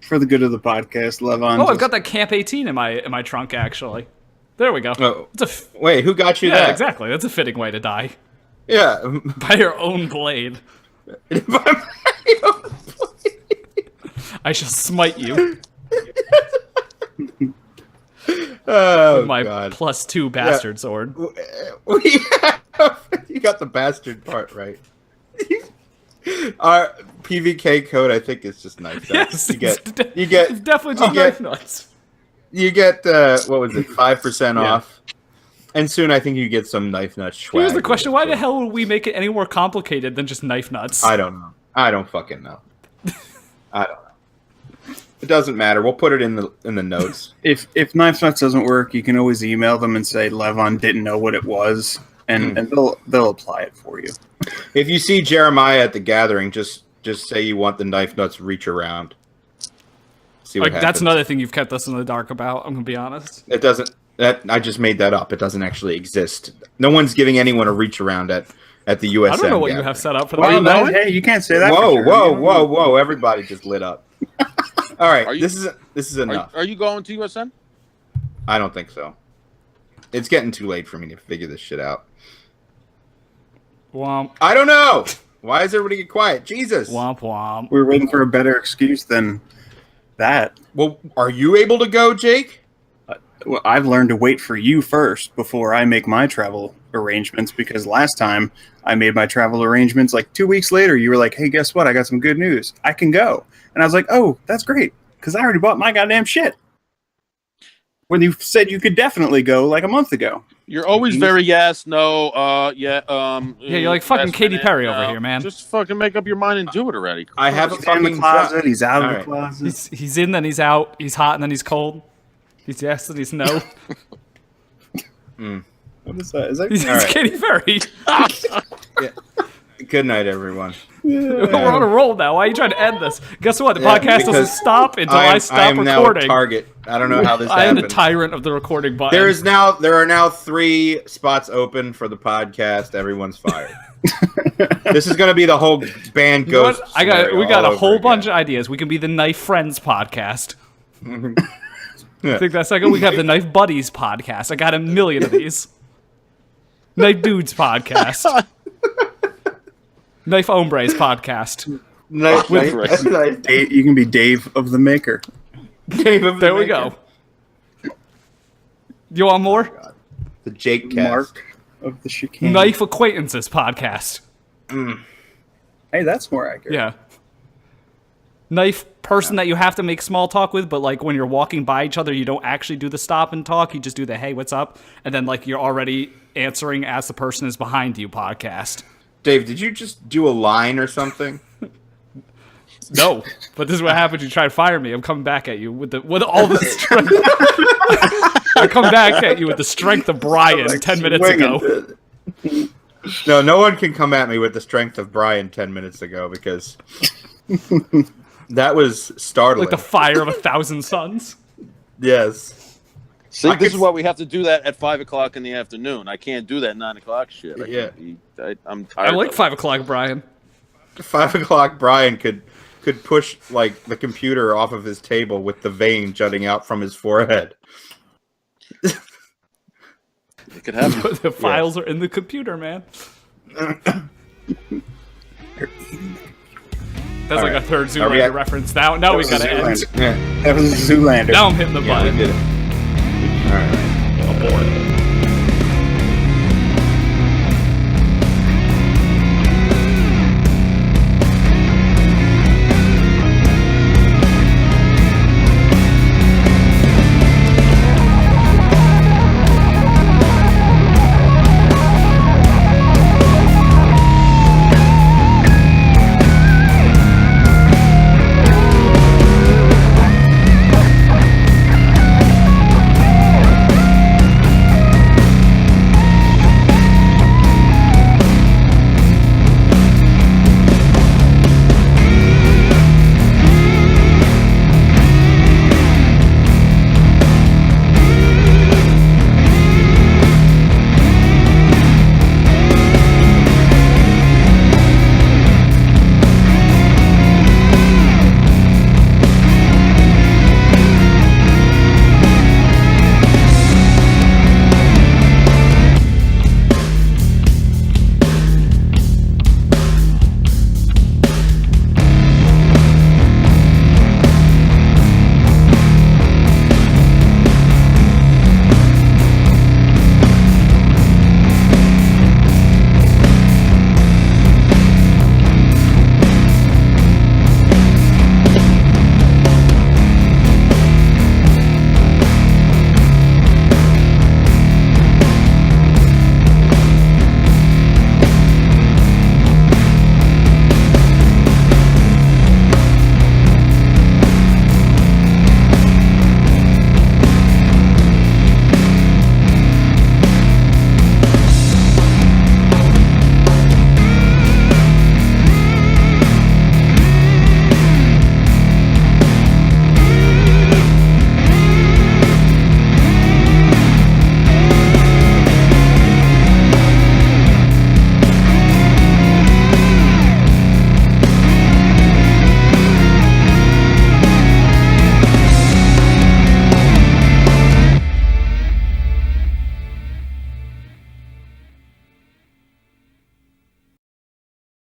[SPEAKER 4] for the good of the podcast, Levon.
[SPEAKER 3] Oh, I've got that Camp 18 in my trunk actually. There we go.
[SPEAKER 1] Oh. Wait, who got you that?
[SPEAKER 3] Yeah, exactly. That's a fitting way to die.
[SPEAKER 1] Yeah.
[SPEAKER 3] By your own blade. I shall smite you.
[SPEAKER 1] Oh,
[SPEAKER 3] with my
[SPEAKER 1] God.
[SPEAKER 3] +2 bastard sword.
[SPEAKER 1] You got the bastard part right. Our PVK code, I think, is just knife nuts.
[SPEAKER 3] Yes, it's definitely just knife nuts.
[SPEAKER 1] You get what was it, 5% off. And soon I think you get some knife nuts swag.
[SPEAKER 3] Here's the question: why the hell would we make it any more complicated than just knife nuts?
[SPEAKER 1] I don't know. I don't fucking know. I don't know. It doesn't matter. We'll put it in the notes.
[SPEAKER 4] If knife nuts doesn't work, you can always email them and say Levon didn't know what it was, and they'll apply it for you.
[SPEAKER 1] If you see Jeremiah at the gathering, just say you want the knife nuts reach around. See what happens.
[SPEAKER 3] That's another thing you've kept us in the dark about. I'm gonna be honest.
[SPEAKER 1] It doesn't. I just made that up. It doesn't actually exist. No one's giving anyone a reach around at the USM.
[SPEAKER 3] I don't know what
[SPEAKER 1] gathering.
[SPEAKER 3] you have set up for the
[SPEAKER 4] well, hey, you can't say that.
[SPEAKER 1] Whoa! Everybody just lit up. All right, this is enough.
[SPEAKER 2] Are you going to USM?
[SPEAKER 1] I don't think so. It's getting too late for me to figure this shit out.
[SPEAKER 3] Womp.
[SPEAKER 1] I don't know. Why is everybody get quiet? Jesus.
[SPEAKER 3] Womp womp.
[SPEAKER 4] We're waiting for a better excuse than that.
[SPEAKER 1] Well, are you able to go, Jake?
[SPEAKER 4] Well, I've learned to wait for you first before I make my travel arrangements, because last time I made my travel arrangements like 2 weeks later, you were like, hey, guess what? I got some good news. I can go. And I was like, oh, that's great, because I already bought my goddamn shit. When you said you could definitely go like a month ago.
[SPEAKER 2] You're always very yes, no, yeah.
[SPEAKER 3] Yeah, you're like fucking
[SPEAKER 2] last
[SPEAKER 3] Katy
[SPEAKER 2] minute,
[SPEAKER 3] Perry
[SPEAKER 2] no.
[SPEAKER 3] over here, man.
[SPEAKER 2] Just fucking make up your mind and do it already.
[SPEAKER 1] I have a
[SPEAKER 4] He's in the
[SPEAKER 1] fucking
[SPEAKER 4] closet. He's out of
[SPEAKER 1] All
[SPEAKER 4] the
[SPEAKER 1] right.
[SPEAKER 4] closet.
[SPEAKER 3] He's in, then he's out. He's hot, and then he's cold. He's yes, and he's no.
[SPEAKER 4] What is that? Is that
[SPEAKER 3] He's
[SPEAKER 1] All right.
[SPEAKER 3] Katy Perry.
[SPEAKER 1] Good night, everyone.
[SPEAKER 3] We're on a roll now. Why are you trying to end this? Guess what? The podcast doesn't
[SPEAKER 1] because
[SPEAKER 3] stop until I
[SPEAKER 1] I
[SPEAKER 3] stop
[SPEAKER 1] am now a
[SPEAKER 3] recording.
[SPEAKER 1] target. I don't know how this
[SPEAKER 3] I am
[SPEAKER 1] happened.
[SPEAKER 3] the tyrant of the recording button.
[SPEAKER 1] There are now 3 spots open for the podcast. Everyone's fired. This is going to be the whole band
[SPEAKER 3] You know
[SPEAKER 1] ghost.
[SPEAKER 3] what? We got
[SPEAKER 1] all
[SPEAKER 3] a whole
[SPEAKER 1] over
[SPEAKER 3] bunch of
[SPEAKER 1] again.
[SPEAKER 3] ideas. We can be the Knife Friends podcast. I think that's like we have the Knife Buddies podcast. I got a million of these. Knife Dudes podcast. Knife Hombres podcast.
[SPEAKER 1] Nice,
[SPEAKER 2] With
[SPEAKER 1] nice,
[SPEAKER 2] Rick.
[SPEAKER 1] nice.
[SPEAKER 4] Dave, you can be Dave of the Maker.
[SPEAKER 1] Dave of the
[SPEAKER 3] There we
[SPEAKER 1] Maker.
[SPEAKER 3] go. You want more?
[SPEAKER 1] The Jake cast.
[SPEAKER 4] Mark of the Chicane.
[SPEAKER 3] Knife Acquaintances podcast.
[SPEAKER 4] Hey, that's more accurate.
[SPEAKER 3] Yeah. Knife person that you have to make small talk with, but like when you're walking by each other, you don't actually do the stop and talk. You just do the hey, what's up? And then like you're already answering as the person is behind you podcast.
[SPEAKER 1] Dave, did you just do a line or something?
[SPEAKER 3] No, but this is what happens. You try to fire me. I'm coming back at you with all the strength. I come back at you with the strength of Brian
[SPEAKER 4] Like
[SPEAKER 3] 10 minutes
[SPEAKER 4] swinging.
[SPEAKER 3] ago.
[SPEAKER 1] No one can come at me with the strength of Brian 10 minutes ago because that was startling.
[SPEAKER 3] Like the fire of 1,000 suns.
[SPEAKER 1] Yes.
[SPEAKER 2] See,
[SPEAKER 1] I
[SPEAKER 2] this
[SPEAKER 1] could-
[SPEAKER 2] is why we have to do that at 5 o'clock in the afternoon. I can't do that 9 o'clock shit.
[SPEAKER 1] Yeah.
[SPEAKER 2] I'm
[SPEAKER 3] I
[SPEAKER 2] tired.
[SPEAKER 3] like
[SPEAKER 2] of it.
[SPEAKER 3] 5 o'clock, Brian.
[SPEAKER 1] 5 o'clock Brian could push like the computer off of his table with the vein jutting out from his forehead.
[SPEAKER 2] It could happen.
[SPEAKER 3] The files are in the computer, man. That's like
[SPEAKER 1] right.
[SPEAKER 3] a third
[SPEAKER 1] Are we
[SPEAKER 3] Zoolander
[SPEAKER 1] at-
[SPEAKER 3] reference. Now we
[SPEAKER 4] was
[SPEAKER 3] gotta end.
[SPEAKER 4] Zoolander.
[SPEAKER 1] Yeah.
[SPEAKER 4] That was Zoolander.
[SPEAKER 3] Now I'm hitting the
[SPEAKER 1] Yeah, we
[SPEAKER 3] button.
[SPEAKER 1] did it. All right.
[SPEAKER 3] Abort.